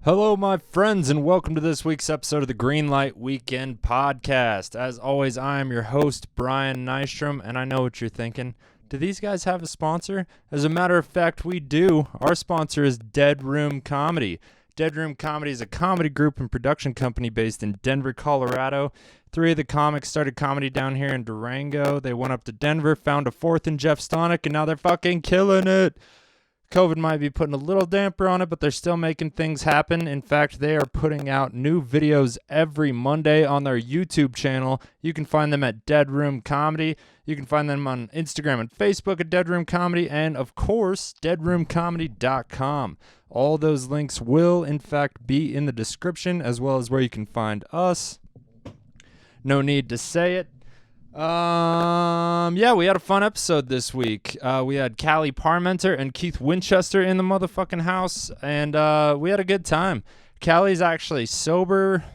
Hello, my friends, and welcome to this week's episode of the Greenlight Weekend Podcast. As always, I am your host, Brian Nystrom, and I know what you're thinking. Do these guys have a sponsor? As a matter of fact, we do. Our sponsor is Dead Room Comedy. Dead Room Comedy is a comedy group and production company based in Denver, Colorado. 3 of the comics started comedy down here in Durango. They went up to Denver, found a 4th in Jeff Stonick, and now they're fucking killing it. COVID might be putting a little damper on it, but they're still making things happen. In fact, they are putting out new videos every Monday on their YouTube channel. You can find them at Dead Room Comedy. You can find them on Instagram and Facebook at Dead Room Comedy, and of course, deadroomcomedy.com. All those links will, in fact, be in the description, as well as where you can find us. No need to say it. Yeah, we had a fun episode this week. We had Callie Parmenter and Keith Winchester in the motherfucking house, and we had a good time. Callie's actually sober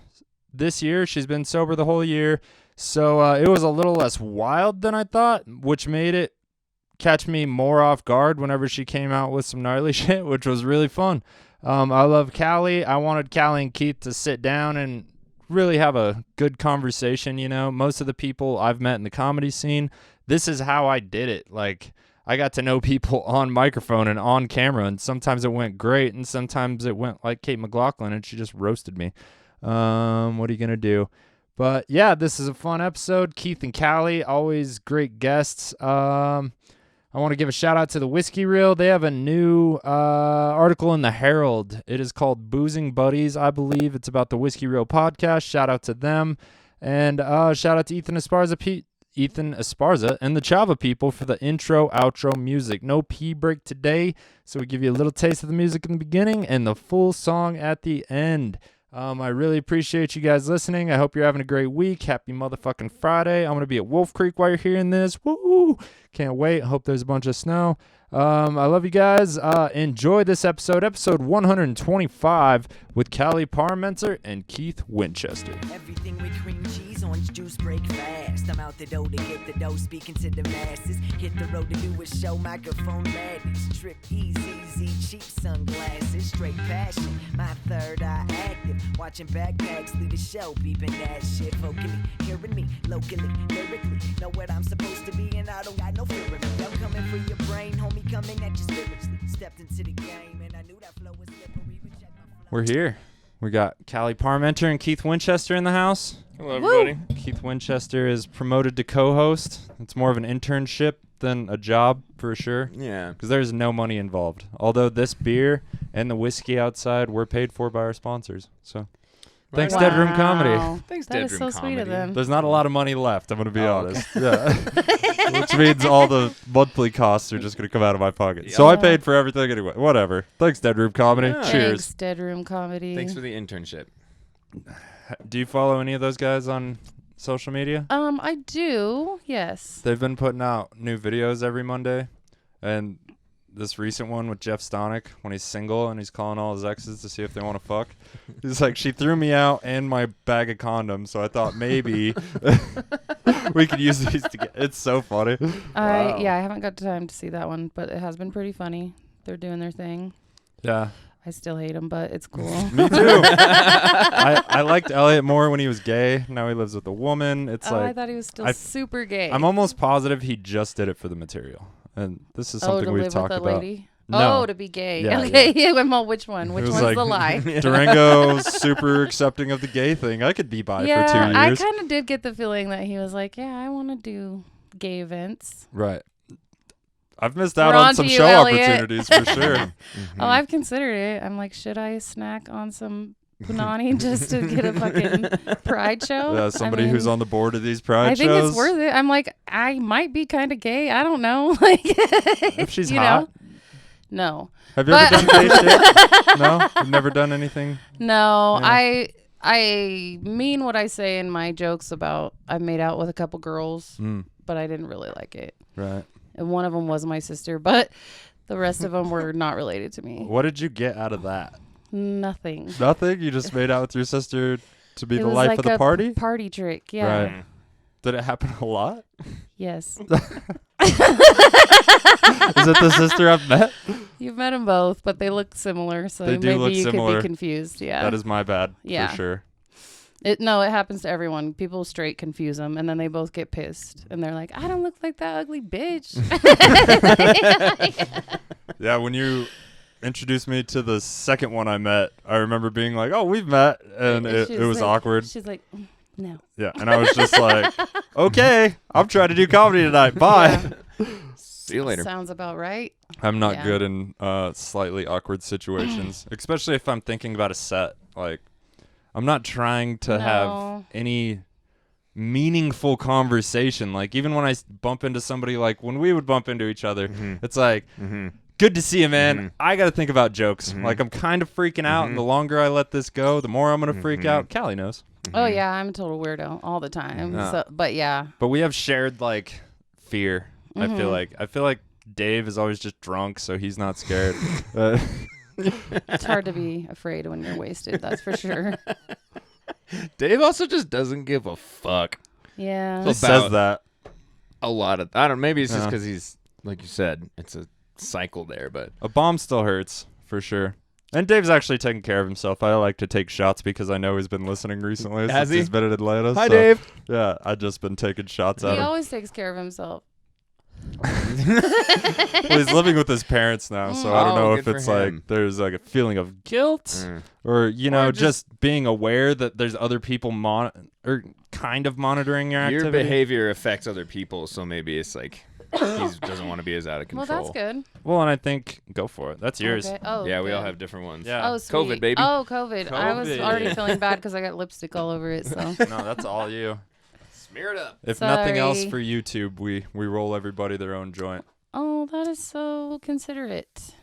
this year. She's been sober the whole year, so it was a little less wild than I thought, which made it catch me more off guard whenever she came out with some gnarly shit, which was really fun. I love Callie. I wanted Callie and Keith to sit down and really have a good conversation. You know, most of the people I've met in the comedy scene, this is how I did it. Like, I got to know people on microphone and on camera, and sometimes it went great, and sometimes it went like Kate McLaughlin, and she just roasted me. What are you gonna do? But yeah, this is a fun episode. Keith and Callie, always great guests. I want to give a shout out to the Whiskey Reel. They have a new article in the Herald. It is called Boozing Buddies, I believe. It's about the Whiskey Reel podcast. Shout out to them. And shout out to Ethan Esparza and the Chava people for the intro, outro music. No pee break today, so we give you a little taste of the music in the beginning and the full song at the end. I really appreciate you guys listening. I hope you're having a great week. Happy motherfucking Friday. I'm going to be at Wolf Creek while you're hearing this. Woo! Can't wait. I hope there's a bunch of snow. I love you guys. Enjoy this episode 125 with Callie Parmenter and Keith Winchester. Everything with cream cheese, orange juice, break fast. I'm out the door to get the dough, speaking to the masses. Hit the road to do a show, microphone madness. Trip easy, cheap sunglasses, straight passion. My third eye active, watching backpacks lead the show, beeping that shit vocally, hearing me locally, lyrically. Know what I'm supposed to be, and I don't got no fear of me. I'm coming for your brain, homie, coming at you spiritually. Stepped into the game, and I knew that flow was slippery. We're here. We got Callie Parmenter and Keith Winchester in the house. Hello, everybody. Keith Winchester is promoted to co-host. It's more of an internship than a job, for sure. Yeah. Because there's no money involved. Although this beer and the whiskey outside were paid for by our sponsors. So thanks, Wow. Dead Room Comedy. Thanks, That Dead is Room so Comedy. sweet of them. There's not a lot of money left, I'm going to be Oh, honest. Yeah. Which means all the monthly costs are just going to come out of my pocket. Yep. So I paid for everything anyway. Whatever. Thanks, Dead Room Comedy. Yeah. Cheers. Thanks, Dead Room Comedy. Thanks for the internship. Do you follow any of those guys on social media? I do, yes. They've been putting out new videos every Monday, and this recent one with Jeff Stonick when he's single and he's calling all his exes to see if they want to fuck. He's like, she threw me out and my bag of condoms, so I thought maybe we could use these together. It's so funny. Wow. Yeah, I haven't got time to see that one, but it has been pretty funny. They're doing their thing. Yeah. I still hate them, but it's cool. Me too. I liked Elliot more when he was gay. Now he lives with a woman. It's I like thought he was still super gay. I'm almost positive he just did it for the material. And this is something to we've live talked with a about. lady? No. Oh, to be gay. Yeah, okay, yeah. Well, which one? Which was one's like, the lie? Durango's super accepting of the gay thing. I could be bi for 2 years. Yeah, I kind of did get the feeling that he was like, yeah, I want to do gay events. Right. I've missed out We're on on some to you, show Elliot. opportunities for sure. Mm-hmm. Oh, I've considered it. I'm like, should I snack on some punani just to get a fucking pride show? Yeah, somebody who's on the board of these pride I shows. think it's worth it. I'm like, I might be kind of gay. I don't know. Like, If she's you hot. know? No. Have you ever done gay shit? No? You've never done anything? No, Yeah. I mean what I say in my jokes about I've made out with a couple girls, but I didn't really like it. Right. And one of them was my sister, but the rest of them were not related to me. What did you get out of that? Nothing. Nothing? You just made out with your sister to be It the was life like of the a party? Party trick, yeah. Right. Did it happen a lot? Yes. Is it the sister I've met? You've met them both, but they look similar, so They do maybe look you similar. could be confused. Yeah. That is my bad, Yeah. for sure. It happens to everyone. People straight confuse them, and then they both get pissed, and they're like, "I don't look like that ugly bitch." Yeah, when you introduced me to the second one I met, I remember being like, "Oh, we've met," and it She's was like- awkward. She's like, "No." Yeah, and I was just like, "Okay, I'm trying to do comedy tonight. Bye." See you later. Sounds about right. I'm not Yeah. good in slightly awkward situations, especially if I'm thinking about a set. Like, I'm not trying to have No. any meaningful conversation. Like, even when I bump into somebody, like when we would bump into each other, it's like, good to see you, man. I got to think about jokes. Like, I'm kind of freaking out, and the longer I let this go, the more I'm going to freak out. Callie knows. Oh yeah, I'm a total weirdo all the time. Yeah. So, but yeah, But we have shared, like, fear. I Mm-hmm. feel like Dave is always just drunk, so he's not scared. it's hard to be afraid when you're wasted. That's for sure. Dave also just doesn't give a fuck. Yeah. He says that. A lot of I don't. Maybe it's just Yeah. because he's like you said. It's a cycle there, but A bomb still hurts, for sure. And Dave's actually taking care of himself. I like to take shots because I know he's been listening recently Has since he? he's been in Atlanta. hi so, Dave. Yeah, I've just been taking shots He at him. always takes care of himself. Well, he's living with his parents now, so I don't Oh, know good if for it's him. like there's like a feeling of guilt or, you know, just being aware that there's other people or kind of monitoring your Your activity. behavior affects other people, so maybe it's like he doesn't want to be as out of Well, control. that's good. Well, and I think go for it. That's yours. Okay. Oh, Yeah, we all good. have different ones. Yeah. Oh, COVID, sweet. baby. Oh, COVID. I was COVID. already feeling bad because I got lipstick all over it. So No, that's all you. Smear it up. If nothing else Sorry. for YouTube, we roll everybody their own joint. oh, that is so considerate.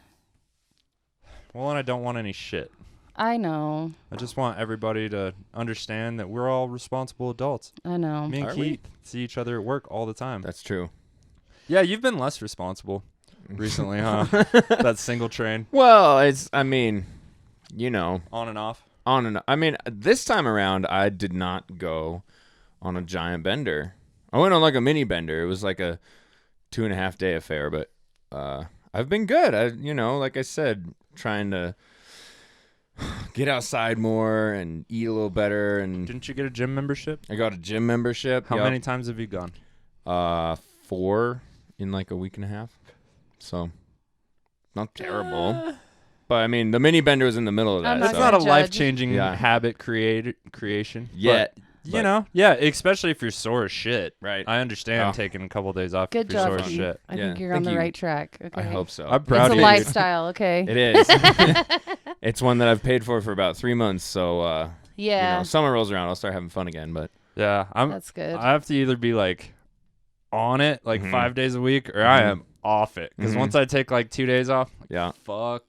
Well, and I don't want any shit. I know. I just want everybody to understand that we're all responsible adults. I know. Me and Are we? Keith see each other at work all the time. That's true. Yeah, you've been less responsible recently, huh? That single train, Well, it's. I mean, you know, on and off. on and. I mean, this time around, I did not go on a giant bender. I went on like a mini bender. It was like a 2.5 day affair, but I've been good. Like I said, trying to get outside more and eat a little better. And Didn't you get a gym membership? I got a gym membership. How Yup. many times have you gone? 4 in like a week and a half. So not terrible. But I mean, the mini bender was in the middle of that. I'm That's not so. not a judge. life-changing Yeah. habit creation. Yet. But, you know, yeah, especially if you're sore as shit. Right. I understand Oh. taking a couple days off Good if you're job, sore as Keith. shit. I Yeah, think you're on thank the you. right track. Okay. I hope so. I'm proud It's of a you. lifestyle, okay? It is. It's one that I've paid for about 3 months. So, Yeah. summer rolls around, I'll start having fun again. But Yeah, That's good. I have to either be like on it like Mhm. 5 days a week, or I am off it. Because Mhm. once I take like 2 days off, yeah. fuck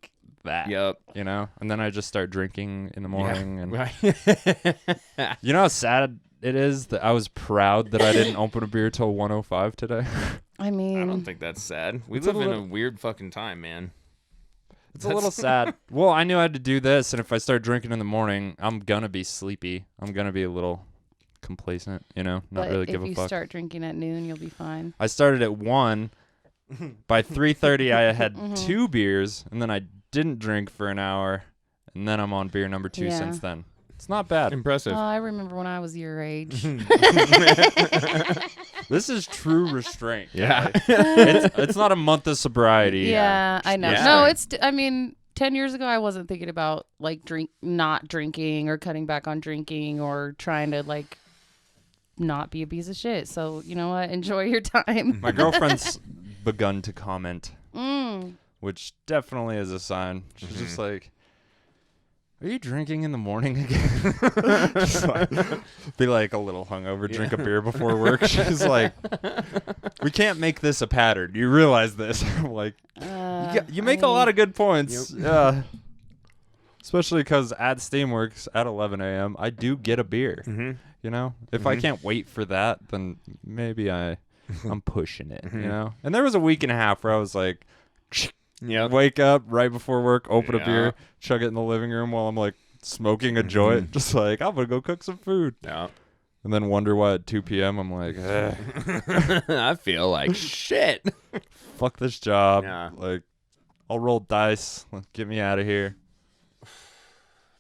that. Yep. You know, and then I just start drinking in the morning, and Right. you know how sad it is that I was proud that I didn't open a beer till 1:05 today. I mean, I don't think that's sad. We It's a live in a little- weird fucking time, man. It's a little sad. Well, I knew I had to do this, and if I start drinking in the morning, I'm gonna be sleepy. I'm gonna be a little complacent, you know, not but really if give a you fuck. start drinking at noon, you'll be fine. I started at 1. By 3:30, I had Mhm. 2 beers, and then I didn't drink for an hour, and then I'm on beer number 2 Yeah. since then. It's not bad. Impressive. Oh, I remember when I was your age. This is true restraint. Yeah. It's not a month of sobriety. Yeah, I know. Yeah. No, I mean, 10 years ago, I wasn't thinking about like not drinking or cutting back on drinking or trying to like not be a piece of shit. So, you know what? Enjoy your time. My girlfriend's begun to comment, Mm. which definitely is a sign. She's just like, "Are you drinking in the morning again?" Just like, be like a little hungover, drink a beer before work. She's like, "We can't make this a pattern. You realize this?" I'm like, you make a lot of good points. Yeah. Especially because at Steamworks at 11 a.m., I do get a beer. Mm-hmm. You know, if I can't wait for that, then maybe I'm pushing it. You know, and there was a week and a half where I was like, Yep. wake up right before work, open a Yeah. beer, chug it in the living room while I'm like smoking a joint, just like I'm gonna go cook some food, Yeah. and then wonder why at 2 p.m. I'm like, I feel like shit. fuck this job. Yeah. Like, I'll roll dice. Get me out of here.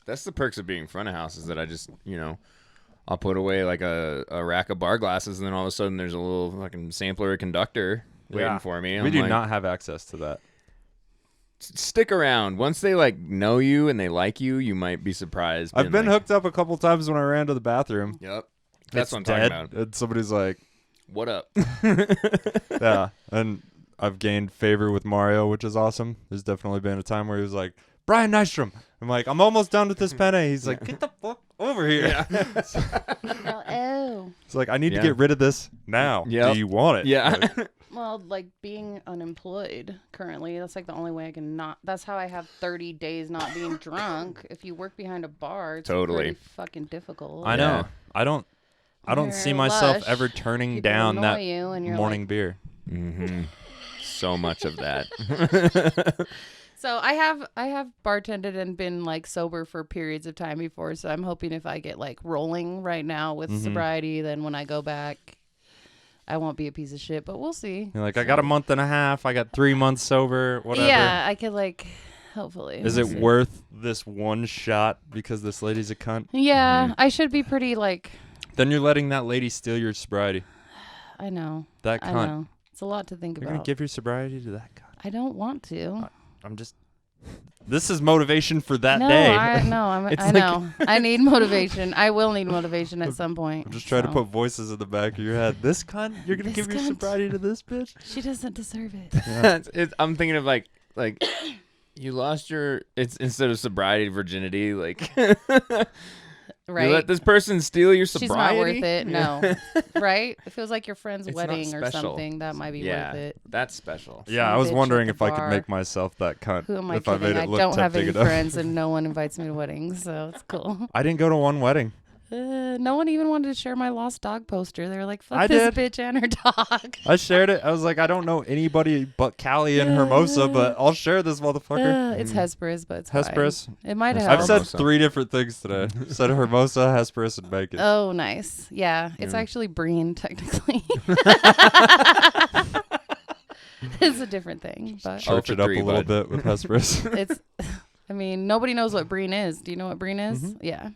That's the perks of being front of house is that I just, I'll put away like a rack of bar glasses, and then all of a sudden there's a little fucking sampler or conductor waiting for me. We do not have access to that. Stick around. Once they like know you and they like you, you might be surprised. I've been hooked up a couple times when I ran to the bathroom. Yep. That's what I'm dead, talking about. And somebody's like, "What up?" yeah. And I've gained favor with Mario, which is awesome. There's definitely been a time where he was like, Brian Nystrom. I'm like, I'm almost done with this penne. He's like, get the fuck over here. Yeah. Oh. It's like, I need to get rid of this now. Yep. Do you want it? Yeah. Like, Well, like being unemployed currently, that's like the only way I can not. That's how I have 30 days not being drunk. If you work behind a bar, it's Totally. pretty fucking difficult. I know. I don't You're see myself lush, ever turning people down annoy that you and you're morning like- beer. Mm-hmm. So much of that. So I have bartended and been like sober for periods of time before. So I'm hoping if I get like rolling right now with sobriety, then when I go back, I won't be a piece of shit. But we'll see. You're like, I got a month and a half. I got 3 months sober. Whatever. Yeah, I could like, hopefully. Is We'll it see. worth this one shot because this lady's a cunt? Yeah, I should be pretty like. Then you're letting that lady steal your sobriety. I know. That I cunt. know. It's a lot to think You're about. gonna give your sobriety to that cunt. I don't want to. I'm just. This is motivation for that no, day. I It's I like- know. I need motivation. I will need motivation at some point. I'm just trying to so. put voices in the back of your head. This cunt? You're gonna This give your cunt. sobriety to this bitch? She doesn't deserve it. I'm thinking of like you lost your. It's instead of sobriety, virginity. Like Right. you let this person steal your She's sobriety. not worth it. No. Right? If it was like your friend's It's not wedding or special. something, that might be Yeah, worth it. that's special. Yeah, Some I was bitch wondering at if the I could bar. make myself that cunt. Who am I if I kidding? made I it look don't have tempting any enough. friends and no one invites me to weddings, so it's cool. I didn't go to one wedding. No one even wanted to share my lost dog poster. They were like, fuck I this did. bitch and her dog. I shared it. I was like, I don't know anybody but Callie and Hermosa, but I'll share this motherfucker. It's Hesperus, but it's fine. Hesperus. It might have I've helped. said Hermosa. 3 different things today. Said Hermosa, Hesperus, and Bacon. Oh, nice. Yeah, it's actually Breen, technically. It's a different thing, but Church it up a three, little bud. bit with Hesperus. it's. I mean, nobody knows what Breen is. Do you know what Breen is? Yeah,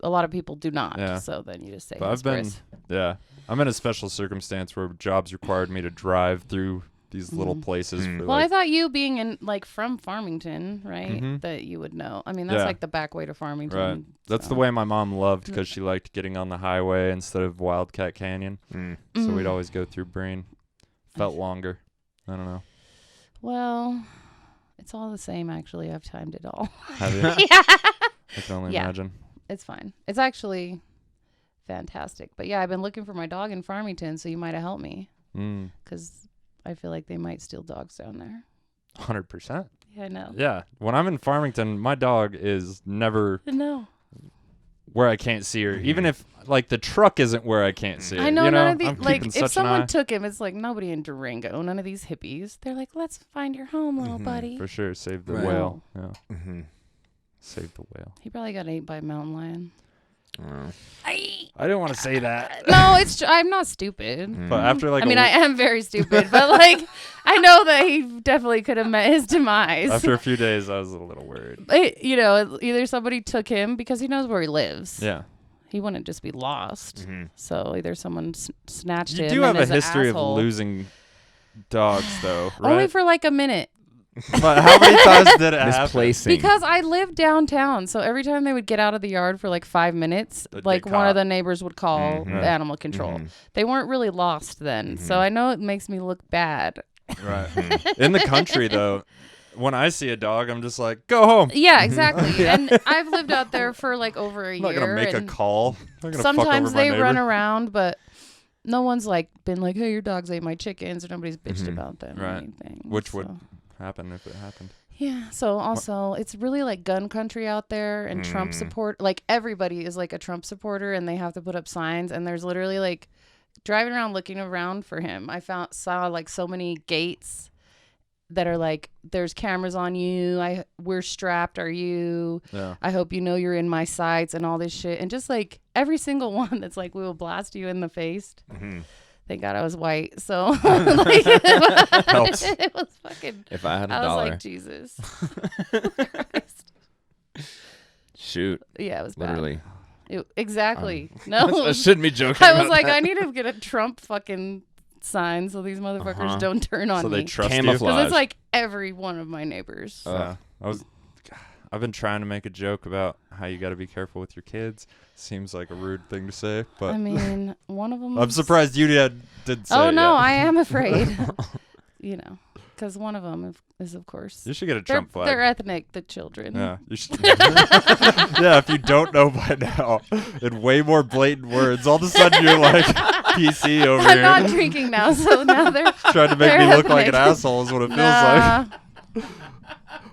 a lot of people do not. Yeah. So then you just say But I've been, Hesperus. yeah. I'm in a special circumstance where jobs required me to drive through these little places. For Well, I like, thought you being in from Farmington, right? Mhm. That you would know. I mean, that's Yeah. like the back way to Farmington. right. That's so. the way my mom loved because she liked getting on the highway instead of Wildcat Canyon. Mm. So we'd always go through Breen. Felt longer. I don't know. Well, it's all the same. Actually, I've timed it all. Have you? Yeah. I can only Yeah. imagine. It's fine. It's actually fantastic. But yeah, I've been looking for my dog in Farmington, so you might have helped me Mm, because I feel like they might steal dogs down there. 100%. Yeah, I know. Yeah. When I'm in Farmington, my dog is never No. where I can't see her. Even if like the truck isn't where I can't see her. I know you none of I'm these. Like, keeping if such an someone eye. took him, it's like nobody in Durango. None of these hippies. They're like, let's find your home, little buddy. For sure. Save the Right. whale. Yeah. Mm-hmm. Save the whale. He probably got ate by a mountain lion. I didn't want to say that. No, I'm not stupid. But after like I mean, a, I am very stupid, but like, I know that he definitely could have met his demise. after a few days, I was a little worried. Either somebody took him because he knows where he lives. Yeah. He wouldn't just be lost. Mm-hmm. So either someone snatched You him. do have and a is an history asshole. of losing dogs, though, right? Only for like a minute. But how many times did it happen? Misplacing. Because I live downtown, so every time they would get out of the yard for like 5 minutes, They'd like get one caught. of the neighbors would call Mhm. the animal control. Mhm. They weren't really lost then, so I know it makes me look bad. Right. In the country, though, when I see a dog, I'm just like, go home. Yeah, exactly. And I've lived out there for like over a I'm year. not going to make a and call. I'm not gonna fuck sometimes over my they neighbor. run around, but no one's like been like, "Hey, your dogs ate my chickens," or nobody's bitched about them or Right. anything. Which so. would happen if it happened. Yeah. So also, it's really like gun country out there, and Trump support. Like everybody is like a Trump supporter, and they have to put up signs. And there's literally like driving around looking around for him. Saw like so many gates that are like, "There's cameras on you. We're strapped. Are you? Yeah. I hope you know you're in my sights," and all this shit. And just like every single one that's like, "We will blast you in the face." Mhm. Thank God I was white. So like, Helps. it was fucking. If I had a I was dollar, like, Jesus. shoot, Yeah, it was bad. literally. Exactly. No. I shouldn't be joking. I was about like, that. I need to get a Trump fucking sign so these motherfuckers don't turn on So me. they trust you. Camouflage. Because it's like every one of my neighbors. I've been trying to make a joke about how you got to be careful with your kids. Seems like a rude thing to say, but I mean, one of them. I'm surprised you did say Oh it no, yet. I am afraid. You know, because one of them is of course. You should get a They're, Trump flag. they're ethnic, the children. Yeah, you should. Yeah, if you don't know by now, in way more blatant words, all of a sudden you're like PC over I'm here, not drinking now, so now they're trying to make they're me look like an ethnic. asshole is what it feels like.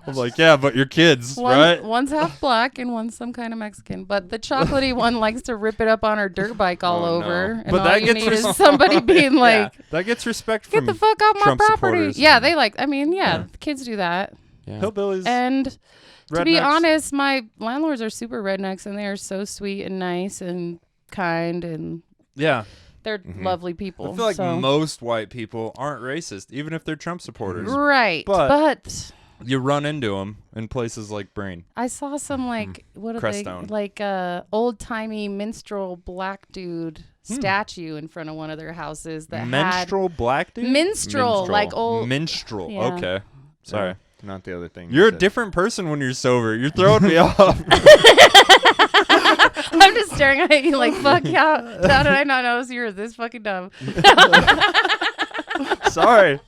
I'm like, yeah, but your kids, right? One's half black and one's some kind of Mexican. But the chocolatey one likes to rip it up on her dirt bike all Oh, no. over. And But all that you gets need is somebody being like, That gets respect get from the fuck off my Trump property. supporters. Yeah, they like, I mean, yeah, kids do that. Yeah. hillbillies. And to be rednecks. honest, my landlords are super rednecks and they are so sweet and nice and kind and Yeah, they're lovely people. I feel like so. most white people aren't racist, even if they're Trump supporters. Right. But- But You run into them in places like Brain. I saw some like what are Crestone. they like old timey minstrel black dude statue in front of one of their houses that Menstrual black dude? had minstrel Minstrel. like old. Minstrel. Yeah. Okay. Sorry. Not the other thing. You're a you said. different person when you're sober. You're throwing me off. I'm just staring at you like fuck. How did I not notice you were this fucking dumb? Sorry.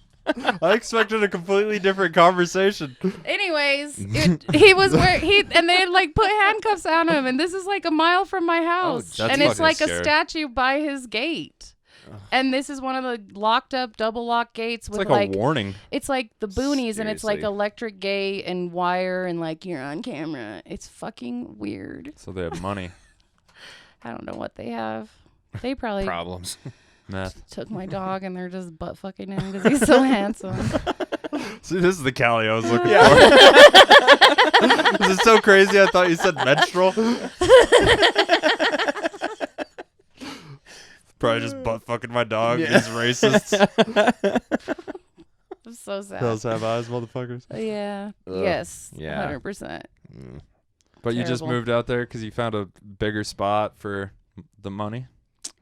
I expected a completely different conversation. Anyways, he was where and they had like put handcuffs on him, and this is like a mile from my house, that's and it's fucking like scary. a statue by his gate. And this is one of the locked up double lock gates It's with like a warning. it's like the boonies and it's like Seriously. electric gate and wire and like you're on camera. It's fucking weird. So they have money. I don't know what they have. They probably Problems. Meth. took my dog and they're just butt fucking him because he's so handsome. See, this is the Cali I was looking for. This is so crazy. I thought you said menstrual. Probably just butt fucking my dog. Yeah. These racists. I'm so sad. Those have eyes, motherfuckers. Yeah. Ugh. Yes. Yeah. 100%. But you just Terrible. moved out there because you found a bigger spot for the money.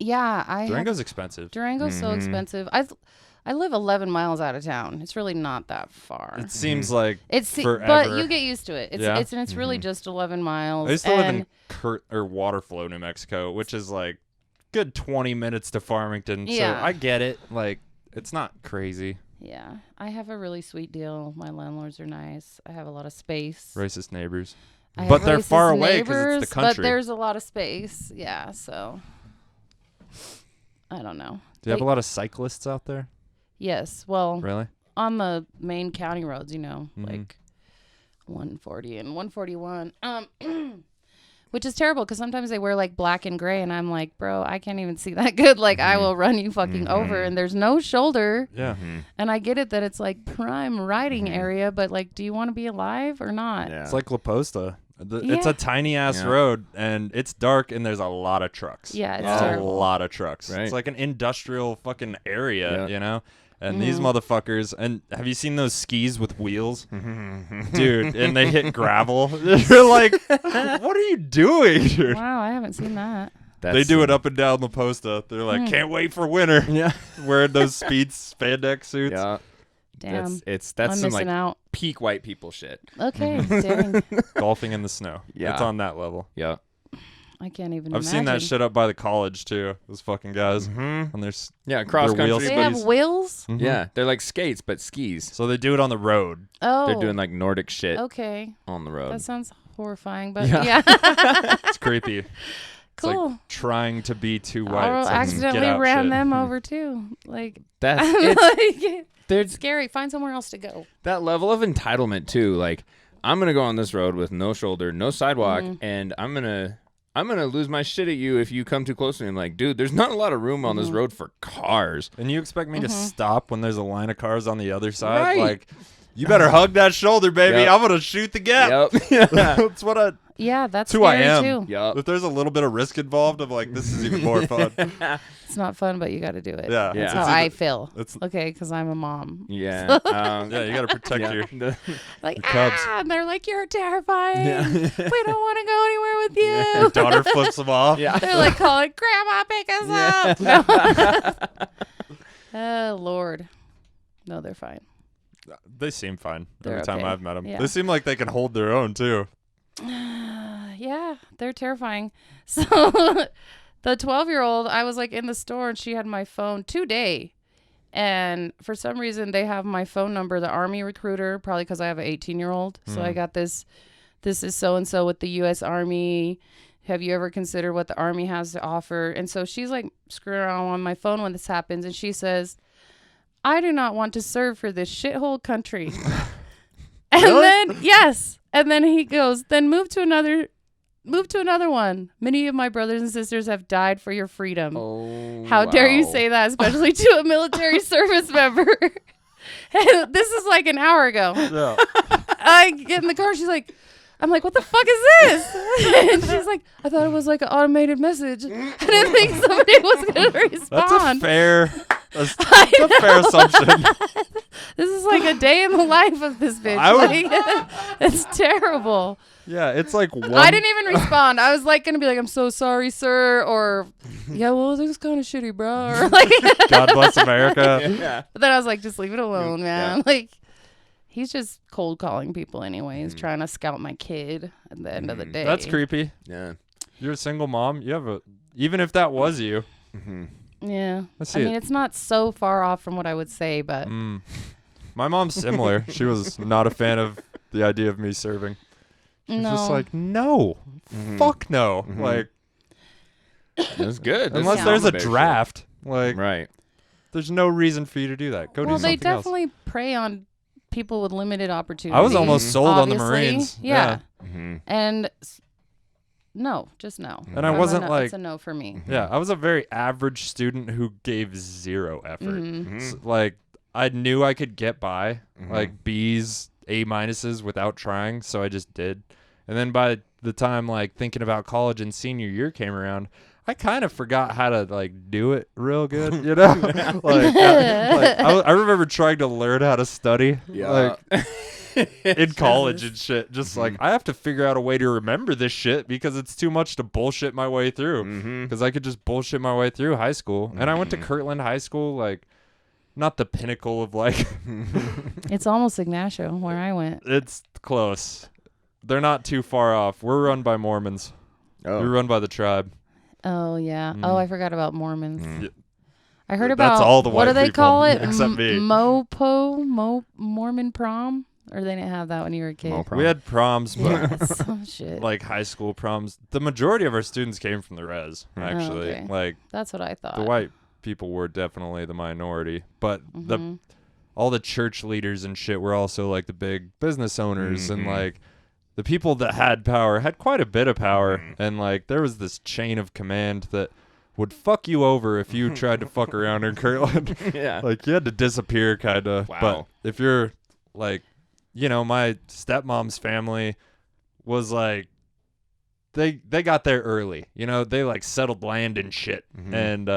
Yeah, Durango's expensive. Durango's so expensive. I live 11 miles out of town. It's really not that far. It seems like It's forever. but you get used to it. It's Yeah. it's really just 11 miles. I used to live in and Waterflow, New Mexico, which is like good 20 minutes to Farmington. Yeah. So I get it. Like, it's not crazy. yeah, I have a really sweet deal. My landlords are nice. I have a lot of space. Racist neighbors. I But have they're far racist away 'cause it's the neighbors, country. But there's a lot of space. Yeah, so I don't know. Do you have a Like- lot of cyclists out there? Yes. Well, Really? on the main county roads, you know, Mhm. like 140 and 141. Which is terrible because sometimes they wear like black and gray, and I'm like, bro, I can't even see that good. Like, I will run you fucking over, and there's no shoulder. Yeah. And I get it that it's like prime riding area, but like, do you want to be alive or not? Yeah. It's like La Posta. It's Yeah. a tiny ass Yeah. road, and it's dark, and there's a lot of trucks. Yeah, it's a terrible. lot of trucks. Right. It's like an industrial fucking area, Yeah. you know. And these motherfuckers, and have you seen those skis with wheels, dude? And they hit gravel. You're like, what are you doing, dude? Wow, I haven't seen that. They do it up and down La Posta. They're like, can't wait for winter. Yeah. Wearing those speed spandex suits. Yeah. Damn. That's I'm some missing like out. peak white people shit. Okay, dang. Golfing in the snow. Yeah. It's on that level. Yeah. I can't even I've imagine. seen that shit up by the college too. Those fucking guys. Mm-hmm. And there's Yeah, cross Their wheels- country. They but have wheels? yeah, they're like skates but skis. so they do it on the road. Oh. They're doing like Nordic shit Okay. on the road. That sounds horrifying, but Yeah. yeah. It's creepy. It's Cool. like trying to be too white. I'll so I can accidentally get out ran shit. them over too. Like, That's it's like, there's scary. Find somewhere else to go. that level of entitlement too. Like, I'm gonna go on this road with no shoulder, no sidewalk, and I'm gonna lose my shit at you if you come too close to me. I'm like, dude, there's not a lot of room on this road for cars. And you expect me to stop when there's a line of cars on the other side? Right. Like, You better hug that shoulder, baby. Yep. I'm gonna shoot the gap. Yep. That's what I. Yeah, that's Who I scary am. too. Yep. If there's a little bit of risk involved, I'm like, this is even more fun. It's not fun, but you got to do it. Yeah. That's Yeah. how I feel. It's Okay, because I'm a mom. Yeah. yeah. You gotta protect your. Like, Cubs. and they're like, you're terrifying. Yeah. We don't want to go anywhere with you. Your daughter flips them off. Yeah. They're like calling, Grandma, pick us up. No. Oh, Lord. No, they're fine. They seem fine They're every time okay. I've met them. Yeah. They seem like they can hold their own too. Yeah, they're terrifying. So the 12-year-old, I was like in the store and she had my phone today. And for some reason, they have my phone number, the Army recruiter, probably because I have an 18-year-old. So I got this is so-and-so with the U.S. Army. Have you ever considered what the Army has to offer? And so she's like screwing around on my phone when this happens. And she says, I do not want to serve for this shithole country. And then, yes. And then he goes, then move to another one. Many of my brothers and sisters have died for your freedom. Oh, How dare you wow. say that, especially to a military service member? And this is like an hour ago. Yeah. I get in the car. I'm like, what the fuck is this? And she's like, I thought it was like an automated message. I didn't think somebody was going to respond. That's a fair assumption. This is like a day in the life of this bitch. I would- Like, it's terrible. Yeah, it's like one. I didn't even respond. I was like going to be like, I'm so sorry, sir. Or, yeah, well, this is kind of shitty, bro. Or like, God bless America. Yeah. but then I was like, just leave it alone, man. Yeah. Like, he's just cold calling people anyways, trying to scout my kid at the end of the day. That's creepy. Yeah. You're a single mom. You have even if that was you. Mm-hmm. Yeah. I see I mean, it. it's not so far off from what I would say, but My mom's similar. She was not a fan of the idea of me serving. She's no. just like, no, fuck no. Like, That's good. That's unless Yeah. there's a motivation. draft, like, Right. there's no reason for you to do that. Go well, do they something else. definitely prey on people with limited opportunities. I was almost sold on the obviously. Marines. Yeah. Mm-hmm. And no, just no. And I I'm a wasn't no- like- it's a no for me. Yeah, I was a very average student who gave zero effort. Mhm. S- like, I knew I could get by, like B's, A minuses without trying, so I just did. And then by the time like thinking about college and senior year came around, I kind of forgot how to like do it real good, you know? I remember trying to learn how to study, Yeah. like in college and shit. Just like I have to figure out a way to remember this shit because it's too much to bullshit my way through. Because I could just bullshit my way through high school, and I went to Kirtland High School, like not the pinnacle of like. It's almost Ignacio where I went. It's close. They're not too far off. We're run by Mormons. Oh. We're run by the tribe. Oh yeah. Oh, I forgot about Mormons. Yeah. I heard That's about all the what white do they people, call it? except me. Mormon prom, or they didn't have that when you were a kid. Mo prom. We had proms, but Yeah, some shit. like high school proms. The majority of our students came from the res. Actually, okay. like That's what I thought. the white people were definitely the minority, but all the church leaders and shit were also like the big business owners and like the people that had power had quite a bit of power, and like there was this chain of command that would fuck you over if you tried to fuck around in Kirtland. Yeah. Like you had to disappear kind of. Wow. But if you're like, you know, my stepmom's family was like they got there early. You know, they like settled land and shit. And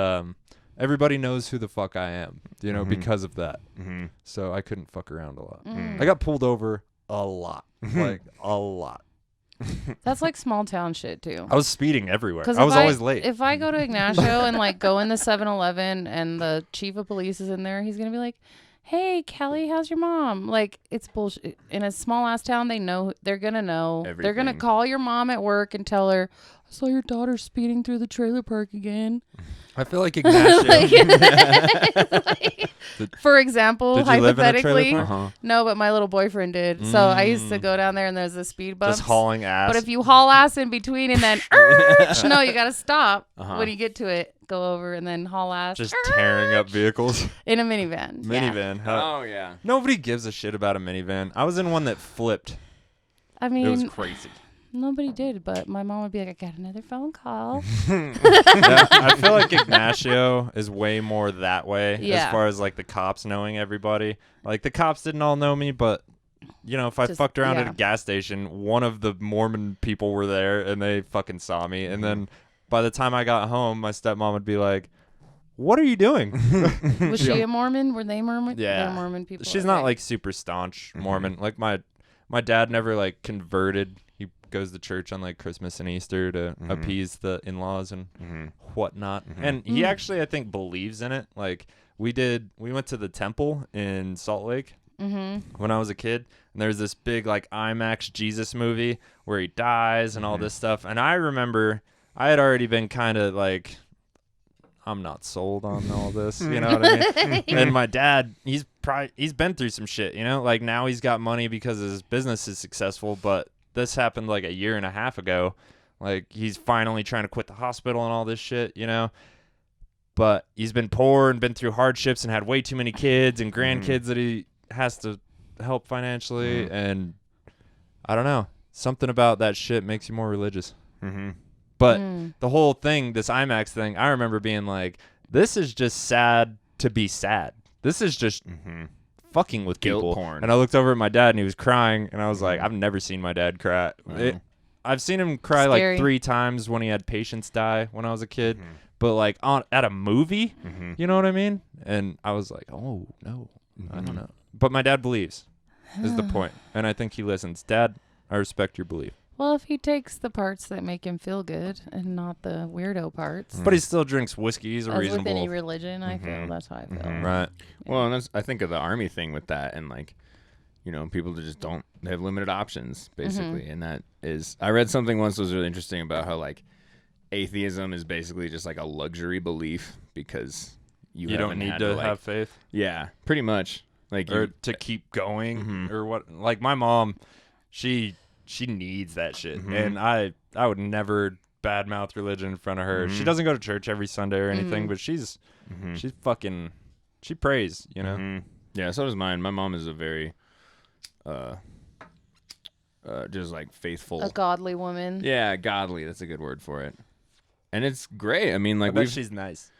everybody knows who the fuck I am, you know, because of that. So I couldn't fuck around a lot. I got pulled over a lot. Like a lot. That's like small town shit too. I was speeding everywhere. 'Cause I was if always late. If I go to Ignacio and like go in the 7-Eleven and the chief of police is in there, he's gonna be like, "Hey, Kelly, how's your mom?" Like it's bullshit. In a small ass town, they're gonna know. They're gonna Everything. call your mom at work and tell her, "I saw your daughter speeding through the trailer park again." I feel like Ignacio. For example, Did you live in a trailer hypothetically, park? Uh-huh. no, but my little boyfriend did. So I used to go down there and there's a speed bump. Just hauling ass. But if you haul ass in between and then no, you gotta stop when you get to it. Go over and then haul ass. just tearing up vehicles. in a minivan. Yeah. Minivan. Huh? Oh yeah. Nobody gives a shit about a minivan. I was in one that flipped. I It was mean, crazy. Nobody did, but my mom would be like, I got another phone call. Yeah, I feel like Ignacio is way more that way Yeah. as far as like the cops knowing everybody. Like the cops didn't all know me, but if I Just- fucked around at yeah. a gas station, one of the Mormon people were there and they fucking saw me. And then by the time I got home, my stepmom would be like, "What are you doing?" Was she a Mormon? Were they Mormon? Yeah. They're Mormon people. She's not okay. like super staunch Mormon. Like my dad never like converted. He goes to church on like Christmas and Easter to appease the in-laws and whatnot. And he actually, I think, believes in it. Like we went to the temple in Salt Lake when I was a kid, and there's this big like IMAX Jesus movie where he dies and all this stuff. And I remember I had already been kind of like, I'm not sold on all this, you know what I mean? And my dad, he's been through some shit, like now he's got money because his business is successful, but this happened like a year and a half ago. Like he's finally trying to quit the hospital and all this shit, but he's been poor and been through hardships and had way too many kids and grandkids that he has to help financially. And I don't know, something about that shit makes you more religious. But the whole thing, this IMAX thing, I remember being like, this is just sad to be sad. This is just fucking with Guilt people. porn. And I looked over at my dad and he was crying. And I was like, I've never seen my dad cry. I've seen him cry Scary. like 3 times when he had patients die when I was a kid. But like at a movie, you know what I mean? And I was like, oh, no, I don't know. But my dad believes is the point. And I think he listens. Dad, I respect your belief. Well, if he takes the parts that make him feel good and not the weirdo parts. But he still drinks whiskey. He's a As reasonable. with any religion, I feel that's how I feel. Right. Well, and I think of the army thing with that, and like, people that just they have limited options basically, and that is. I read something once that was really interesting about how like atheism is basically just like a luxury belief because you don't haven't need had to like, have faith Yeah, pretty much. Like or you, to keep going or what. Like my mom, she needs that shit, and I would never badmouth religion in front of her. She doesn't go to church every Sunday or anything, but she's fucking she prays, Yeah, so does mine. My mom is a very just like faithful. A godly woman. Yeah, godly. That's a good word for it. And it's great. I mean, I like bet she's nice.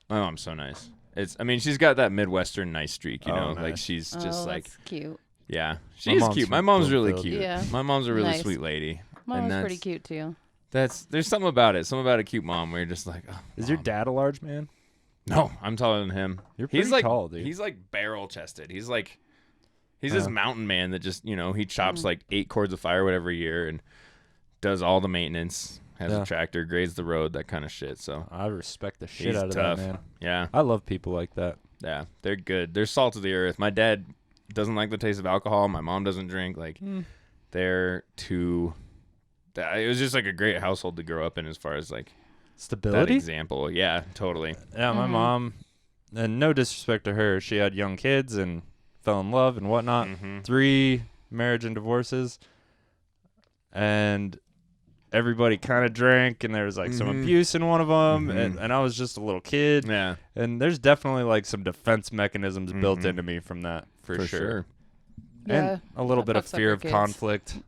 my mom's so nice. She's got that Midwestern nice streak, you know. nice. Like she's just like, that's cute. yeah, she's mom's cute. My from mom's really Bloomfield. cute. Yeah. My mom's a really Nice. sweet lady. Mom and was pretty cute too. There's something about a cute mom where you're just like, oh, Is your Mom. dad a large man? No, I'm taller than him. You're He's pretty like tall, dude. He's like barrel chested. He's this mountain man that just he chops like 8 cords of firewood every year and does all the maintenance. Has a tractor, grades the road, that kind of shit. So I respect the shit he's out of tough. that man. Yeah, I love people like that. yeah, they're good. They're salt of the earth. My dad doesn't like the taste of alcohol. My mom doesn't drink. Like they're too. It was just like a great household to grow up in as far as like that Stability. example. Yeah, totally. Yeah, my mom, and no disrespect to her, she had young kids and fell in love and whatnot. 3 marriage and divorces, and everybody kind of drank, and there was like some abuse in one of them, and I was just a little kid. Yeah, And there's definitely like some defense mechanisms built into me from that, for sure. Yeah, And a little that bit of fucks up fear your of kids. conflict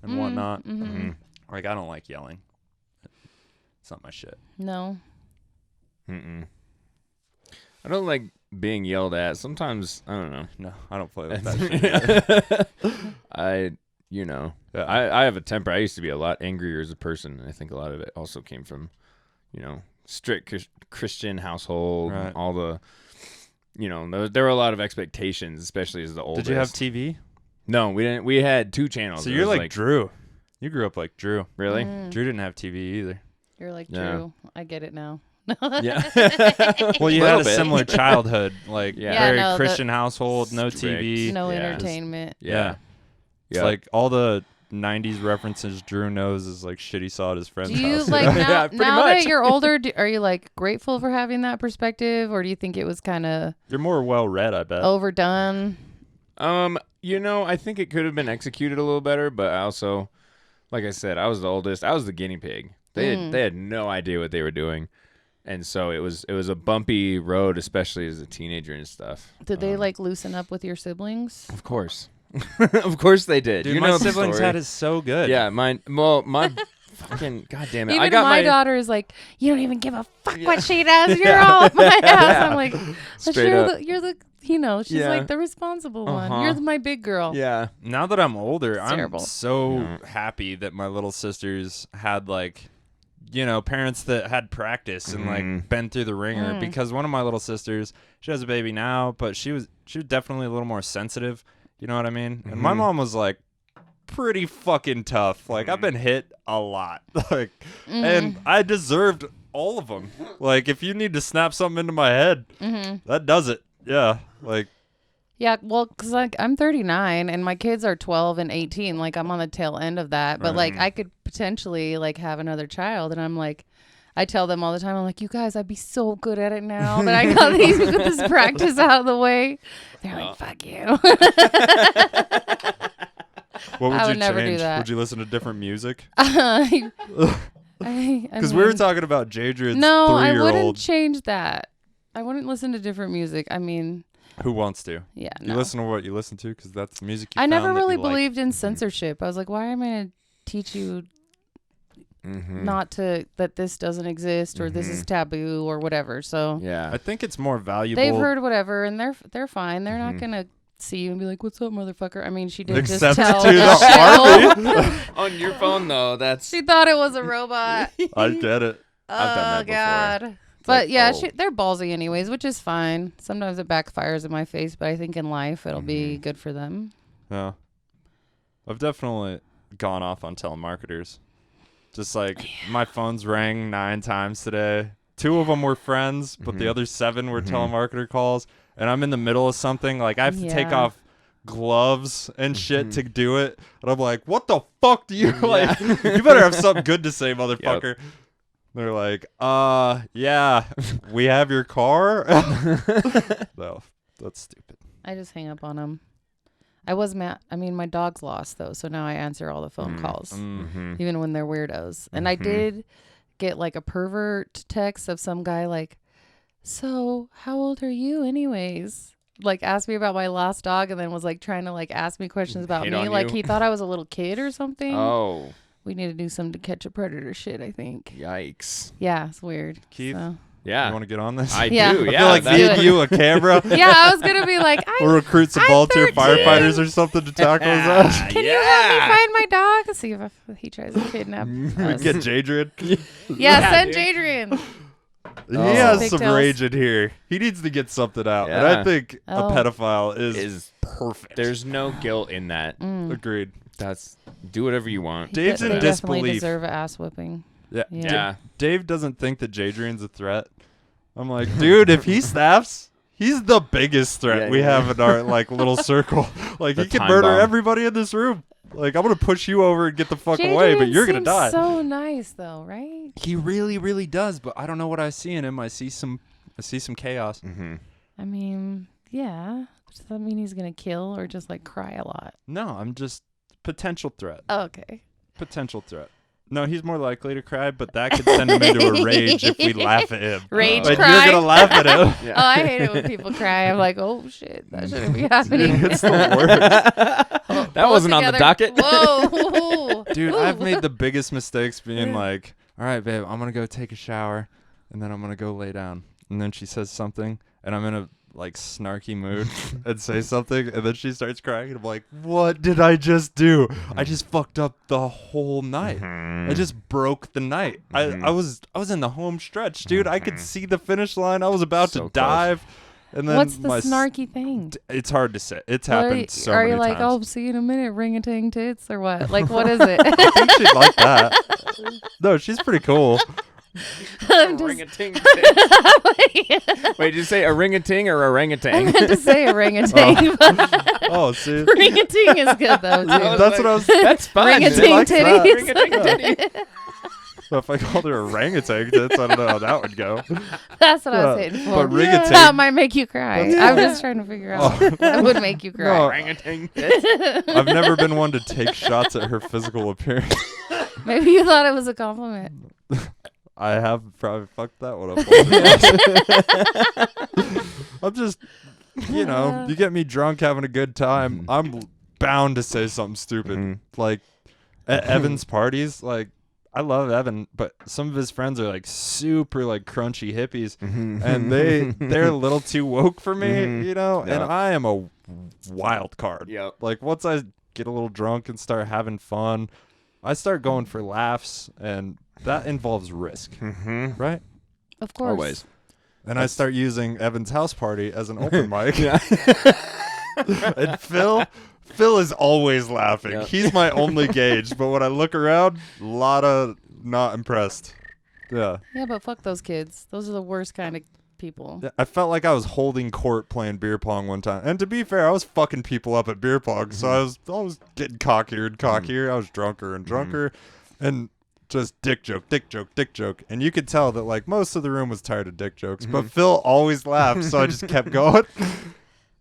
and whatnot. Mm-hmm. Like, I don't like yelling. It's not my shit. No. I don't like being yelled at. Sometimes I don't know. No, I don't play with that shit. I have a temper. I used to be a lot angrier as a person, and I think a lot of it also came from, strict Christian household. Right. And all the, there were a lot of expectations, especially as the oldest. Did you have TV? No, we didn't. We had 2 channels. So It you're was like Drew. You grew up like Drew. really? Drew didn't have TV either. You're like Yeah. Drew. I get it now. Yeah. Well, you Little had a bit. similar childhood, like Yeah. very no, Christian household, no Strict. TV. No Yeah. entertainment. Yeah. It's Yeah. like all the 90s references Drew knows is like shit he saw at his friend's Do you house. like now, Yeah, pretty now much. that you're older, are you like grateful for having that perspective, or do you think it was kind of You're more well read, I bet. overdone? I think it could have been executed a little better, but I also, like I said, I was the oldest. I was the guinea pig. They had no idea what they were doing, and so it was a bumpy road, especially as a teenager and stuff. Did they like loosen up with your siblings? Of course, Of course they did. Dude, you my know the siblings story. had it so good. Yeah, mine. Well, my fucking goddamn it. Even I got my daughter is like, you don't even give a fuck what she does. You're all at my house. Yeah. I'm like, but Straight up. you're the, you know, she's Yeah. like the responsible one. Uh-huh. You're my big girl. Yeah. Now that I'm older, I'm terrible. so happy that my little sisters had like, parents that had practice and like been through the ringer. Because one of my little sisters, she has a baby now, but she was definitely a little more sensitive. You know what I mean? And my mom was like pretty fucking tough. Like I've been hit a lot, like, and I deserved all of them. Like if you need to snap something into my head, that does it. Yeah, like. Yeah, well, because like I'm 39 and my kids are 12 and 18. Like I'm on the tail end of that. But like I could potentially like have another child. And I'm like, I tell them all the time, I'm like, you guys, I'd be so good at it now that I got this practice out of the way. They're like, fuck you. What would I you would never do change? that. Would you listen to different music? Because Because we were talking about Jadred's No, I 3-year-old. wouldn't change that. I wouldn't listen to different music. I mean, Who wants to? yeah, You no. listen to what you listen to because that's the music you I found never that really you like. believed in censorship. I was like, why am I going to teach you not to, that this doesn't exist or this is taboo or whatever. So Yeah. I think it's more valuable. they've heard whatever and they're fine. They're not going to see you and be like, what's up, motherfucker? I mean, she did Except just tell to the Michelle. army. On your phone though, that's She thought it was a robot. I get it. I've done that before. God. But like, yeah, oh. they're ballsy anyways, which is fine. Sometimes it backfires in my face, but I think in life it'll be good for them. Yeah. I've definitely gone off on telemarketers. Just like my phone's rang 9 times today. 2 of them were friends, but the other 7 were telemarketer calls. And I'm in the middle of something. Like I have to take Yeah. off gloves and shit to do it. And I'm like, what the fuck do you like? You better have something good to say, motherfucker. They're like, yeah, we have your car. No, that's stupid. I just hang up on them. I was mad. I mean, my dog's lost though, so now I answer all the phone calls, even when they're weirdos. And I did get like a pervert text of some guy like, so how old are you anyways? Like asked me about my lost dog and then was like trying to like ask me questions about Hate me. on Like you. he thought I was a little kid or something. Oh, We need to do some to catch a predator shit, I think. yikes. Yeah, it's weird. Keith? So. Yeah. You want to get on this? I Yeah. do. I Yeah. feel like that- me and you, a camera. Yeah, I was gonna be like, We'll recruit some I'm volunteer 13. firefighters or something to tackle his ass. can you help me find my dog? Let's see if he tries to kidnap us. Get Jadred. Yeah, send Jadrian. He has Big some tails. rage in here. He needs to get something out. And Yeah. I think Oh. a pedophile is Is perfect. There's no guilt in that. Agreed. That's do whatever you want. Dave's They in definitely disbelief. deserve an ass whipping. Yeah. Yeah. Yeah. Dave doesn't think that Jadrian's a threat. I'm like, dude, if he snaps, he's the biggest threat Yeah, we yeah. have in our like little circle. Like The he can time murder bomb. everybody in this room. Like I'm gonna push you over and get the fuck away, but Jadrian you're gonna seems die. So nice though, right? He really, really does, but I don't know what I see in him. I see some chaos. I mean, yeah. Does that mean he's gonna kill or just like cry a lot? No, I'm just potential threat. Okay. Potential threat. No, he's more likely to cry, but that could send him into a rage if we laugh at him. Rage Like cry? you're gonna laugh at him. Oh, I hate it when people cry. I'm like, oh shit, that shouldn't be happening. It's the worst. That wasn't on the docket. Whoa. Dude, Ooh. I've made the biggest mistakes being like, all right, babe, I'm going to go take a shower and then I'm going to go lay down. And then she says something and I'm in a like snarky mood and say something and then she starts crying and I'm like, what did I just do? I just fucked up the whole night. I just broke the night. I was in the home stretch, dude. I could see the finish line. I was about So to close. dive. And then What's the my snarky thing? It's hard to say. It's What happened so are many you like, times. oh, see you in a minute, ring-a-tang tits, or what? Like, what is it? I think she'd like that. No, she's pretty cool. I'm just, Ring-a-ting. Wait, did you say a ring-a-ting or I orangutan? meant to say a ring-a-ting. Oh, see, Ring-a-ting is good though too. that's what I was. That's fun. Ring-a-ting likes that. titties. Ring-a-ting titty. So if I called her orangutan tits, I don't know how that would go. That's what I was hitting for. But ring-a-ting- That might make you cry. I'm just trying to figure out what would make you cry. No. Orangutan. I've never been one to take shots at her physical appearance. Maybe you thought it was a compliment. I have probably fucked that one up. I'm just, you get me drunk having a good time. I'm bound to say something stupid. Mm-hmm. Like at Evan's parties, like I love Evan, but some of his friends are like super like crunchy hippies, and they're a little too woke for me, you know. Yep. And I am a wild card. Yep. Like once I get a little drunk and start having fun, I start going for laughs, and that involves risk, right? Of course. Always. And I start using Evan's house party as an open mic. And Phil is always laughing. Yep. He's my only gauge. But when I look around, a lot of not impressed. Yeah. Yeah, but fuck those kids. Those are the worst kind of people. I felt like I was holding court playing beer pong one time. And to be fair, I was fucking people up at beer pong. So I was getting cockier and cockier. I was drunker and drunker. And just dick joke. And you could tell that like most of the room was tired of dick jokes. But Phil always laughed. So I just kept going.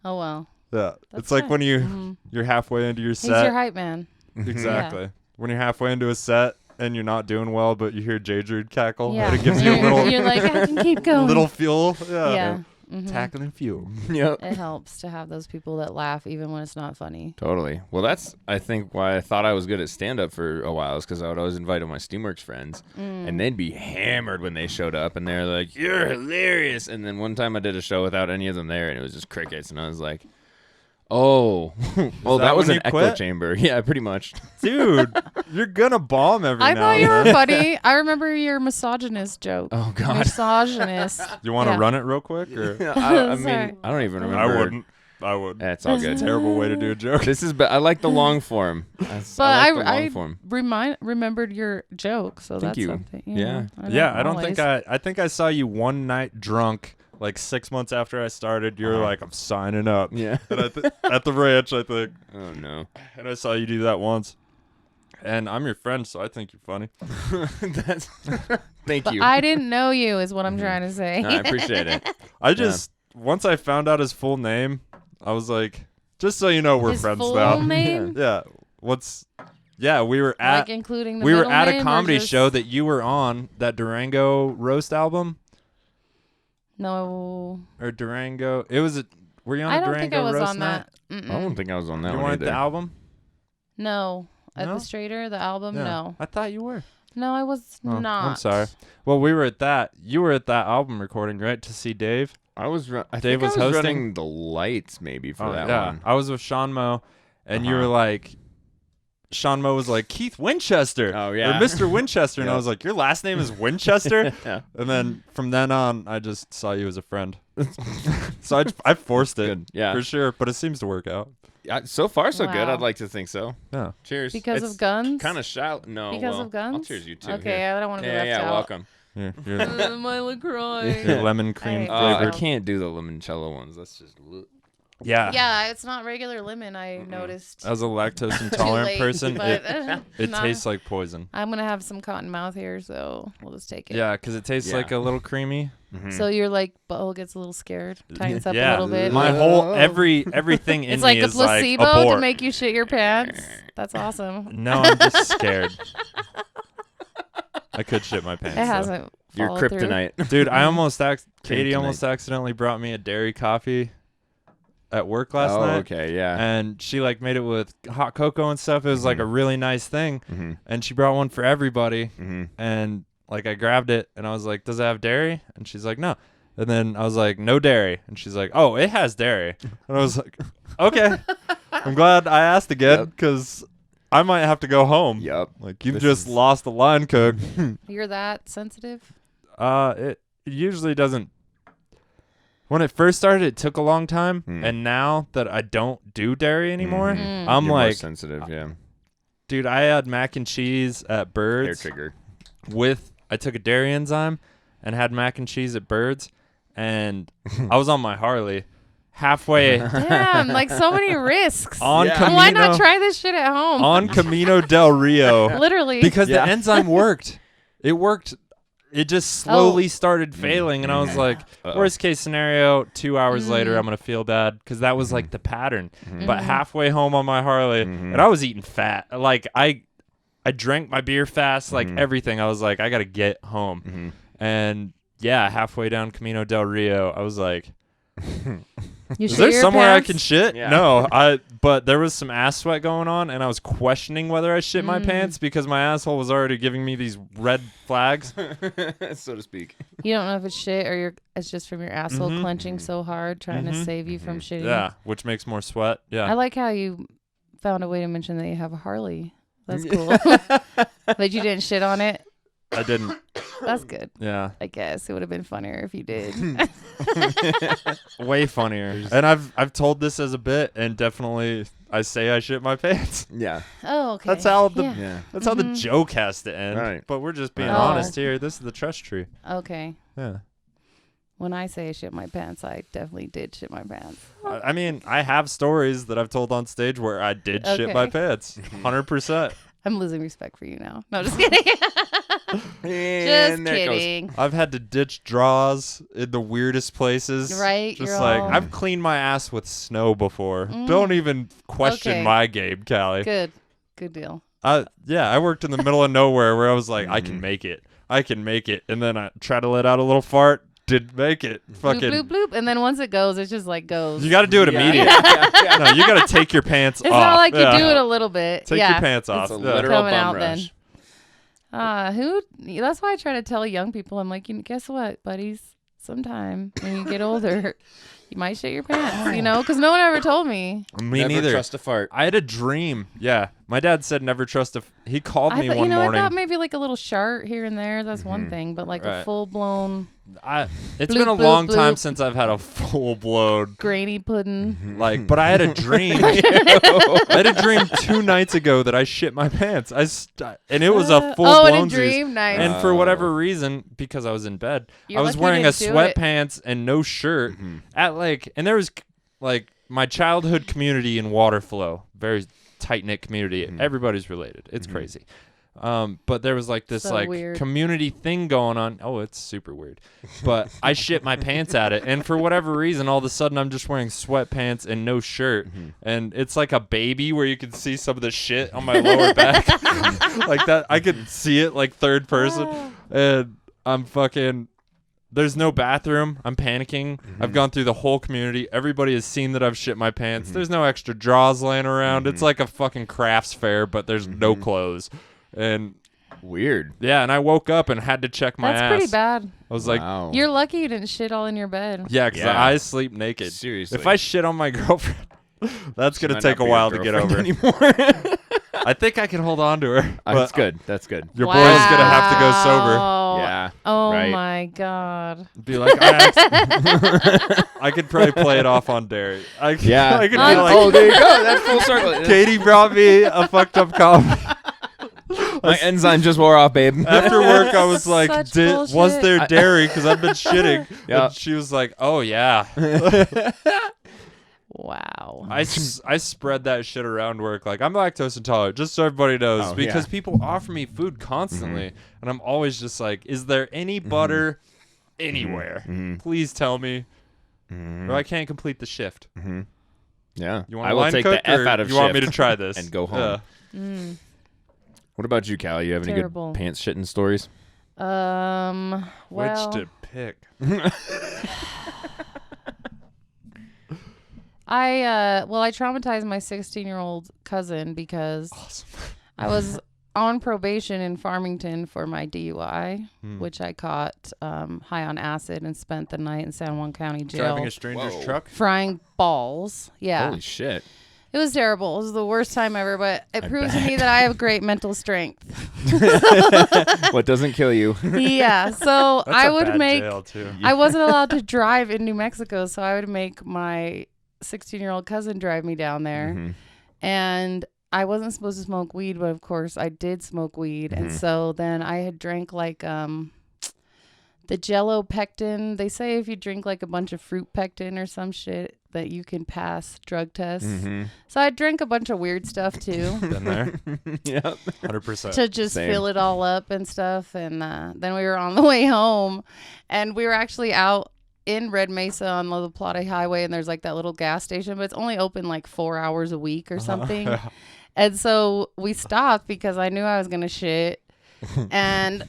Oh, well. Yeah. That's It's like fine. when you're halfway into your He's set. your hype man. Exactly. Yeah. When you're halfway into a set and you're not doing well, but you hear J-Drude cackle, Yeah. and it gives you a little You're like, I can keep going. little fuel. Yeah. Mhm. Tackling fuel. Yep. It helps to have those people that laugh even when it's not funny. Totally. Well, that's, I think, why I thought I was good at stand-up for a while, is because I would always invite all my Steamworks friends, and they'd be hammered when they showed up, and they're like, you're hilarious. And then one time I did a show without any of them there, and it was just crickets, and I was like, oh, well, that that was when an you echo quit? chamber. Yeah, pretty much. Dude, you're gonna bomb every I now thought and you were then. funny. I remember your misogynist joke. Oh, God. Misogynist. You want to Yeah. run it real quick? Or? I Sorry. mean, I don't even remember. I wouldn't. I would. That's all good. Terrible way to do a joke. This is, I like the long form. But I like the long form. remembered your joke, so that's you. something. Yeah. Yeah, I don't think always. I think I saw you one night drunk, like 6 months after I started. You were like, I'm signing up. Yeah. And at the ranch, I think. Oh, no. And I saw you do that once. And I'm your friend, so I think you're funny. That's Thank But you. I didn't know you, is what I'm trying to say. No, I appreciate it. I just, once I found out his full name, I was like, just so you know, we're His friends full now. name? Yeah. We were at Like including the we were middle at a name or comedy just- show that you were on, that Durango roast album No, or Durango. Were you on I the don't Durango think I was roast on night? that. I don't think I was on that You one weren't either. the album? No, at No? the Straighter, the album. Yeah. No, I thought you were. no, I was Oh, not. I'm sorry. Well, we were at that. You were at that album recording, right? To see Dave. I was. I Dave think was I was hosting? running the lights maybe for that yeah. one. I was with Sean Mo, and you Uh-huh. were like, Sean Mo was like, Keith Winchester. Oh, yeah. Or Mr. Winchester. And I Yep. was like, your last name is Winchester? Yeah. And then from then on, I just saw you as a friend. So I forced it. Good. Yeah. For sure. But it seems to work out. So far, so good. Wow. I'd like to think so. Yeah. Cheers. Because of guns? Kind of shout. No. Because well, of guns? I'll cheers you too. Okay, Here. I don't want to be Yeah, left yeah. out. Welcome. Your, your, My LaCroix. your lemon cream I- I flavor. can't do the limoncello ones. That's just. Yeah. Yeah, it's not regular lemon. I noticed. As a lactose Too intolerant late, person, but, it nah. tastes like poison. I'm gonna have some cotton mouth here, so we'll just take it. Yeah, because it tastes Yeah. like a little creamy. So your like butthole gets a little scared, tightens up Yeah. a little bit. My whole everything in it's like me a is like placebo abort. to make you shit your pants. That's awesome. No, I'm just scared. I could shit my pants. It hasn't. Your followed through. kryptonite. Dude, I almost Katie Kryptonite. almost accidentally brought me a dairy coffee at work last night. Okay. Yeah. And she like made it with hot cocoa and stuff. It was like a really nice thing. Mm-hmm. And she brought one for everybody. Mm-hmm. And like I grabbed it and I was like, does it have dairy? And she's like, no. And then I was like, no dairy. And she's like, oh, it has dairy. And I was like, okay. I'm glad I asked again because I might have to go home. Yep. Like you've This just is- lost the line cook. You're that sensitive? It usually doesn't. When it first started, it took a long time. And now that I don't do dairy anymore, Mhm. I'm You're more like, sensitive. Yeah. dude, I had mac and cheese at Hair Birds trigger. I took a dairy enzyme and had mac and cheese at Birds. And I was on my Harley halfway Damn, like so many risks. on Yeah. Camino, Why not try this shit at home? on Camino del Rio Literally. because Yeah. the enzyme worked. It worked. It just slowly started failing, and I was like, Uh-oh. worst case scenario, 2 hours later, I'm going to feel bad because that was like the pattern. But halfway home on my Harley, and I was eating fat. Like, I drank my beer fast, like everything. I was like, I got to get home. And yeah, halfway down Camino del Rio, I was like, You Is shit there your somewhere I pants? can shit? Yeah. No, but there was some ass sweat going on, and I was questioning whether I shit my pants because my asshole was already giving me these red flags. So to speak. You don't know if it's shit or it's just from your asshole clenching so hard trying to save you from shitting. Yeah, which makes more sweat. Yeah. I like how you found a way to mention that you have a Harley. That's cool. But you didn't shit on it. I didn't. That's good. Yeah. I guess it would have been funnier if you did. Way funnier. And I've told this as a bit, and definitely I say I shit my pants. Yeah. Oh, okay. That's how the Yeah. that's how the joke has to end. Right. But we're just being Oh. honest here. This is the trust tree. Okay. Yeah. When I say I shit my pants, I definitely did shit my pants. I mean, I have stories that I've told on stage where I did shit my Okay. pants. 100%. I'm losing respect for you now. No, just kidding. Just And there it goes. kidding. I've had to ditch draws in the weirdest places. Right, Just you're like, all- I've cleaned my ass with snow before. Don't even question Okay. my game, Callie. Good. Good deal. Yeah, I worked in the middle of nowhere where I was like, I can make it. I can make it. And then I try to let out a little fart. Didn't make it. Fucking. Bloop, bloop, bloop. And then once it goes, it just like goes. You got to do it immediately. No, you got to take your pants It's off. not like Yeah. you do it a little bit. Take yeah. your pants off. It's a Yeah. literal Coming bum out rush. then. That's why I try to tell young people, I'm like, guess what, buddies? Sometime when you get older, you might shit your pants, because no one ever told me. Me Never neither. trust a fart. I had a dream. Yeah. My dad said never trust he called me I thought, one I morning. thought maybe like a little shart here and there. That's one thing, but like a Right. full blown It's Bloop, been a bloop, long time bloop. since I've had a full blown grainy pudding. but I had a dream. I had a dream 2 nights ago that I shit my pants. And it was a full Oh, in blown a dream, nice. And for whatever reason, because I was in bed, You're I was lucky you wearing a didn't do it. sweatpants and no shirt and there was like my childhood community in Waterflow, very tight knit community. Everybody's related. It's crazy. But there was like this So like weird. community thing going on. Oh, it's super weird. But I shit my pants at it, and for whatever reason, all of a sudden I'm just wearing sweatpants and no shirt, and it's like a baby where you can see some of the shit on my lower back, like that. I could see it like third person, and I'm fucking. There's no bathroom. I'm panicking. I've gone through the whole community. Everybody has seen that I've shit my pants. There's no extra draws laying around. It's like a fucking crafts fair, but there's no clothes. And Weird. yeah, and I woke up and had to check my That's ass. pretty bad. I was like, Wow. You're lucky you didn't shit all in your bed. yeah, because Yeah. I sleep naked. Seriously. If I shit on my girlfriend, that's She going to might take not a be while your to get girlfriend over. anymore. I think I can hold on to her. That's but good. That's good. Your boy's going to have to go sober. Wow. Yeah. Oh right. my God. Be like, I could probably play it off on Derry. Yeah. I could be Oh, like, Oh, there you go. That's full circle. Katie brought me a fucked up coffee. My enzyme just wore off, babe. After work, I was like, Such was bullshit. there dairy? Because I've been shitting. Yeah. And she was like, oh, yeah. Wow. I spread that shit around work. Like, I'm lactose intolerant, just so everybody knows. Oh, because yeah. people offer me food constantly. And I'm always just like, is there any butter anywhere? Please tell me. Or I can't complete the shift. Yeah. You want I to will line take cook, the F or out of you want me shift to try this? and go home. Yeah. What about you, Callie? You have any Terrible. good pants shitting stories? Well, Which to pick? I traumatized my 16-year-old cousin because I was on probation in Farmington for my DUI, which I caught high on acid and spent the night in San Juan County Jail. Driving a stranger's Whoa. truck? frying balls. Yeah. Holy shit. It was terrible. It was the worst time ever, but it proves to me that I have great mental strength. What doesn't kill you? Yeah. So That's I a would bad make jail, too. I wasn't allowed to drive in New Mexico, so I would make my 16-year-old cousin drive me down there. And I wasn't supposed to smoke weed, but of course I did smoke weed. And so then I had drank like the Jello pectin. They say if you drink like a bunch of fruit pectin or some shit that you can pass drug tests. So I drank a bunch of weird stuff too. Been there. Yep. 100%. To just Same. fill it all up and stuff. And then we were on the way home, and we were actually out in Red Mesa on the La Plata Highway, and there's like that little gas station, but it's only open like 4 hours a week or something. And so we stopped because I knew I was going to shit. And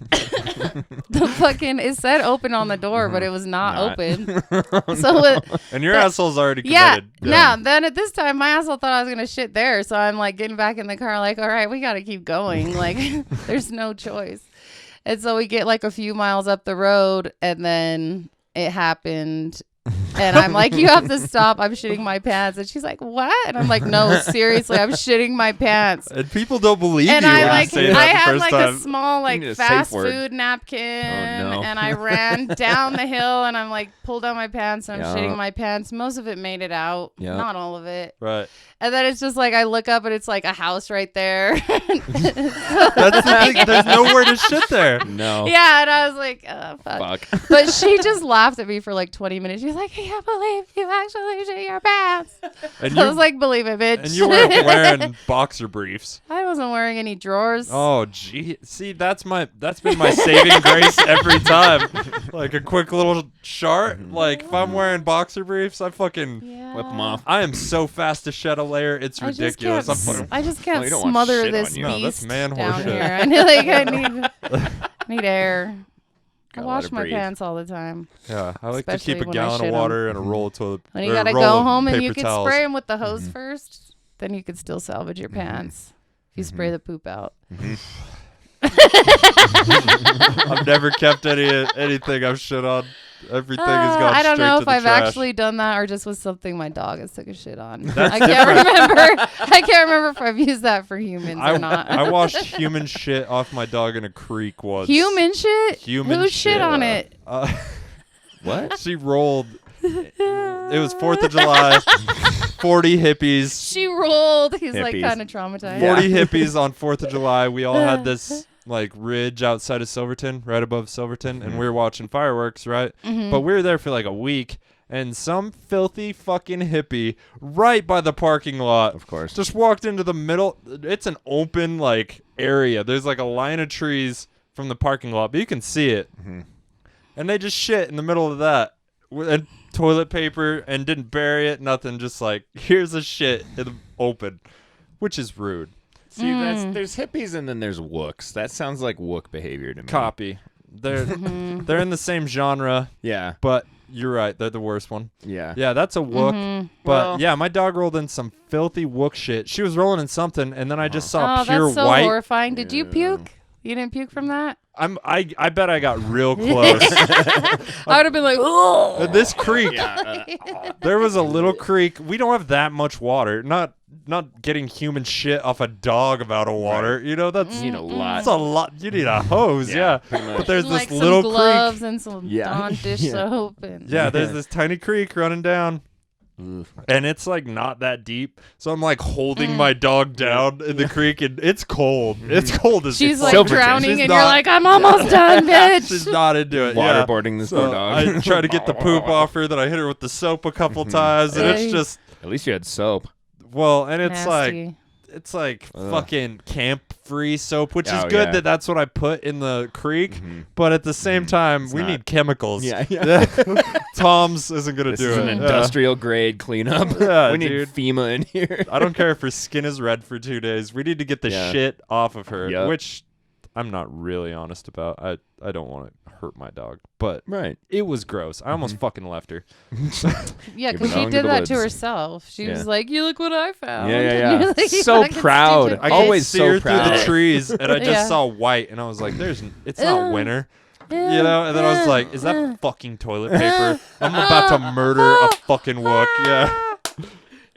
the fucking it said open on the door, but it was not open. So and your asshole's already yeah, committed. now then at this time my asshole thought I was gonna shit there, so I'm like getting back in the car, like, all right, we gotta keep going. Like, there's no choice. And so we get like a few miles up the road, and then it happened. And I'm like, you have to stop. I'm shitting my pants. And she's like, what? And I'm like, no, seriously, I'm shitting my pants. And people don't believe And you I when like, you say that I the had first like time. a small like need a safe fast word. food napkin, Oh, no. and I ran down the hill, and I'm like pulled down my pants, and I'm Yeah. shitting my pants. Most of it made it out, Yeah. not all of it. Right. And then it's just like I look up, and it's like a house right there. That's the thing. There's nowhere to shit there. No. Yeah, and I was like, oh, fuck. But she just laughed at me for like 20 minutes. She's like, I can't believe you actually shit your pants. And I was like, believe it, bitch. and you weren't wearing boxer briefs. I wasn't wearing any drawers. Oh, gee. See, that's been my saving grace every time. Like a quick little shart. Like if I'm wearing boxer briefs, I fucking Yeah. Whip them off. I am so fast to shed a layer. It's I just ridiculous. can't I'm fucking, I just Well, can't you don't want smother shit this on you. No, that's beast man down horse here. shit. I need air. I Gotta let wash it my breathe. pants all the time. yeah, I like to Especially keep a when I gallon shit of 'em. water and a roll of toilet. When you or a gotta roll go of home and you paper can towels. spray them with the hose first, then you could still salvage your pants if you spray the poop out. I've never kept anything I've shit on. Everything has gone I don't straight know to if the I've trash. actually done that or just was something my dog has took a shit on. That's I can't remember. I can't remember if I've used that for humans or not. I washed human shit off my dog in a creek once. Human shit? Human Who shit on it? What? She rolled. It was 4th of July. 40 hippies. She rolled. He's like Hippies. kind of traumatized. 40 hippies on 4th of July. We all had this like ridge outside of Silverton, right above Silverton, and we were watching fireworks, right? But we were there for like a week, and some filthy fucking hippie right by the parking lot, Of course. just walked into the middle. It's an open like area. There's like a line of trees from the parking lot, but you can see it. And they just shit in the middle of that. And toilet paper, and didn't bury it, nothing. Just like, here's a shit in the open, which is rude. See, there's hippies and then there's wooks. That sounds like wook behavior to me. Copy. They're they're in the same genre, Yeah. but you're right. They're the worst one. Yeah. Yeah, that's a wook. But Well- yeah, my dog rolled in some filthy wook shit. She was rolling in something, and then I just saw Oh, pure that's so white. horrifying. Did you puke? You didn't puke from that? I bet I got real close. I would have been like, oh. This creek, there was a little creek. We don't have that much water. Not getting human shit off a dog about a water. You know, that's You need a lot. that's a lot. You need a hose, yeah. pretty much. But there's like this some little gloves creek. and some Yeah. Dawn dish Yeah. soap. And Yeah, there's this tiny creek running down. Oof. And it's like not that deep, so I'm like holding my dog down in the creek, and it's cold. It's cold as she's fuck. like Silverton. drowning, She's and not- you're like, I'm almost done, bitch. She's not into it. Yeah. Waterboarding this So poor dog. I try to get the poop off her. Then I hit her with the soap a couple times, and it's Hey. just At least you had soap. and it's Nasty. it's like Ugh. fucking camp-free soap, which is Oh, good yeah. that that's what I put in the creek. But at the same time, we not. need chemicals. Yeah. Tom's isn't gonna This do is it. an Yeah. industrial grade cleanup. Yeah, we need dude. FEMA in here. I don't care if her skin is red for 2 days. We need to get the Yeah. shit off of her, Yup. which I'm not really honest about. I don't want to hurt my dog, but Right. it was gross. I almost fucking left her. Yeah, Give because it she on to did the that to woods. herself. She Yeah. was like, "You look what I found." Yeah, yeah, And yeah. you're like, "You So fucking proud. stupid I bitch." could Always see so her through the proud. trees, and I just Yeah. saw white, and I was like, it's not winter. You know, and then I was like, is that fucking toilet paper? I'm about to murder a fucking wook. Yeah.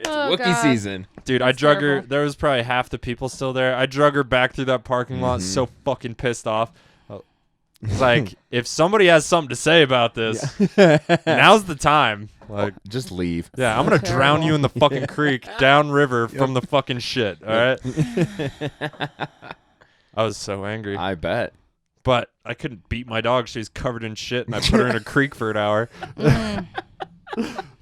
It's Oh, Wookiee God. season. Dude, I That's drug her. terrible. There was probably half the people still there. I drug her back through that parking lot, so fucking pissed off. It's like, if somebody has something to say about this, now's the time. Like, Just leave. yeah, I'm gonna So drown terrible. you in the fucking creek downriver from the fucking shit. All right. I was so angry, I bet. but I couldn't beat my dog. She was covered in shit, and I put her in a creek for an hour.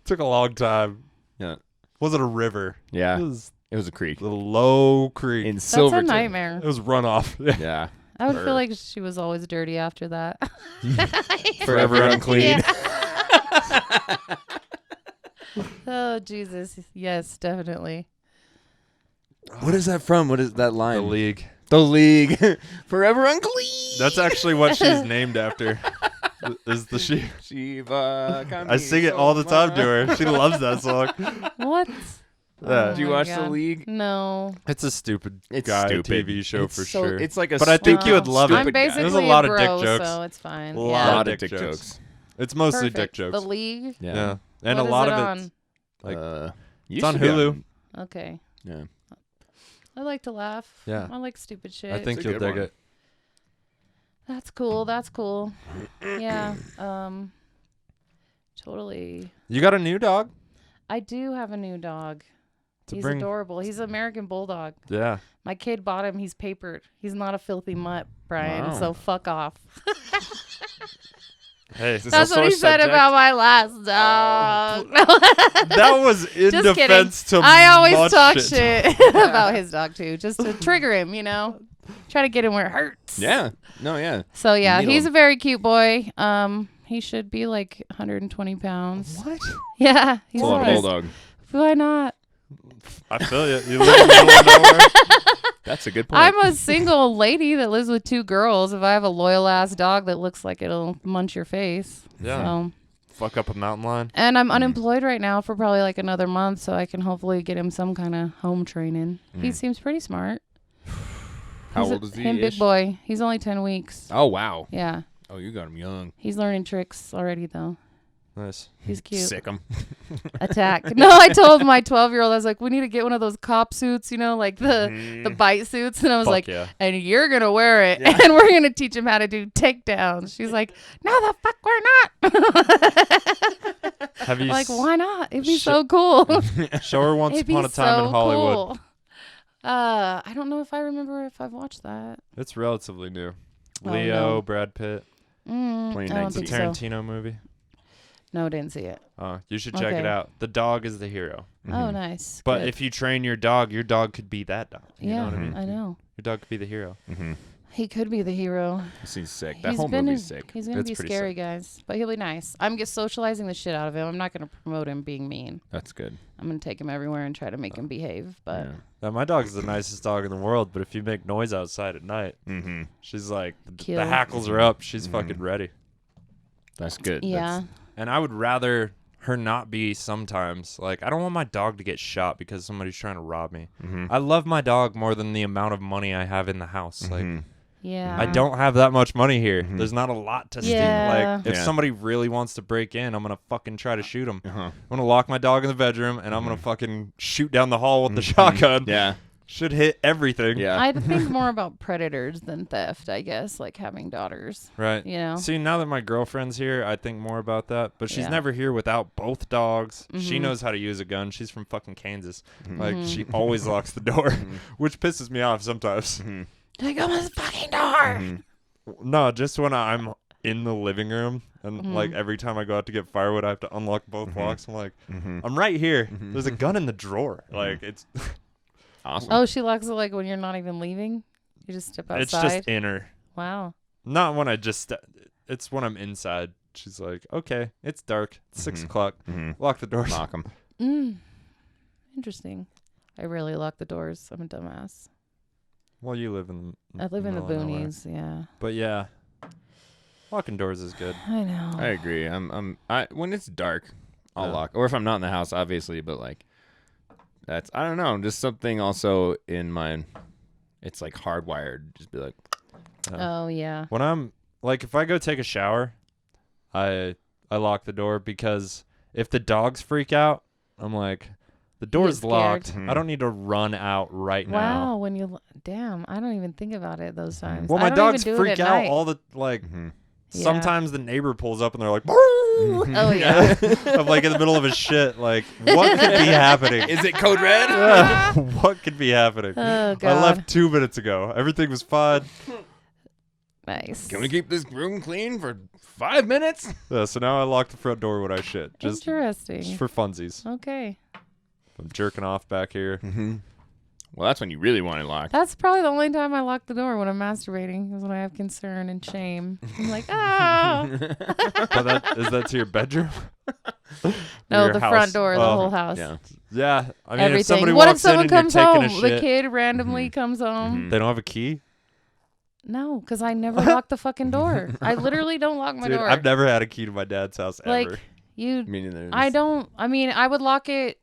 Took a long time. Yeah. Wasn't a river. Yeah. It was It was a creek. a little low creek. In It That's a Silverton. nightmare. was runoff. Yeah. I would feel like she was always dirty after that. Forever unclean. Oh Jesus, yes, definitely. What is that from? What is that The line? league. The League. Forever unclean. That's actually what she's named after. Is the she? Shiva. I sing it all the time to her. She loves that song. What? Yeah. Do you my watch The God. League? No. It's a stupid It's guy stupid. TV show It's for so- sure. It's like a But I think you would love it. I'm stupid guy. basically There's a lot of dick bro, jokes. so it's fine. A yeah. lot of dick dick jokes. jokes. It's mostly Perfect. dick jokes. The League. Yeah. And What a lot is it of it's like it's on Hulu. Okay. Yeah. I like to laugh. Yeah. I like stupid shit. I think It's a you'll good dig one. it. That's cool. That's cool. Yeah. Totally. You got a new dog? I do have a new dog. To He's bring- adorable. He's an American Bulldog. Yeah. My kid bought him. He's papered. He's not a filthy mutt, Brian. Wow. So fuck off. Hey, That's what he said about my last dog. that was in Just defense kidding. to I always much talk shit. about his dog too, just to trigger him, Try to get him where it hurts. Yeah. No, yeah. So yeah, Needle he's him. a very cute boy. He should be like 120 pounds. What? Yeah, he's Full of nice. bulldog. Why not? I feel you. You live in the middle of nowhere. That's a good point. I'm a single lady that lives with 2 girls. If I have a loyal ass dog that looks like it'll munch your face. Yeah. So. Fuck up a mountain lion. And I'm unemployed right now for probably like another month, so I can hopefully get him some kind of home training. He seems pretty smart. How He's old is he? Him, big boy. He's only 10 weeks. Oh, wow. Yeah. Oh, you got him young. He's learning tricks already, though. Nice. He's cute. Sick him. Attack. No, I told my 12-year-old, I was like, we need to get one of those cop suits, like the bite suits. And I was Fuck like, yeah. and you're going to wear it. And we're going to teach him how to do takedowns. She's like, no, the fuck we're not. Have you Like, why not? It'd be so cool. show her Once It'd be Upon a Time so in Hollywood? cool. I don't know if I remember if I've watched that. It's relatively new. Oh, Leo, no. Brad Pitt. I don't 2019. think so. Tarantino movie. No, didn't see it. You should check it Okay. out. The dog is the hero. Oh, nice. But Good. if you train your dog could be that dog. You know what I mean? I know. Your dog could be the hero. He could be the hero. He's sick. That He's whole been movie's in- sick. He's gonna It's be pretty scary, sick. guys. But he'll be nice. I'm just socializing the shit out of him. I'm not gonna promote him being mean. That's good. I'm gonna take him everywhere and try to make him behave. But Yeah. Now, my dog is the nicest dog in the world, but if you make noise outside at night, she's like, Kill. the hackles are up. She's fucking ready. That's good. yeah, And I would rather her not be sometimes. Like, I don't want my dog to get shot because somebody's trying to rob me. I love my dog more than the amount of money I have in the house. Like, yeah. I don't have that much money here. There's not a lot to steal. Yeah. Like, if Yeah. somebody really wants to break in, I'm going to fucking try to shoot them. I'm going to lock my dog in the bedroom, and I'm going to fucking shoot down the hall with the shotgun. Yeah. Should hit everything. Yeah. I think more about predators than theft. I guess, like having daughters. Right. You know? See, now that my girlfriend's here, I think more about that. But she's Yeah. never here without both dogs. She knows how to use a gun. She's from fucking Kansas. Like, she always locks the door, which pisses me off sometimes. Like, open the fucking door. No, just when I'm in the living room and like every time I go out to get firewood, I have to unlock both locks. I'm like, I'm right here. There's a gun in the drawer. Like, it's Awesome. Oh, she locks it like when you're not even leaving. You just step outside. it's just in her. Wow. Not when I just. It's when I'm inside. She's like, okay, it's dark. It's 6 o'clock. Lock the doors. Lock him. Interesting. I rarely lock the doors. I'm a dumbass. Well, you live in. I live in the middle of nowhere. boonies. Yeah. But yeah, locking doors is good. I know. I agree. I when it's dark, I'll Yeah. lock. Or if I'm not in the house, obviously. But like, that's I don't know. Just something also in my. It's like hardwired. Just be like. Oh yeah. When I'm like, if I go take a shower, I lock the door because if the dogs freak out, I'm like, the door's scared. locked. I don't need to run out right now. Wow. When you damn, I don't even think about it those times. Well, I my don't dogs even do freak it at out night. all the like. Yeah. Sometimes the neighbor pulls up and they're like, Oh yeah. I'm like in the middle of his shit. Like, what could be happening? Is it code red? What could be happening? Oh I god. left 2 minutes ago. Everything was fine. Nice. Can we keep this room clean for 5 minutes? Yeah, so now I lock the front door when I shit. Just Interesting. for funsies. Okay. I'm jerking off back here. Well, that's when you really want it locked. That's probably the only time I lock the door when I'm masturbating, is when I have concern and shame. I'm like, oh. But is that to your bedroom? No, Your the house. front door, the Oh, whole house. Yeah. Yeah, I mean, Everything. if somebody What if walks in someone and you're comes taking home? a The shit, kid randomly comes home. Mhm. they don't have a key. No, because I never lock the fucking door. I literally don't lock my Dude, door. I've never had a key to my dad's house like ever. you, Meaning there's I don't. I mean, I would lock it.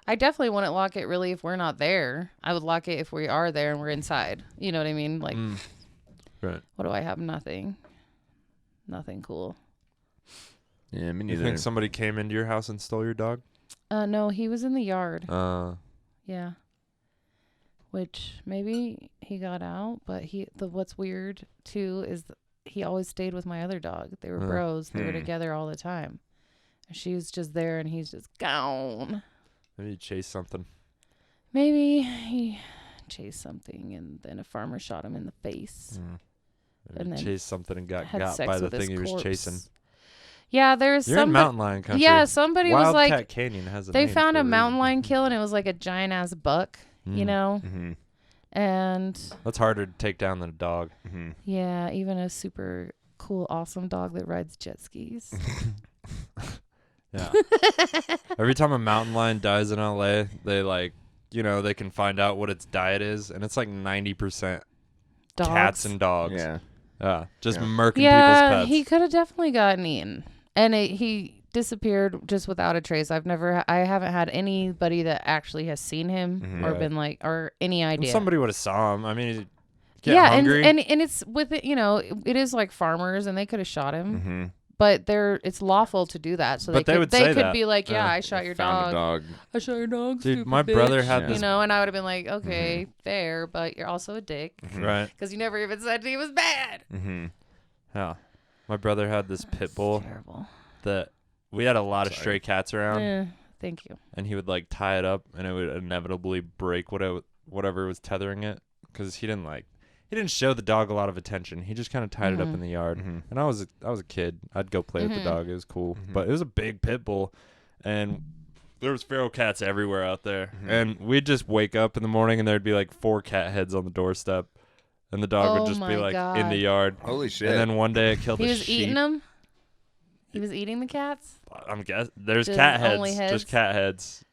I definitely wouldn't lock it really if we're not there. I would lock it if we are there and we're inside. You know what I mean? Like, Right. what do I have? Nothing. Nothing cool. Yeah, me You neither. think somebody came into your house and stole your dog? No, he was in the yard. Yeah. Which maybe he got out, but what's weird too is he always stayed with my other dog. They were bros. They were together all the time. And she was just there and he's just gone. Maybe you chased something. Maybe he chased something and then a farmer shot him in the face. Maybe And you then chased something and got Had sex by the with his thing he was corpse. chasing. Yeah, there's You're in some mountain lion country. Yeah, somebody was like Wildcat Canyon has a they name found for a mountain reason. lion kill and it was like a giant ass buck, you know? Mm-hmm. And That's harder to take down than a dog. Mm-hmm. yeah, even a super cool, awesome dog that rides jet skis. Yeah. Every time a mountain lion dies in LA, they they can find out what its diet is, and it's like 90% Dogs. cats and dogs. Yeah. Just Yeah. murking Yeah, people's pets. he could have definitely gotten eaten. And he disappeared just without a trace. I haven't had anybody that actually has seen him Mhm. or Right. been like, or any And idea. somebody would have saw him. I mean, get yeah, hungry. and it's with it, it is like farmers and they could have shot him, Mm-hmm. but it's lawful to do that. So But they would say could that. be like, yeah, Yeah. I shot your Found dog. a dog. I shot your dog. Dude, stupid my brother bitch. had Yeah. this. and I would have been like, okay, fair, but you're also a dick Right. because you never even said he was bad. Mm-hmm. Yeah. My brother had this pit bull Terrible. that we had a lot of Sorry. stray cats around, Thank you. and he would tie it up, and it would inevitably break whatever was tethering it, because he didn't show the dog a lot of attention. He just kind of tied it up in the yard. Mm-hmm. And I was a kid. I'd go play with the dog. It was cool. Mhm. But it was a big pit bull, and there was feral cats everywhere out there. Mhm. And we'd just wake up in the morning, and there'd be like 4 cat heads on the doorstep, and the dog Oh would just be my like in God. the yard. Holy shit. And then one day it killed He a was sheep. eating them. He was eating the cats, I'm guessing there's Just cat only heads, heads? just cat heads.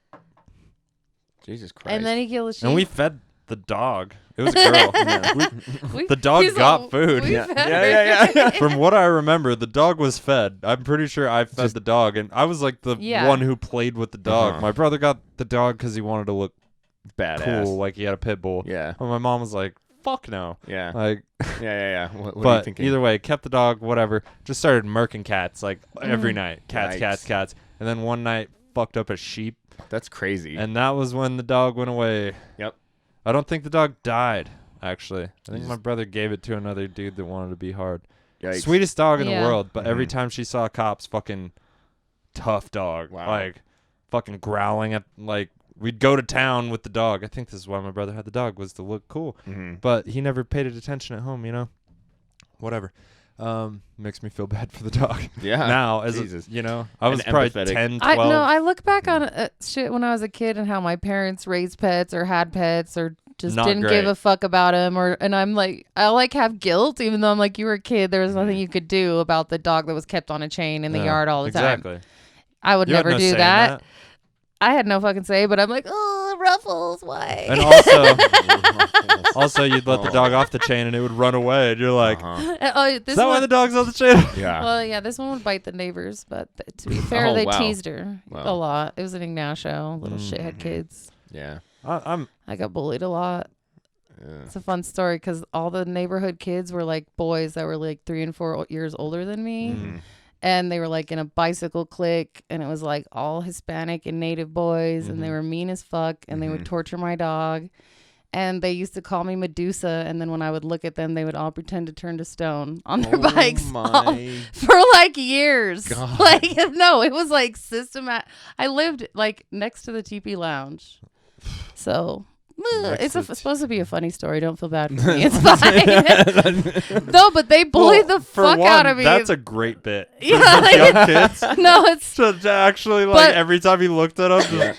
Jesus Christ. and then he killed a sheep. And we fed the dog. It was a girl. The dog got food. Yeah. Yeah. From what I remember, the dog was fed. I'm pretty sure I fed the dog, and I was like the Yeah. one who played with the dog. Uh-huh. My brother got the dog because he wanted to look Badass. cool, like he had a pit bull. Yeah. But my mom was like, "Fuck no!" Yeah. Like, Yeah. What are you but thinking? either way, kept the dog. Whatever. Just started murking cats like every night. Yikes. Cats. And then one night, fucked up a sheep, That's crazy. and that was when the dog went away. Yep. I don't think the dog died. Actually, I think Just- my brother gave it to another dude that wanted to be hard. Yikes. Sweetest dog in the Yeah. world, but every Mhm. time she saw cops, fucking tough dog. Wow. Like, fucking growling at, like, we'd go to town with the dog. I think this is why my brother had the dog, was to look cool. Mm-hmm. But he never paid it attention at home, Whatever. Makes me feel bad for the dog. Yeah. Now, as Jesus. I was And probably empathetic. 10, 12. I look back on shit when I was a kid and how my parents raised pets or had pets or just Not didn't great. give a fuck about them, and I'm like, I have guilt even though I'm like, you were a kid, there was nothing you could do about the dog that was kept on a chain in the Yeah, yard all the time. Exactly. I would You had never no do say in that. I had no fucking say, but I'm like, oh, Ruffles, why? And also, you'd let the dog off the chain and it would run away, and you're like, Uh-huh. Oh, is this that why one. the dog's on the chain? Yeah. Well, yeah, this one would bite the neighbors, but to be fair, Oh, they wow. teased her a Wow. lot. It was an Ignacio, little shithead kids. Yeah. I'm I got bullied a lot. It's a fun story because all the neighborhood kids were like boys that were like 3 and 4 years older than me. Mhm. And they were like in a bicycle clique, and it was like all Hispanic and native boys, and they were mean as fuck, and they would torture my dog. And they used to call me Medusa, and then when I would look at them, they would all pretend to turn to stone on their bikes for like years. God. Like, no, it was like systematic. I lived like next to the teepee lounge. So it's supposed to be a funny story. Don't feel bad for me. It's fine. No, but they bullied the for fuck one, out of me. That's a great bit. Yeah, like, Young kids. no, it's To actually, like, But- every time he looked at him,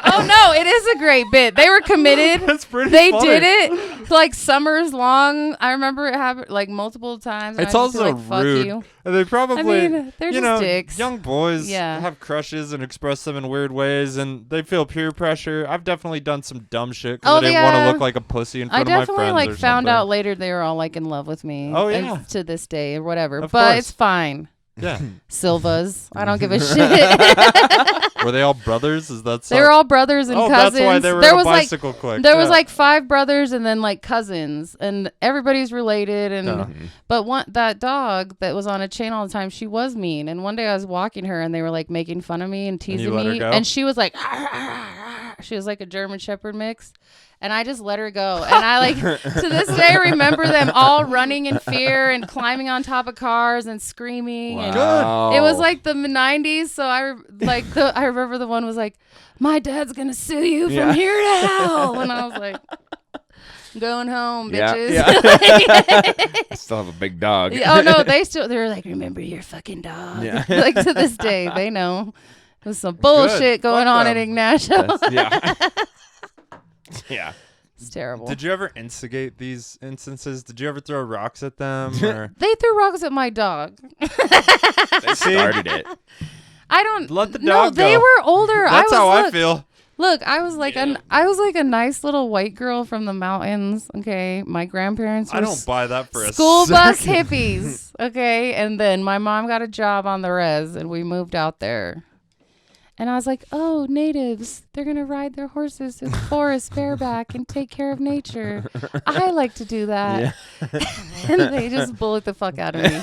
Oh no, it is a great bit. They were committed. That's pretty They funny. did it like summers long. I remember it happened like multiple times. and It's I just also feel like, fuck rude. you. And they probably, they're you just know, dicks. young boys Yeah. have crushes and express them in weird ways, and they feel peer pressure. I've definitely done some dumb shit because I didn't want to look like a pussy in I front of my definitely friends like or found something. out later they were all like in love with me. Oh, and yeah. to this day or whatever. Of But course. it's fine. Yeah. Silvas. I don't give a shit. Were they all brothers? Is that They were all brothers and cousins. that's why they were there in a was like bicycle clique. there was Yeah. like 5 brothers and then like cousins, and everybody's related. And Yeah. but that dog that was on a chain all the time, she was mean. And one day I was walking her, and they were like making fun of me and teasing let her me, go? and she was like, she was like a German Shepherd mix. And I just let her go. And I like to this day remember them all running in fear and climbing on top of cars and screaming. And Wow. it was like the 90s, so I remember the one was like, "My dad's gonna sue you from here to hell," and I was like, "Going home, Yeah, bitches." yeah. I still have a big dog. Oh no, they were like, "Remember your fucking dog." Yeah. Like to this day, they know there's some bullshit going Fuck on at them. Ignacio. Yeah. Yeah. It's terrible. Did you ever instigate these instances? Did you ever throw rocks at them? Or They threw rocks at my dog. They started it. I don't. Let the No, dog they go. were older. That's how I look, feel. Look, I was like a nice little white girl from the mountains. Okay, my grandparents were I don't buy that for a school bus second. hippies. Okay, and then my mom got a job on the res, and we moved out there. And I was like, "Oh, natives! They're gonna ride their horses through the forest bareback and take care of nature. I like to do that." And they just bullied the fuck out of me.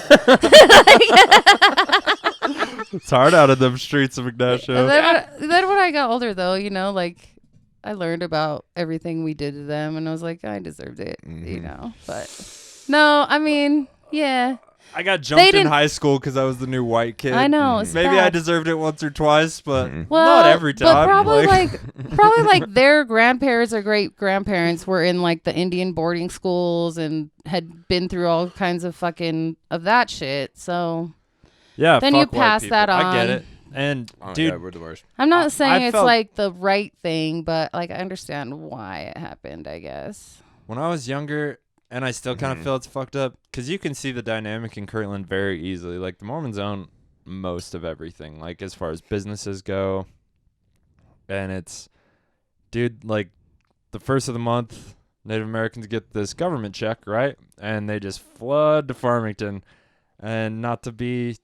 It's hard out of them streets of Ignacio. And then when I got older, though, you know, like I learned about everything we did to them, and I was like, I deserved it, you know. But no, I mean, yeah, I got jumped in didn't- high school because I was the new white kid. I know. It's Maybe bad. I deserved it once or twice, but Well, not every time. But probably like their grandparents or great grandparents were in like the Indian boarding schools and had been through all kinds of of that shit. So yeah. then you fuck white pass people. that I get on. it. And Oh, dude, yeah, we're the worst. I'm not saying it's felt- like the right thing, but like I understand why it happened, I guess. when I was younger, and I still kind of feel it's fucked up, because you can see the dynamic in Kirtland very easily. Like, the Mormons own most of everything, like, as far as businesses go. And it's, dude, like, the first of the month, Native Americans get this government check, right? And they just flood to Farmington. And not to be,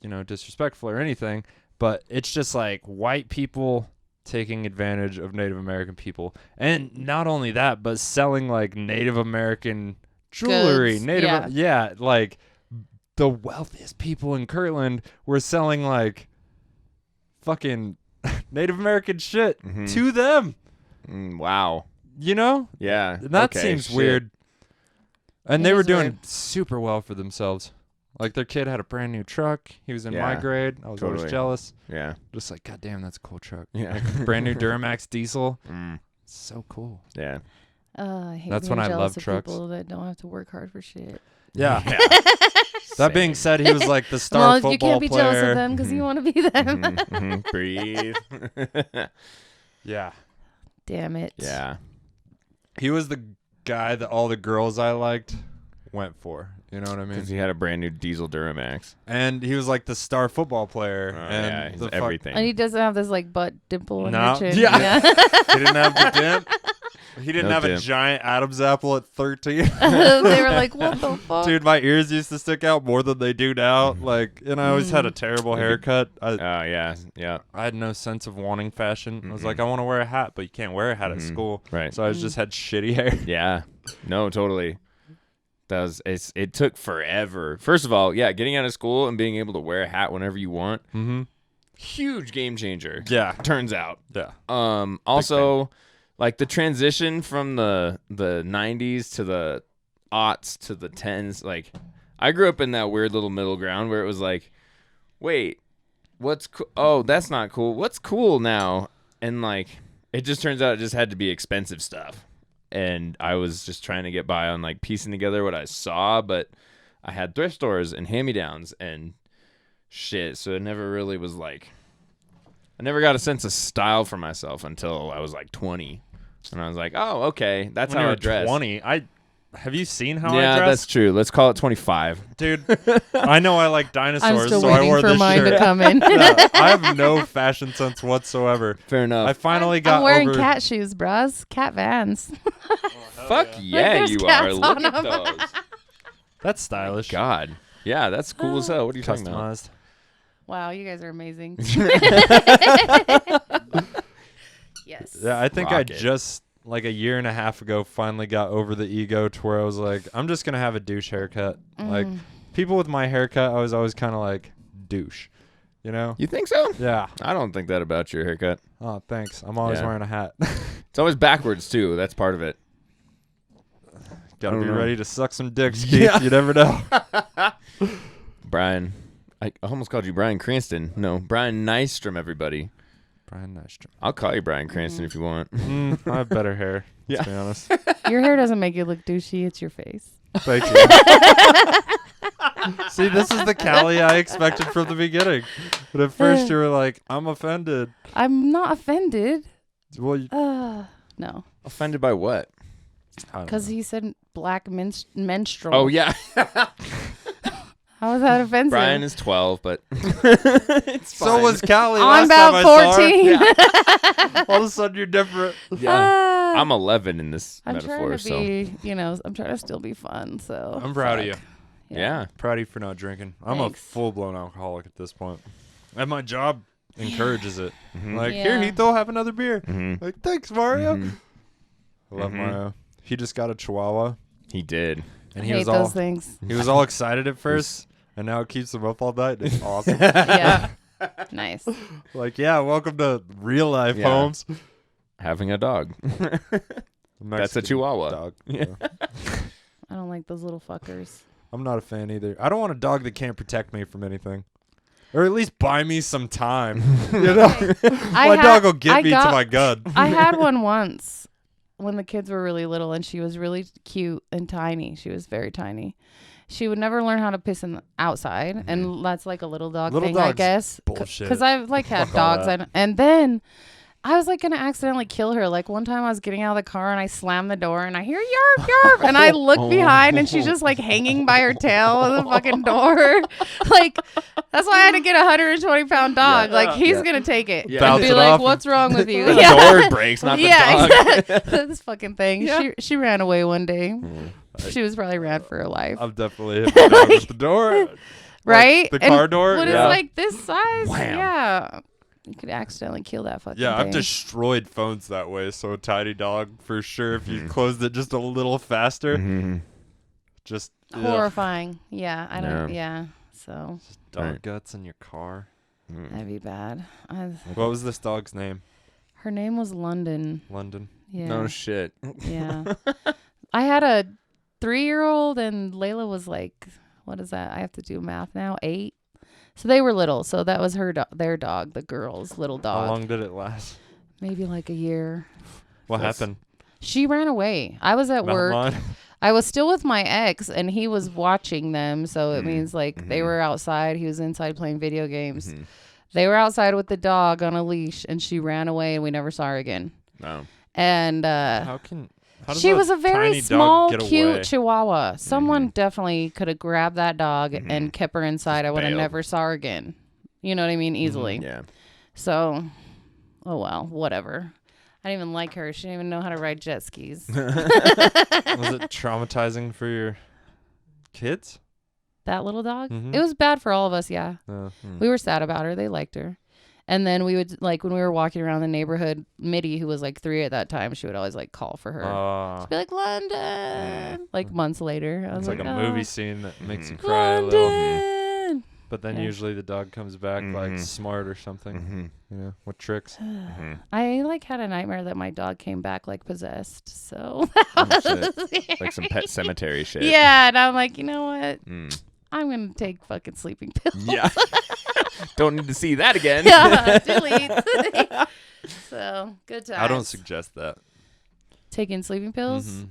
you know, disrespectful or anything, but it's just like white people taking advantage of Native American people. And not only that, but selling like Native American jewelry. Goods, Yeah, like the wealthiest people in Kirtland were selling like fucking Native American shit to them. Wow. You know? Yeah. And that okay, seems shit. weird. And It they were is doing weird. super well for themselves. Like, their kid had a brand new truck. He was in my Yeah, grade. I was always totally. jealous. Yeah. Just like, God damn, that's a cool truck. Yeah. Like, brand new Duramax diesel. Mm. So cool. Yeah. I hate That's being when I jealous love of trucks. people that don't have to work hard for shit. Yeah. That being said, he was like the star Well, football you can't be jealous player. of them because you want to be them. Breathe. Yeah. Damn it. Yeah. He was the guy that all the girls I liked went for. You know what I mean? Because he had a brand new diesel Duramax. And he was like the star football player. and Yeah. He's the fuck- everything. And he doesn't have this like butt dimple in No. your chin. Yeah. He didn't have the dimp. He didn't No have a dimp. giant Adam's apple at 13. They were like, what the fuck? Dude, my ears used to stick out more than they do now. Like, and I always had a terrible haircut. Oh, yeah. Yeah. I had no sense of wanting fashion. I was like, I want to wear a hat, but you can't wear a hat at school. Right. So I just had shitty hair. Yeah. No, totally. It took forever. First of all, yeah, getting out of school and being able to wear a hat whenever you want. Mm-hmm. Huge game changer. Yeah. Turns out. Yeah. Also, like the transition from the 90s to the aughts to the 10s, like I grew up in that weird little middle ground where it was like, wait, what's oh, that's not cool. What's cool now? And like it just turns out it just had to be expensive stuff. And I was just trying to get by on like piecing together what I saw, but I had thrift stores and hand-me-downs and shit, so it never really was like I never got a sense of style for myself until I was like 20. And I was like, oh, okay. That's When how you I were dress. 20, have you seen how I Yeah, dress? that's true. Let's call it 25. Dude, I know I like I'm dinosaurs, still so I waiting wore for this mine shirt. to come in. Yeah, I have no fashion sense whatsoever. Fair enough. I finally got I'm wearing over. cat shoes, bros. Cat Vans. Fuck yeah, there's you cats are. Look on at them. those. That's stylish. God. Yeah, that's cool as hell. What are you talking about? Customized. Wow, you guys are amazing. Yes. Yeah, I think Rocket. I just like a year and a half ago finally got over the ego to where I was like, I'm just gonna have a douche haircut. Like people with my haircut, I was always kind of like douche, you know? You think so? Yeah. I don't think that about your haircut. Oh, thanks. I'm always Yeah. wearing a hat. It's always backwards, too. That's part of it. Gotta I be don't know. ready to suck some dicks, Keith. Yeah. You never know. Brian. I almost called you Brian Cranston. No, Brian Nystrom, everybody. Brian Nystrom. I'll call you Brian Cranston if you want. I have better hair. Let's be honest. Your hair doesn't make you look douchey. It's your face. Thank you. See, this is the Callie I expected from the beginning. But at first you were like, I'm offended. I'm not offended. Well, No. Offended by what? Because he said black menstrual. Oh, yeah. How was that offensive? Brian is 12, but it's so fine. was Callie. I'm last time I about saw her. 14. All of a sudden you're different. Yeah. I'm 11 in this I'm metaphor, trying to so. be, I'm trying to still be fun. So I'm proud of you. fuck. Yeah. Proud of you for not drinking. I'm Thanks. a full-blown alcoholic at this point. And my job encourages it. Like, Yeah. here, Heath, have another beer. Mhm. Like, thanks, Mario. Mhm. I love Mario. He just got a Chihuahua, He did. and I he hate was those things. he was all excited at first, and now it keeps him up all night. It's awesome. Yeah. Nice. Like, yeah, welcome to real life, Yeah. Holmes. Having a dog. That's a Mexican Chihuahua. dog. Yeah. Yeah. I don't like those little fuckers. I'm not a fan either. I don't want a dog that can't protect me from anything. Or at least buy me some time. You know? My dog will get me to my gun. I had one once when the kids were really little, and she was really cute and tiny. She was very tiny. She would never learn how to piss in the outside, and that's like a little dog Little thing, I dogs, guess. bullshit. Because I've like had Fuck all dogs, that. and then I was like gonna accidentally kill her. Like one time I was getting out of the car and I slammed the door and I hear yarp yarp, and I look behind and she's just like hanging by her tail of the fucking door. Like that's why I had to get a 120-pound dog. Yeah. Like he's Yeah. gonna take it Yeah. and Bounce be it like, off. "What's wrong with you?" The Yeah. door breaks, not the Yeah, dog. exactly. This fucking thing. Yeah. She ran away one day. She was probably ran for her life. I'm definitely hitting the dog with the door. Right? the And car door? When Yeah. it's like this size, Wham. yeah. You could accidentally kill that fucking Yeah, thing. I've destroyed phones that way. So a tiny dog, for sure. If you closed it just a little faster, Mhm. just Horrifying. Yeah, I don't. Yeah. Yeah. So dog Right. guts in your car. that'd be bad. What was this dog's name? Her name was London. London. Yeah. No shit. Yeah. I had a 3-year-old, and Layla was like, what is that? I have to do math now. 8. So they were little. So that was their dog, the girl's little dog. How long did it last? Maybe like a year. What That's- happened? She ran away. I was at Mountain work. lion? I was still with my ex, and he was watching them. So it means like they were outside. He was inside playing video games. They were outside with the dog on a leash, and she ran away, and we never saw her again. No. And How does she was a very tiny dog small, get cute away? Chihuahua. Someone definitely could have grabbed that dog and kept her inside. I would have bailed. never saw her again. You know what I mean? Easily. Yeah. So, oh well, whatever. I didn't even like her. She didn't even know how to ride jet skis. Was it traumatizing for your kids? That little dog? Mhm. It was bad for all of us, yeah. No. We were sad about her. They liked her. And then we would, like, when we were walking around the neighborhood, Mitty, who was like 3 at that time, she would always like call for her. Be like, London. Like months later. I was it's like a "Oh, movie scene that makes you cry a little. London. But then Yeah. usually the dog comes back like smart or something. You know, with tricks. I like had a nightmare that my dog came back like possessed. So Oh, shit. Like some Pet Cemetery shit. yeah, and I'm like, you know what? Mm. I'm gonna take fucking sleeping pills. Yeah. Don't need to see that again. Yeah, delete. So good times. I don't suggest that. Taking sleeping pills.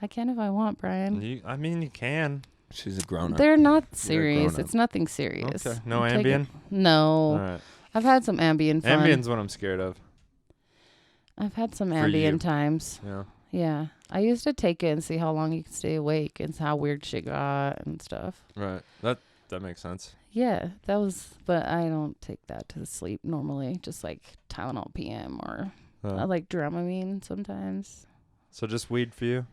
I can if I want, Brian. I mean, you can. She's a grown up. They're not grown serious. up. It's nothing serious. Okay. No I'm taking- Ambien? No. All right. I've had some Ambien fun. Ambien's what I'm scared of. I've had some For you. Ambien times. Yeah. Yeah. I used to take it and see how long you can stay awake and how weird shit got and stuff. Right. That makes sense. Yeah, that was, but I don't take that to sleep normally. Just like Tylenol PM or I like Dramamine sometimes. So just weed for you?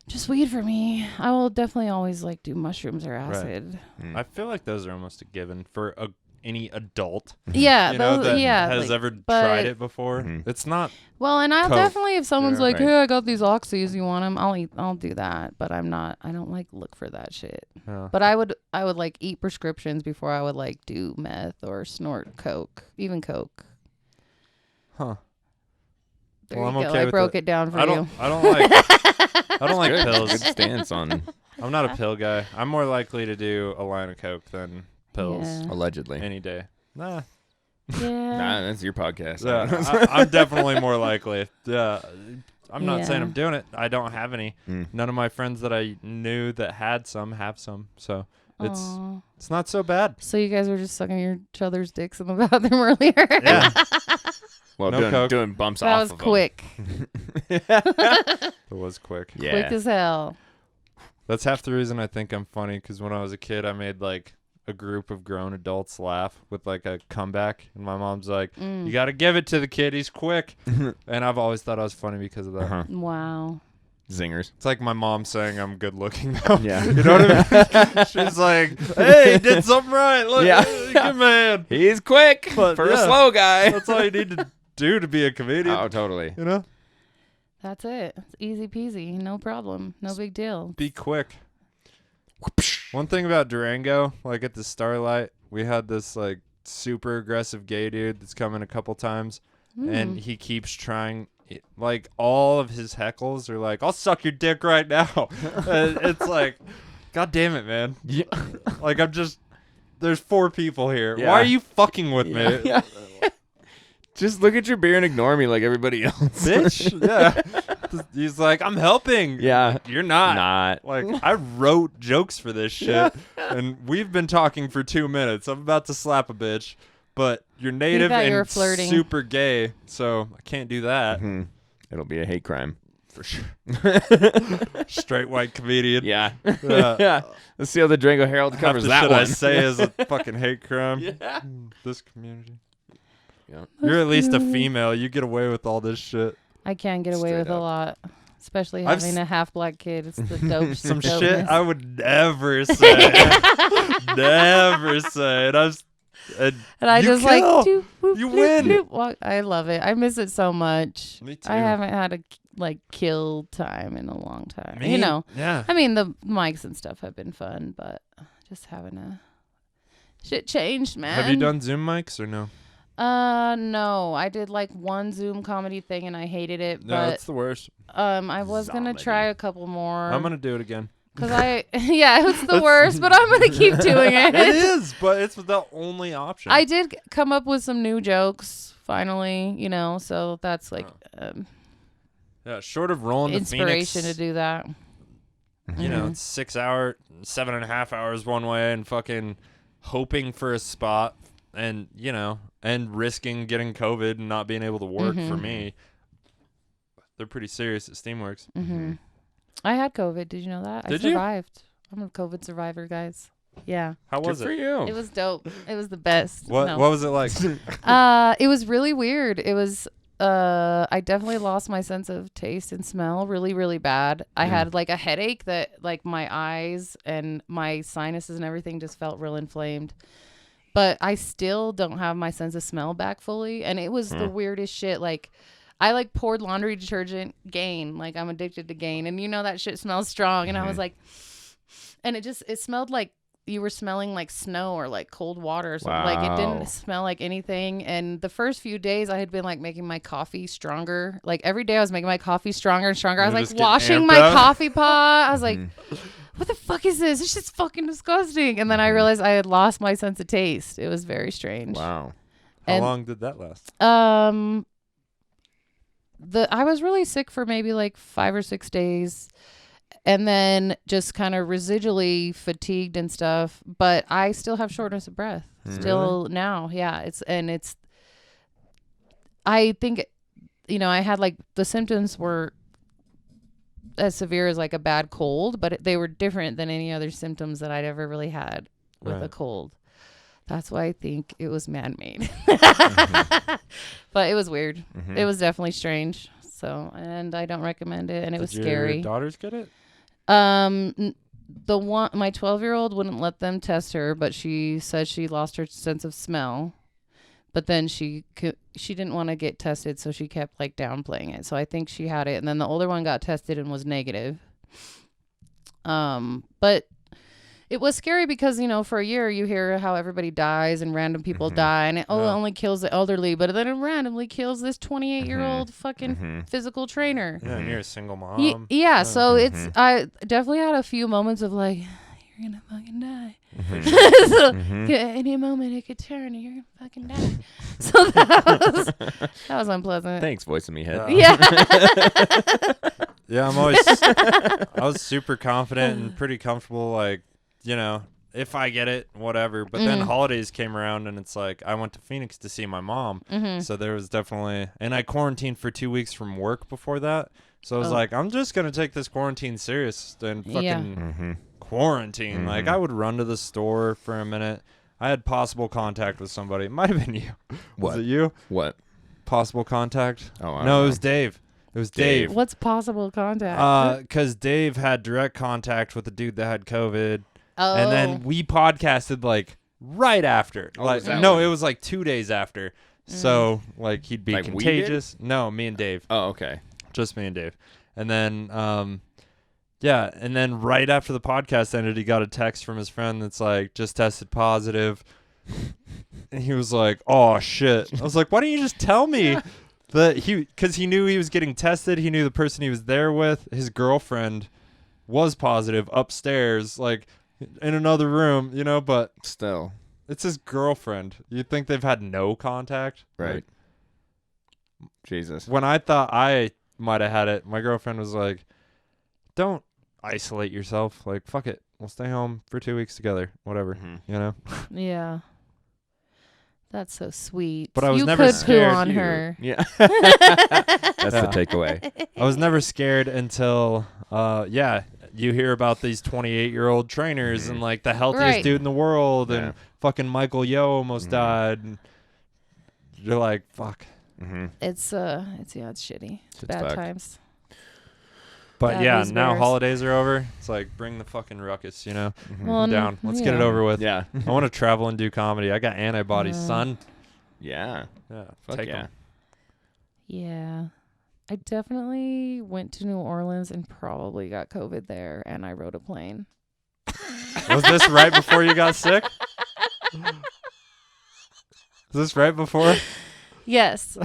Just weed for me. I will definitely always like do mushrooms or acid. Mm. I feel like those are almost a given for any adult. Yeah, You know, those, that yeah. has like, ever but- tried it before. Mhm. It's not. Well, and I'll Coke. definitely, if someone's Yeah. like, Right. "Hey, I got these oxys, you want them?" I'll do that. But I don't like look for that shit. But I would like eat prescriptions before I would like do meth or snort coke, even coke. Huh. There Well, you I'm go. okay I with broke it. it down for I you. don't like. I don't like Good. pills. Good stance on I'm not a pill guy. I'm more likely to do a line of coke than pills Yeah. allegedly. any day. Nah. Yeah. Nah, that's your podcast. Yeah, I'm definitely more likely. Yeah. I'm not saying Yeah. I'm doing it. I don't have any. Mm. None of my friends that I knew that had some have some. So Aw. it's not so bad. So you guys were just sucking each other's dicks in the bathroom earlier. Yeah. Well, No coke. doing bumps That off was of 'em. quick. It was quick. Yeah. Quick as hell. That's half the reason I think I'm funny, because when I was a kid, I made like a group of grown adults laugh with like a comeback, and my mom's like, "You got to give it to the kid. He's quick." And I've always thought I was funny because of that. Uh-huh. Wow. Zingers. It's like my mom saying I'm good looking now. Yeah. You know what I mean? She's like, "Hey, he did something right. Look, Yeah. good man." He's quick But, for a yeah. slow guy. That's all you need to do to be a comedian. Oh, totally. You know, That's it. It's easy peasy. No problem. No big deal. be quick. One thing about Durango, like at the Starlight, we had this like super aggressive gay dude that's coming a couple times, and he keeps trying. Like all of his heckles are like, "I'll suck your dick right now." And it's like, God damn it, man! Yeah. Like there's 4 people here. Yeah. Why are you fucking with me, Yeah. Just look at your beer and ignore me like everybody else. bitch? Yeah. He's like, "I'm helping." Yeah. You're not. Not. Like, I wrote jokes for this shit, and we've been talking for 2 minutes. I'm about to slap a bitch, but you're native thought you were and flirting. super gay, so I can't do that. Hmm. It'll be a hate crime. For sure. Straight white comedian. Yeah. Yeah. Yeah. Let's see how the Durango Herald Half covers the that shit one. I say is a fucking hate crime. Yeah. This community. Yeah. You're at least a female. You get away with all this shit. I can get away Straight with a up. lot. Especially I've having s- a half black kid. It's the dope Some dopeness. shit I would never say. Never say. And And I you just kill. like doop, boop, You doop, win. doop, walk. I love it. I miss it so much. Me too. I haven't had a like kill time in a long time. Me? You know. Yeah. I mean the mics and stuff have been fun, but just having a shit changed, man. Have you done Zoom mics or no? No. I did like one Zoom comedy thing and I hated it, No, but it's the worst. I was gonna try a couple more. I'm gonna do it again. Cause yeah, it's the worst, but I'm gonna keep doing it. It is, but it's the only option. I did come up with some new jokes finally, you know, so that's like Yeah, short of rolling to inspiration Phoenix, to do that. you know, it's 6 hour, 7.5 hours one way, and fucking hoping for a spot, and you know, and risking getting COVID and not being able to work for me. They're pretty serious at Steamworks. Mm-hmm. I had COVID. Did you know that? Did I you? survived. I'm a COVID survivor, guys. Yeah, How Good was for it? you. it was dope. It was the best. What No. What was it like? It was really weird. It was I definitely lost my sense of taste and smell really, really bad. I had like a headache that like my eyes and my sinuses and everything just felt real inflamed. But I still don't have my sense of smell back fully. And it was the weirdest shit. Like I like poured laundry detergent Gain. Like I'm addicted to Gain. And you know that shit smells strong. And I was like, and it smelled like you were smelling like snow or like cold water or something. Like it Wow. didn't smell like anything. And the first few days I had been like making my coffee stronger. Like every day I was making my coffee stronger and stronger. I was You're like just getting washing amped my up? coffee pot. I was like, what the fuck is this? This shit's fucking disgusting. And then I realized I had lost my sense of taste. It was very strange. Wow. How And- long did that last? I was really sick for maybe like 5 or 6 days. and then just kind of residually fatigued and stuff. But I still have shortness of breath still now. Yeah, I think, I had like the symptoms were as severe as like a bad cold, but they were different than any other symptoms that I'd ever really had with a cold. That's why I think it was man-made. But it was weird. It was definitely strange. So, and I don't recommend it. And it was scary. Did your daughters get it? My 12-year-old wouldn't let them test her, but she said she lost her sense of smell. But then she didn't want to get tested, so she kept like downplaying it. So I think she had it. And then the older one got tested and was negative. But it was scary because, for a year you hear how everybody dies and random people die, and it only kills the elderly, but then it randomly kills this 28-year-old fucking physical trainer. Yeah, and you're a single mom. Yeah, so I definitely had a few moments of like, you're gonna fucking die. So, any moment it could turn and you're gonna fucking die. So that was unpleasant. Thanks, voice in me head. Yeah. Yeah, I was super confident and pretty comfortable, like, if I get it, whatever. But then holidays came around and it's like I went to Phoenix to see my mom. So there was definitely, and I quarantined for 2 weeks from work before that. So I was like, I'm just going to take this quarantine serious and fucking quarantine. Like, I would run to the store for a minute. I had possible contact with somebody. It might have been you. What? Was it you? What? Possible contact? Oh, I no, don't it was Dave. It was Dave. What's possible contact? Because Dave had direct contact with the dude that had COVID. Oh. And then we podcasted like right after. Like no, it was like 2 days after. So like he'd be Like we contagious. No, me and Dave. Oh, okay. Just me and Dave. And then and then right after the podcast ended, he got a text from his friend that's like, just tested positive. And he was like, oh shit. I was like, why didn't you just tell me that because he knew he was getting tested. He knew the person he was there with, his girlfriend, was positive upstairs, like in another room, but Still. it's his girlfriend. You'd think they've had no contact. Right. Like, Jesus. when I thought I might have had it, my girlfriend was like, don't isolate yourself. Like, fuck it. We'll stay home for 2 weeks together. Whatever. Yeah. That's so sweet. But I was you never could scared. poo on her. Yeah. That's the takeaway. I was never scared until, you hear about these 28-year-old trainers and like the healthiest dude in the world and fucking Michael Yo almost died. And you're like, fuck. It's shitty. It's bad fucked. times. But Bad now bears. holidays are over. It's like, bring the fucking ruckus, Well, I'm down. Let's get it yeah. over with. Yeah. I want to travel and do comedy. I got antibodies, son. Yeah. Yeah, Fuck take yeah. 'em. Yeah. I definitely went to New Orleans and probably got COVID there, and I rode a plane. Was this right before you got sick? Was this right before? Yes.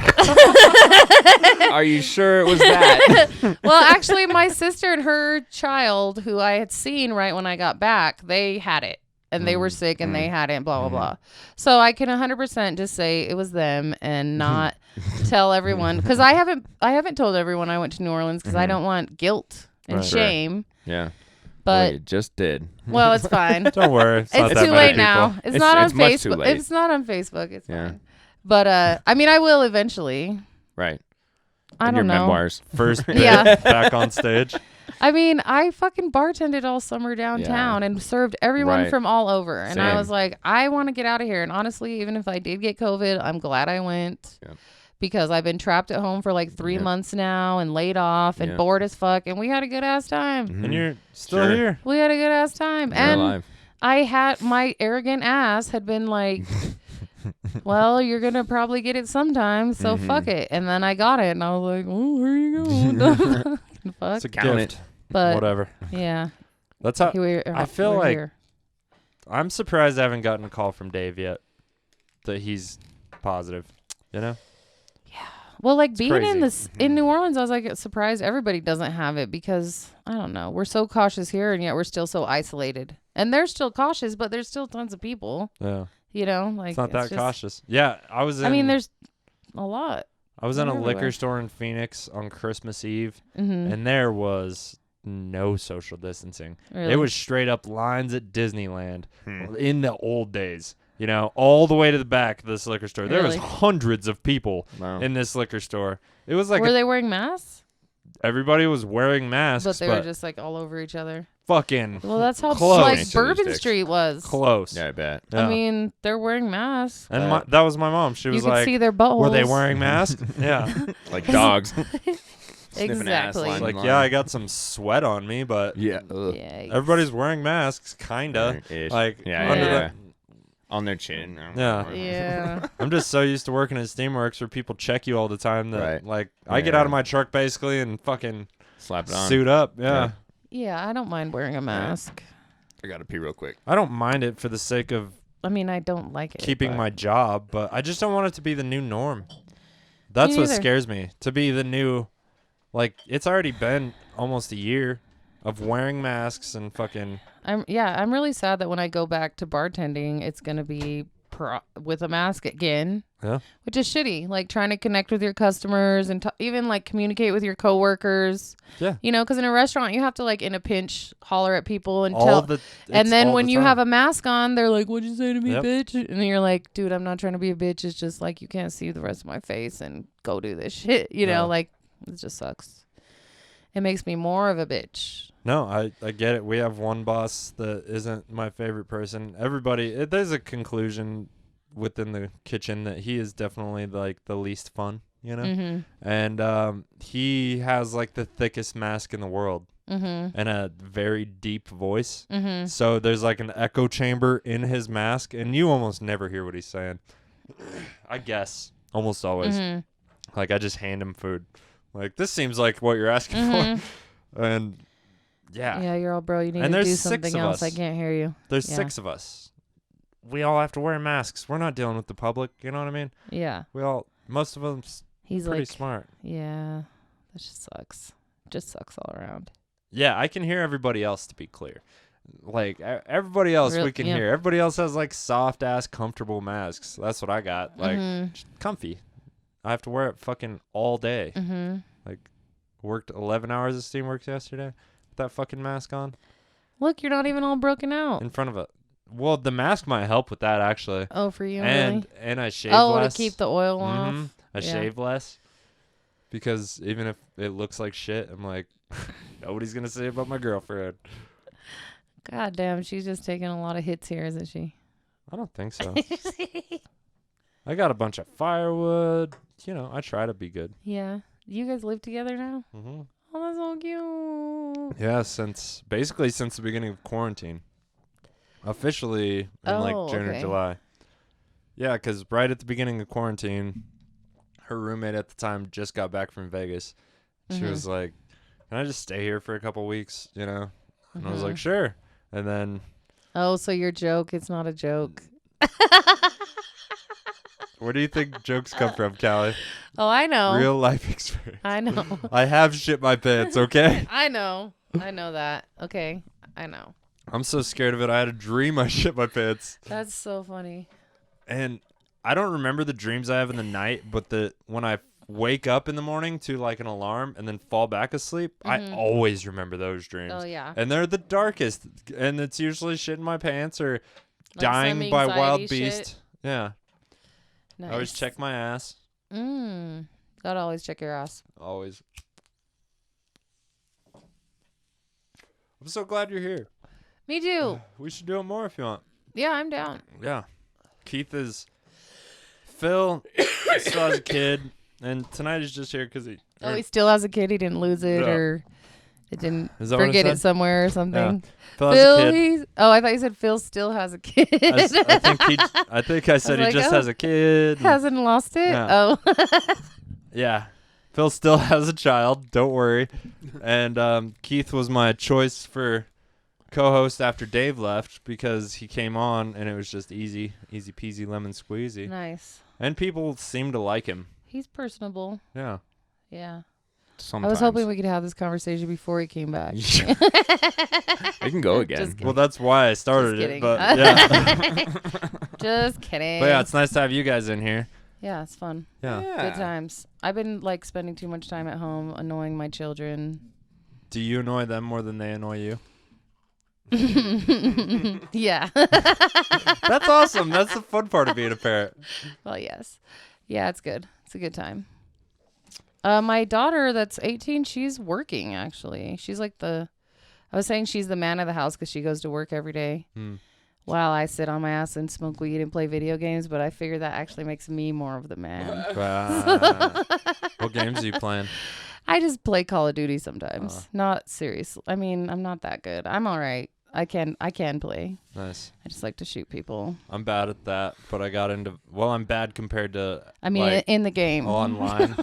Are you sure it was that? Well, actually, my sister and her child, who I had seen right when I got back, they had it. And they were sick and they had it and blah, blah, blah. So I can 100% just say it was them and not tell everyone. Because I haven't told everyone I went to New Orleans because I don't want guilt and Right. shame. Yeah. But, Well, you just did. well, it's fine. Don't worry. It's, not It's that too many late people. now. It's It's- not on it's much too Facebook. late. It's not on Facebook. It's Yeah. fine. But I mean, I will eventually. Right. I In don't your know. memoirs. First bit Yeah. back on stage. I mean, I fucking bartended all summer downtown and served everyone Right. from all over. And I Same. was like, I want to get out of here. And honestly, even if I did get COVID, I'm glad I went. Yep. Because I've been trapped at home for like 3 months now and laid off and Yep. bored as fuck. And we had a good ass time. And you're still Sure. here. We had a good ass time. You're and alive. I had my arrogant ass had been like, well, you're going to probably get it sometime. So fuck it. And then I got it. And I was like, oh, where you going? Fuck. It's a Count gift. it. But Whatever. yeah. That's how. I feel like- I'm surprised I haven't gotten a call from Dave yet that he's positive. Well, like being crazy. in this in New Orleans, I was like surprised everybody doesn't have it because I don't know. We're so cautious here, and yet we're still so isolated. And they're still cautious, but there's still tons of people. Yeah. Like It's not that just- cautious. Yeah, I was in. I mean, there's a lot. I was in a everywhere. liquor store in Phoenix on Christmas Eve, Mm-hmm. and there was no social distancing. Really? It was straight up lines at Disneyland in the old days. You know, all the way to the back of this liquor store. There was Really? hundreds of people Wow. in this liquor store. It was like Were they wearing masks? everybody was wearing masks, But they were just like all over each other. fucking Well, that's how Close. like Each other's Bourbon dicks. Street was. close. Yeah, I bet. Yeah. I mean, they're wearing masks. And that was my mom. She You was can like, see their buttholes. were they wearing masks? Yeah. Like dogs. Sniffing ass Exactly. line Like, line. yeah, I got some sweat on me, but Yeah. Ugh. Yeah. everybody's wearing masks, kinda. Ish. Like, yeah, under yeah. On their chin. Yeah. Yeah. I'm just so used to working at Steamworks where people check you all the time that, Right. like, I get out of Yeah. my truck basically and fucking Slap it on. suit up. Yeah. Yeah, I don't mind wearing a mask. I gotta pee real quick. I don't mind it for the sake of I mean, I don't like it. keeping but- my job, but I just don't want it to be the new norm. That's what neither. scares me. To be the new, like, it's already been almost a year of wearing masks and fucking. I'm really sad that when I go back to bartending, it's gonna be with a mask again. Yeah. Which is shitty. Like trying to connect with your customers and even like communicate with your coworkers. Yeah. You know, because in a restaurant you have to like in a pinch holler at people and All tell. the, And it's then all when the you time. have a mask on, they're like, "What'd you say to me, Yep. bitch?" And then you're like, "Dude, I'm not trying to be a bitch. It's just like you can't see the rest of my face and go do this shit." You know, No. like it just sucks. It makes me more of a bitch. No, I get it. We have one boss that isn't my favorite person. Everybody, there's a conclusion within the kitchen that he is definitely like the least fun, you know? Mm-hmm. And he has like the thickest mask in the world Mm-hmm. and a very deep voice. Mm-hmm. So there's like an echo chamber in his mask and you almost never hear what he's saying. I guess. Almost always. Mm-hmm. Like I just hand him food. Like this seems like what you're asking Mhm. for. And Yeah, you're all bro. You need And to do there's 6 something of else. I us. can't hear you. There's Yeah. 6 of us. We all have to wear masks. We're not dealing with the public. You know what I mean? Yeah. Most of them He's pretty like, smart. yeah, that just sucks. Just sucks all around. Yeah, I can hear everybody else, to be clear. Like, everybody else we can yeah. hear. Everybody else has, like, soft-ass, comfortable masks. That's what I got. Like, Mhm. just comfy. I have to wear it fucking all day. Mm-hmm. Like, worked 11 hours of Steamworks yesterday with that fucking mask on Look, you're not even all broken out. in front of it. Well, the mask might help with that, actually. Oh, for you, And really? I shave Oh, less. to keep the oil Mhm. off. I Yeah. shave less because even if it looks like shit, I'm like, nobody's gonna say about my girlfriend. God damn, she's just taking a lot of hits here, isn't she? I don't think so. I got a bunch of firewood. You know, I try to be good. Yeah. You guys live together now? hmm Oh, that's so cute. Yeah, since the beginning of quarantine. Officially in like Oh, June or okay. July. Yeah, because right at the beginning of quarantine, her roommate at the time just got back from Vegas. She Mhm. was like, "Can I just stay here for a couple weeks?" You know, and I was Mhm. like, "Sure." And then, Oh, so your joke, it's not a joke. where do you think jokes come from, Callie? Oh, I know. Real life experience. I know. I have shit my pants. Okay. I know. I know that. Okay. I know. I'm so scared of it. I had a dream I shit my pants. That's so funny. And I don't remember the dreams I have in the night, but when I wake up in the morning to like an alarm and then fall back asleep, I Mhm. always remember those dreams. Oh, yeah. And they're the darkest. And it's usually shit in my pants or Like dying some by wild anxiety beast. shit. Yeah. Nice. I always check my ass. Gotta always check your ass. Always. I'm so glad you're here. Me too. We should do it more if you want. Yeah, I'm down. Yeah. Phil still has a kid, and tonight he's just here because he. Oh, he still has a kid. He didn't lose it, Yeah. or it didn't Is that what it forget it said? somewhere or something. Phil has a kid. He's. Oh, I thought you said Phil still has a kid. I think I said like, he just oh, has a kid. Hasn't lost it. Yeah. Oh. Yeah. Phil still has a child. Don't worry. And Keith was my choice for co-host after Dave left because he came on and it was just easy peasy lemon squeezy. Nice. And people seem to like him. He's personable. Yeah. Yeah. Sometimes. I was hoping we could have this conversation before he came back. I can go again. Just Well, that's why I started Just it. kidding. But yeah. Just kidding. But yeah, it's nice to have you guys in here. Yeah, it's fun. Yeah. Good times. I've been like spending too much time at home, annoying my children. Do you annoy them more than they annoy you? Yeah. That's awesome. That's the fun part of being a parent. Well, yes. Yeah, it's good. It's a good time. My daughter that's 18, she's working, actually. She's like I was saying she's the man of the house because she goes to work every day while I sit on my ass and smoke weed and play video games, but I figure that actually makes me more of the man. What games are you playing? I just play Call of Duty sometimes. Not serious. I mean, I'm not that good. I'm all right. I can play. Nice. I just like to shoot people. I'm bad at that, but I got into. Well, I'm bad compared to. I mean, like, in the game. online.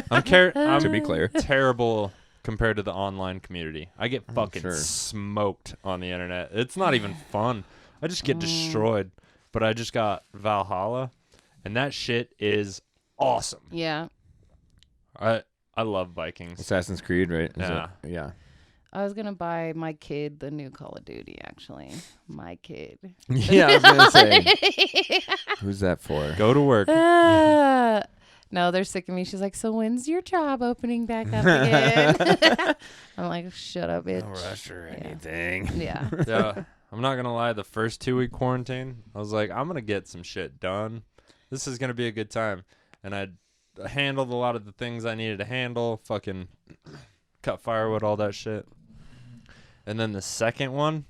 I'm To be clear. terrible compared to the online community. I get fucking sure. smoked on the internet. It's not even fun. I just get destroyed. But I just got Valhalla, and that shit is awesome. Yeah. I love Vikings. Assassin's Creed, right? Yeah. Yeah. I was going to buy my kid the new Call of Duty, actually. My kid. Yeah, I was going to say. Who's that for? Go to work. No, they're sick of me. She's like, so when's your job opening back up again? I'm like, shut up, bitch. No rush or anything. Yeah. Yeah. I'm not going to lie. The first 2-week quarantine, I was like, I'm going to get some shit done. This is going to be a good time. And I handled a lot of the things I needed to handle. Fucking cut firewood, all that shit. And then the second one,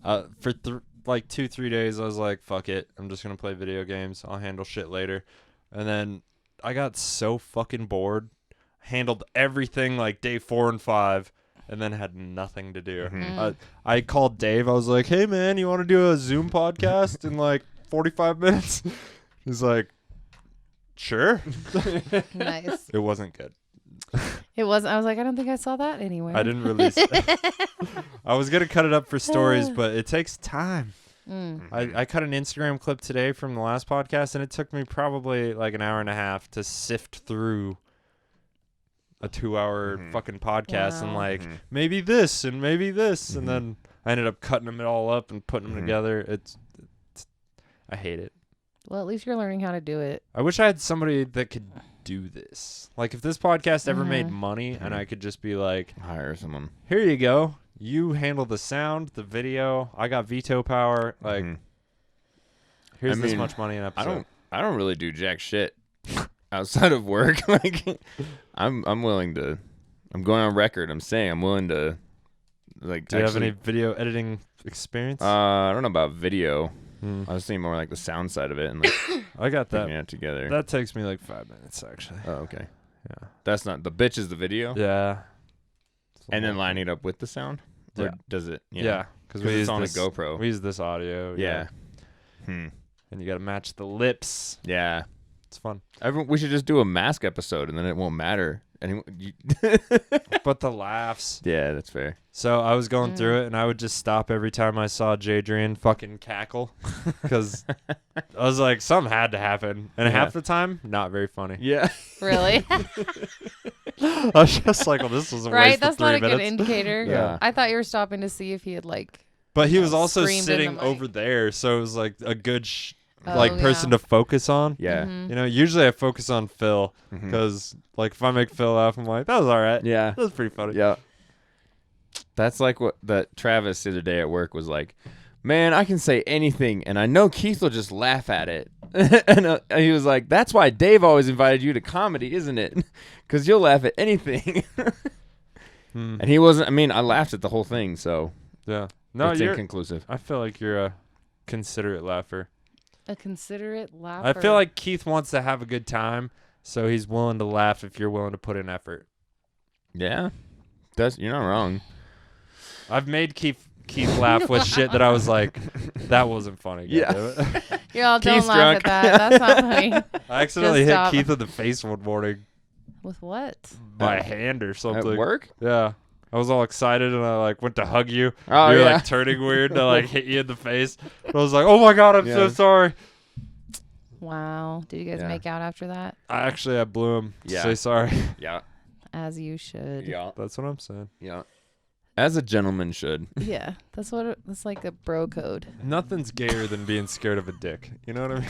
for 2-3 days, I was like, fuck it. I'm just going to play video games. I'll handle shit later. And then I got so fucking bored. Handled everything like day 4 and 5. And then had nothing to do. I called Dave. I was like, hey, man, you want to do a Zoom podcast in like 45 minutes? He's like, sure. Nice. It wasn't good. It wasn't. I was like, I don't think I saw that anywhere. I didn't release it. I was going to cut it up for stories, but it takes time. I cut an Instagram clip today from the last podcast, and it took me probably like an hour and a half to sift through a 2-hour fucking podcast and like maybe this and maybe this. And then I ended up cutting them all up and putting them together. It's I hate it. Well, at least you're learning how to do it. I wish I had somebody that could do this. Like if this podcast ever made money and I could just be like, hire someone. Here you go. You handle the sound, the video. I got veto power. Like, here's this much money an episode. I don't really do jack shit outside of work. Like, I'm willing to. I'm going on record. I'm saying I'm willing to. Like, do you have any video editing experience? I don't know about video. I was thinking more like the sound side of it and like I got that. putting it together. That takes me like 5 minutes actually. Oh, okay. Yeah. That's not the bitch is the video. Yeah. And then lining it up with the sound. Or Yeah. does it? Yeah. Because Because we it's use on this, a GoPro. We use this audio. Yeah. And you got to match the lips. Yeah. It's fun. We should just do a mask episode and then it won't matter. But the laughs. Yeah, that's fair. So I was going through it, and I would just stop every time I saw Jadrian fucking cackle, because I was like, something had to happen, and half the time, not very funny. Yeah. Really? I was just like, well, this was a Right? waste That's of 3 not a minutes. good indicator. Yeah. I thought you were stopping to see if he had like. But he was also Screamed in the sitting mic. over there, so it was like a good Oh, person yeah. to focus on. Yeah. You know, usually I focus on Phil, because like if I make Phil laugh, I'm like, that was all right. Yeah. That was pretty funny. Yeah. That's like what that Travis the other day at work was like, man, I can say anything, and I know Keith will just laugh at it. And he was like, that's why Dave always invited you to comedy, isn't it? Because you'll laugh at anything. And he wasn't, I mean, I laughed at the whole thing, so Yeah. No, it's you're. inconclusive. I feel like you're a considerate laugher. A considerate laugher. I feel like Keith wants to have a good time, so he's willing to laugh if you're willing to put in effort. Yeah. You're not wrong. I've made Keith laugh with shit that I was like, that wasn't funny. Yeah. goddammit. Y'all don't Keith's laugh drunk. at that. That's not funny. I accidentally Just hit stop. Keith in the face one morning With what? by a hand or something. At work? Yeah. I was all excited and I like went to hug you. Oh, you were yeah. like turning weird and I like hit you in the face. And I was like, oh my God, I'm so Yeah. sorry. Wow. Did you guys Yeah. make out after that? I blew him. Yeah. Say sorry. Yeah. As you should. Yeah. That's what I'm saying. Yeah. As a gentleman should. Yeah. That's that's like a bro code. Nothing's gayer than being scared of a dick. You know what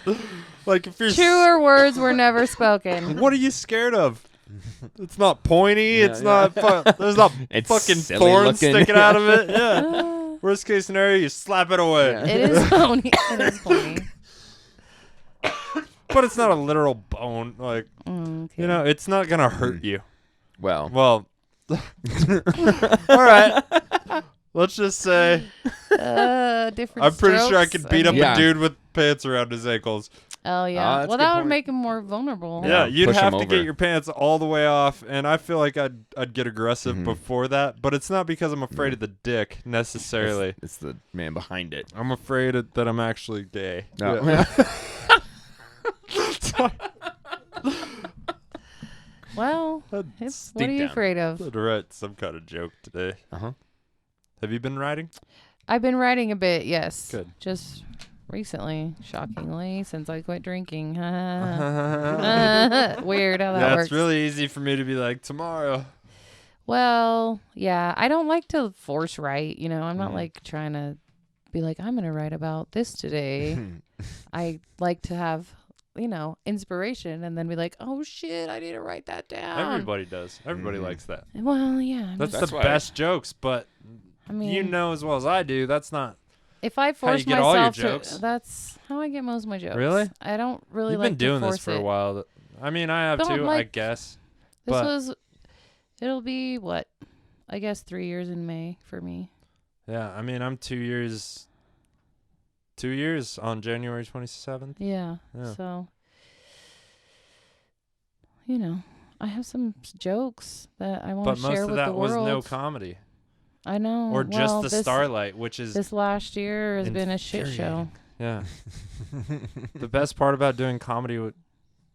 I mean? Like if you're Truer words were never spoken. what are you scared of? It's not pointy. It's yeah. not. There's not It's fucking silly thorns looking. sticking out of it. Yeah. Worst case scenario, you slap it away. Yeah. It is pony. It is pony. But it's not a literal bone. Like Okay. you know, it's not gonna hurt you. Well, Well, all right. Let's just say different. I'm pretty sure I strokes. could beat up mean- a Yeah. dude with pants around his ankles. Oh yeah. that's Well, a good that would point. make him more vulnerable. Yeah, Yeah, you'd push 'em have to over. get your pants all the way off, and I feel like I'd get aggressive before that. But it's not because I'm afraid of the dick necessarily. it's the man behind it. I'm afraid that I'm actually gay. No. Yeah. Well, That's what are you down. afraid of? to write some kind of joke today. Uh-huh. Have you been writing? I've been writing a bit. Yes. Good. Just recently, shockingly, since I quit drinking. Weird how that Yeah, works. it's really easy for me to be like tomorrow. Well, yeah, I don't like to force write. You know, I'm not like trying to be like, I'm going to write about this today. I like to have, you know, inspiration and then be like, oh shit, I need to write that down. Everybody does. Everybody likes that. Well, yeah. That's That's the why- best jokes, but I mean, you know as well as I do, that's not. if I how you force get all your myself jokes. to, that's how I get most of my jokes. Really? I don't really You've like been doing to this force for a it. while. I mean, I have Don't too, I like- guess. This But- was, it'll be what? I guess 3 years in May for me. Yeah, I mean, I'm 2 years. 2 years on January 27th. Yeah. Yeah. So, you know, I have some jokes that I want But to most share of with that the was world. no comedy. I know. Or just well, the this, Starlight, which is. This last year has been a shit show. Yeah. The best part about doing comedy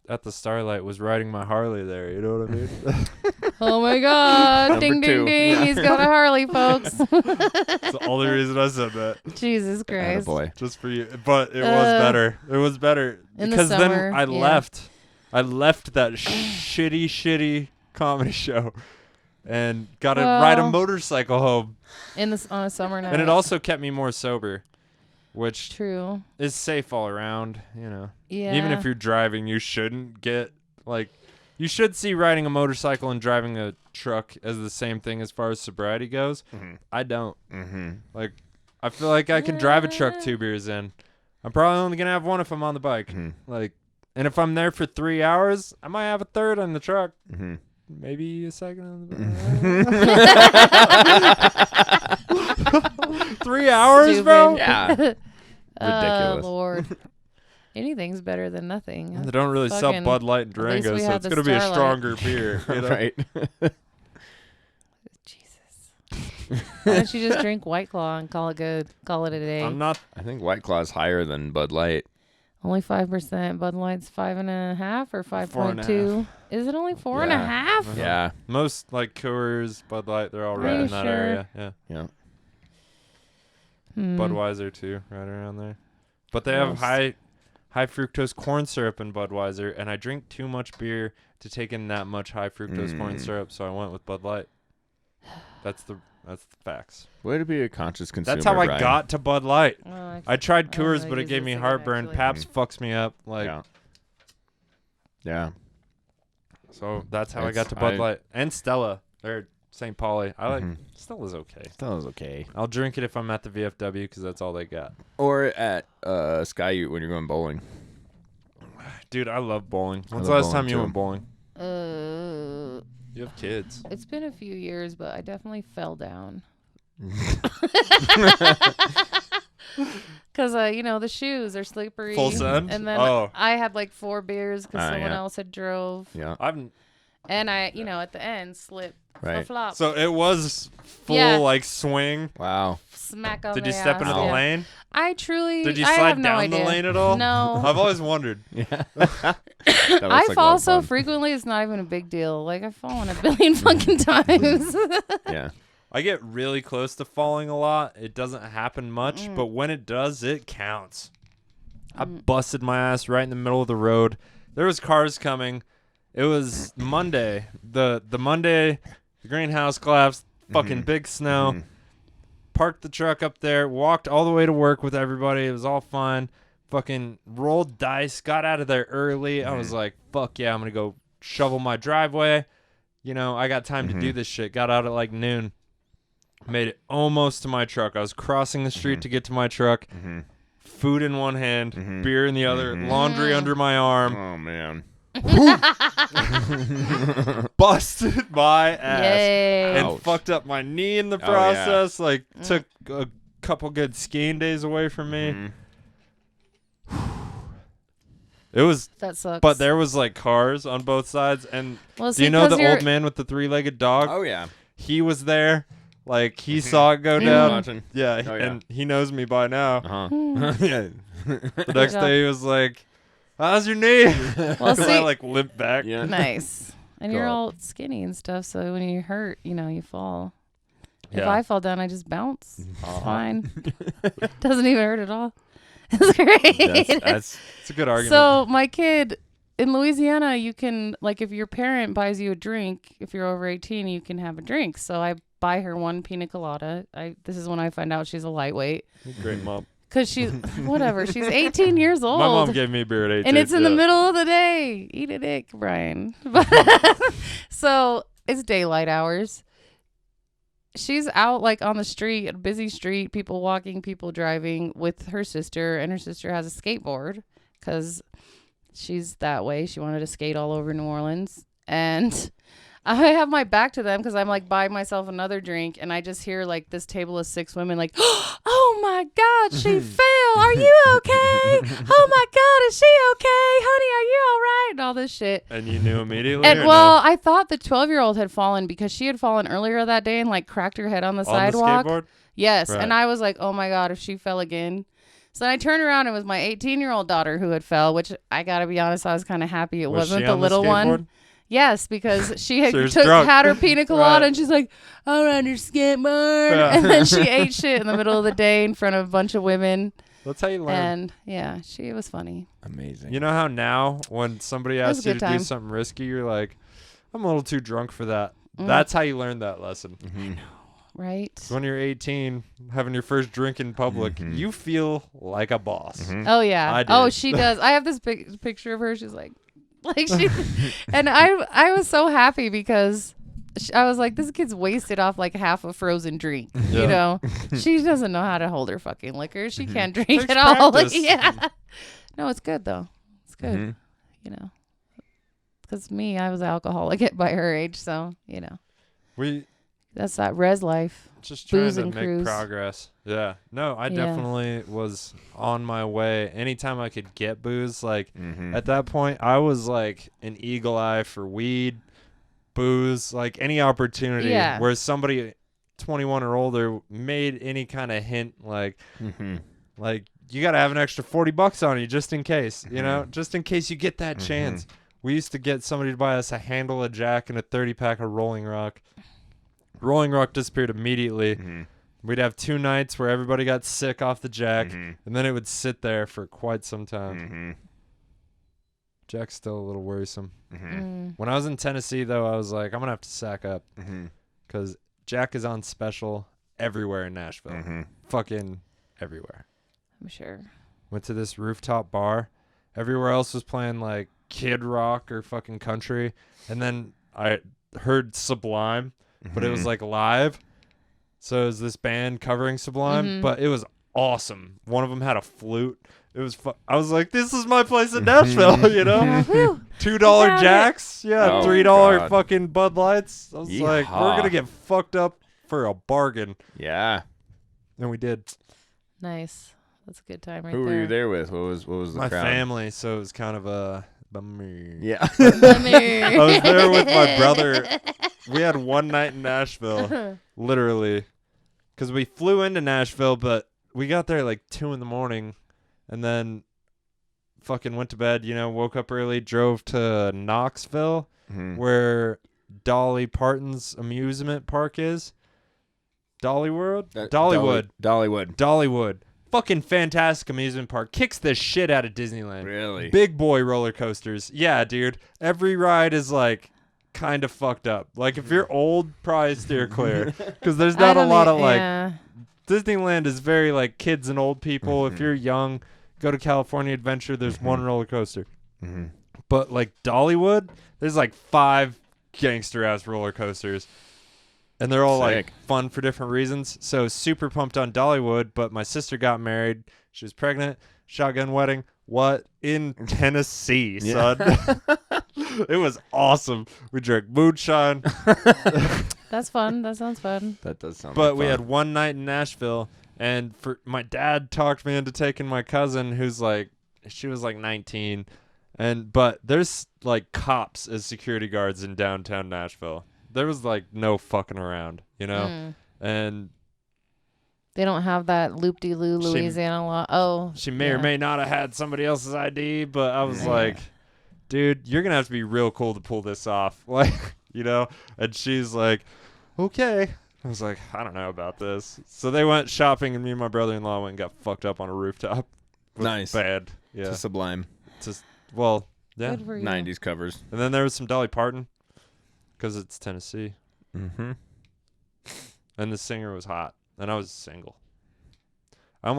at the Starlight was riding my Harley there. You know what I mean? Oh my God. ding, Number ding, two. ding. Yeah. He's got a Harley, folks. That's the only reason I said that. Jesus Christ. Boy. Just for you. But it was better. It was better. In the because summer, then I yeah. left. I left that shitty comedy show and got to ride a Well, motorcycle home. On a summer night. And it also kept me more sober, which True. is safe all around, you know. Yeah. Even if you're driving, you shouldn't get, like, you should see riding a motorcycle and driving a truck as the same thing as far as sobriety goes. I don't. Like, I feel like I can drive a truck 2 beers in. I'm probably only going to have one if I'm on the bike. Like, and if I'm there for 3 hours, I might have a third on the truck. Maybe a second on the bike. 3 hours, bro? Yeah. Ridiculous. Lord. Anything's better than nothing. They don't really sell Fucking- Bud Light and at least Durango, we so had it's the going to be a Starlight. stronger beer. You know? Right. Jesus. Why don't you just drink White Claw and call it good? Call it a day. I'm not. I think White Claw's higher than Bud Light. Only 5%. Bud Light's 5.5 or 5.2. Is it only 4.5? Yeah. Most, like, Coors, Bud Light, they're all Are right you in that sure? area. Yeah. Yeah. Budweiser, too, right around there. But they have Most. high fructose corn syrup in Budweiser, and I drink too much beer to take in that much high fructose corn syrup, so I went with Bud Light. That's the facts. Way to be a conscious consumer. That's how I Brian. got to Bud Light. Oh, I tried I don't Coors, really but it use gave this me again, heartburn. actually. Pabst fucks me up. Like, Yeah. Yeah. so that's how I got to It's- Bud Light and Stella or St. Pauli. I like Mhm. Stella's okay. That was okay. I'll drink it if I'm at the VFW because that's all they got. Or at Sky Ute when you're going bowling. Dude, I love bowling. When's love the last time bowling, you too. went bowling? Uh, You have kids. it's been a few years, but I definitely fell down. Because, you know, the shoes are slippery. Full send? And then Oh. I had like 4 beers because someone yeah. else had drove. Yeah. I've And I, you know, at the end, slipped a Right. flop. so it was full Yeah. like swing. Wow. Smack on Did the you step ass, into the yeah. lane? I truly. Did you I slide have no down the idea. lane at all? No. I've always wondered. Yeah. I fall so frequently, it's not even a big deal. Like, I've fallen a billion fucking times. Yeah. I get really close to falling a lot. It doesn't happen much, but when it does, it counts. I busted my ass right in the middle of the road. There was cars coming. It was Monday. The Monday, the greenhouse collapsed, fucking big snow. Parked the truck up there, walked all the way to work with everybody. It was all fine. Fucking rolled dice, got out of there early. I was like, fuck yeah, I'm going to go shovel my driveway. You know, I got time to do this shit. Got out at like noon. Made it almost to my truck. I was crossing the street to get to my truck. Food in one hand, beer in the other, laundry under my arm. Oh, man. Busted my ass. Yay. And Ouch. fucked up my knee in the yeah. process. Like, took a couple good skiing days away from me. It was, That sucks. but there was like cars on both sides. And Well, do you know 'cause the you're- old man with the 3-legged dog? Oh, yeah. He was there. Like, he saw it go down. Watching. Yeah, Oh, yeah. and he knows me by now. Uh-huh. Yeah. The next day he was like, how's your knee? Well, Because I see, like limped back. Yeah. nice. And you're God. all skinny and stuff, so when you hurt, you know, you fall. If Yeah. I fall down, I just bounce. It's Uh-huh. fine. Doesn't even hurt at all. It's great. That's It's a good argument. So my kid in Louisiana, you can, like, if your parent buys you a drink, if you're over 18, you can have a drink. So I buy her one pina colada. This is when I find out she's a lightweight. Great mom. Because she's, whatever, she's 18 years old. My mom gave me beer at 18. and it's in the yeah. middle of the day. Eat a dick, Brian. So it's daylight hours. She's out like on the street, a busy street, people walking, people driving with her sister, and her sister has a skateboard because she's that way. She wanted to skate all over New Orleans. And I have my back to them because I'm like buying myself another drink, and I just hear like this table of 6 women like, oh my God, she fell. Are you okay? Oh my God, is she okay? Honey, are you all right? And all this shit. And you knew immediately? And or well, no? I thought the 12-year-old had fallen because she had fallen earlier that day and like cracked her head on the sidewalk. On the skateboard? Yes. Right. And I was like, oh my God, if she fell again. So then I turned around and it was my 18-year-old daughter who had fell, which I got to be honest, I was kind of happy it Was wasn't she the on little one. skateboard? Yes, because she had She was drunk. had her pina colada Right. and she's like, all right, your skateboard. Yeah. And then she ate shit in the middle of the day in front of a bunch of women. That's how you learn. And yeah, it was funny. amazing. You know how now when somebody was asks a you good to time. do something risky, you're like, I'm a little too drunk for that. Mm. That's how you learn that lesson. Right? So when you're 18, having your first drink in public, you feel like a boss. Oh yeah. I Oh, did. she does. I have this picture of her. She's like she, and I was so happy because I was like, this kid's wasted off like half a frozen drink. Yeah. You know, she doesn't know how to hold her fucking liquor. She can't drink Takes at all. practice. Yeah. No, it's good though. It's good. Mhm. You know, because me, I was alcoholic by her age, so you know, We that's that res life. just trying Booze to and make cruise. progress. Yeah. No, I Yeah. definitely was on my way. Anytime I could get booze, like Mm-hmm. at that point, I was like an eagle eye for weed, booze, like any opportunity Yeah. where somebody 21 or older made any kind of hint, like you got to have an extra $40 on you just in case, you know, just in case you get that chance. We used to get somebody to buy us a handle of Jack and a 30-pack of Rolling Rock. Rolling Rock disappeared immediately. We'd have 2 nights where everybody got sick off the Jack, and then it would sit there for quite some time. Jack's still a little worrisome. Mm. When I was in Tennessee, though, I was like, I'm going to have to sack up because Jack is on special everywhere in Nashville. Fucking everywhere. I'm sure. Went to this rooftop bar. Everywhere else was playing like Kid Rock or fucking country. And then I heard Sublime, but it was like live. So it was this band covering Sublime, but it was awesome. One of them had a flute. It was I was like, this is my place in Nashville, you know? Whew. $2 Found it. Jacks. Yeah, Oh, $3 God. fucking Bud Lights. I was like, we're Yeehaw. going to get fucked up for a bargain. Yeah. And we did. Nice. That's a good time right Who there. were you there with? What was the My crowd? family, so it was kind of a bummer. Yeah. I was there with my brother. We had one night in Nashville, literally, because we flew into Nashville, but we got there like 2 a.m, and then fucking went to bed. You know, woke up early, drove to Knoxville, where Dolly Parton's amusement park is. Dollywood, Dollywood. Fucking fantastic amusement park. Kicks the shit out of Disneyland. Really? Big boy roller coasters. Yeah, dude. Every ride is like kind of fucked up. Like if you're old, probably steer clear because there's not a lot of like Yeah. Disneyland is very like kids and old people. If you're young, go to California Adventure, there's one roller coaster. Mm-hmm. But like Dollywood, there's like 5 gangster ass roller coasters. And they're all like Sick. fun for different reasons. So super pumped on Dollywood, but my sister got married. She was pregnant. Shotgun wedding. What? In Tennessee, son. It was awesome. We drank moonshine. That's fun. That sounds fun. That does sound But like we fun. had one night in Nashville, and for my dad talked me into taking my cousin, who's like, she was like 19, but there's like cops as security guards in downtown Nashville. There was like no fucking around, you know, and They don't have that loop-de-loo Louisiana law. Oh, she may or may not have had somebody else's ID, but I was like, dude, you're gonna have to be real cool to pull this off, like, you know. And she's like, okay. I was like, I don't know about this. So they went shopping, and me and my brother-in-law went and got fucked up on a rooftop. It was Nice. bad. Yeah. To Sublime. Just well, yeah. good for you. 90s covers. And then there was some Dolly Parton, because it's Tennessee, Mm-hmm. and the singer was hot, and I was single. I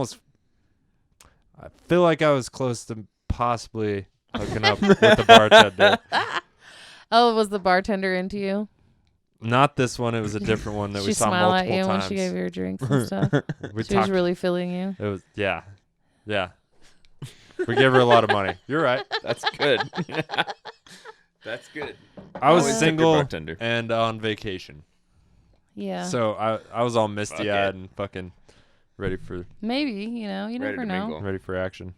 feel like I was close to possibly hooking up with the bartender. Oh, was the bartender into you? Not this one. It was a different one that She we saw smiled at multiple you times. when she gave you her drinks and stuff. We She was talked. really feeling you. It was yeah. We gave her a lot of money. You're right. That's good. That's good. I was Always tip your single bartender. and on vacation, Yeah. so I was all misty eyed it. and fucking ready for Maybe, you know, you Ready never to know. mingle. Oh. action.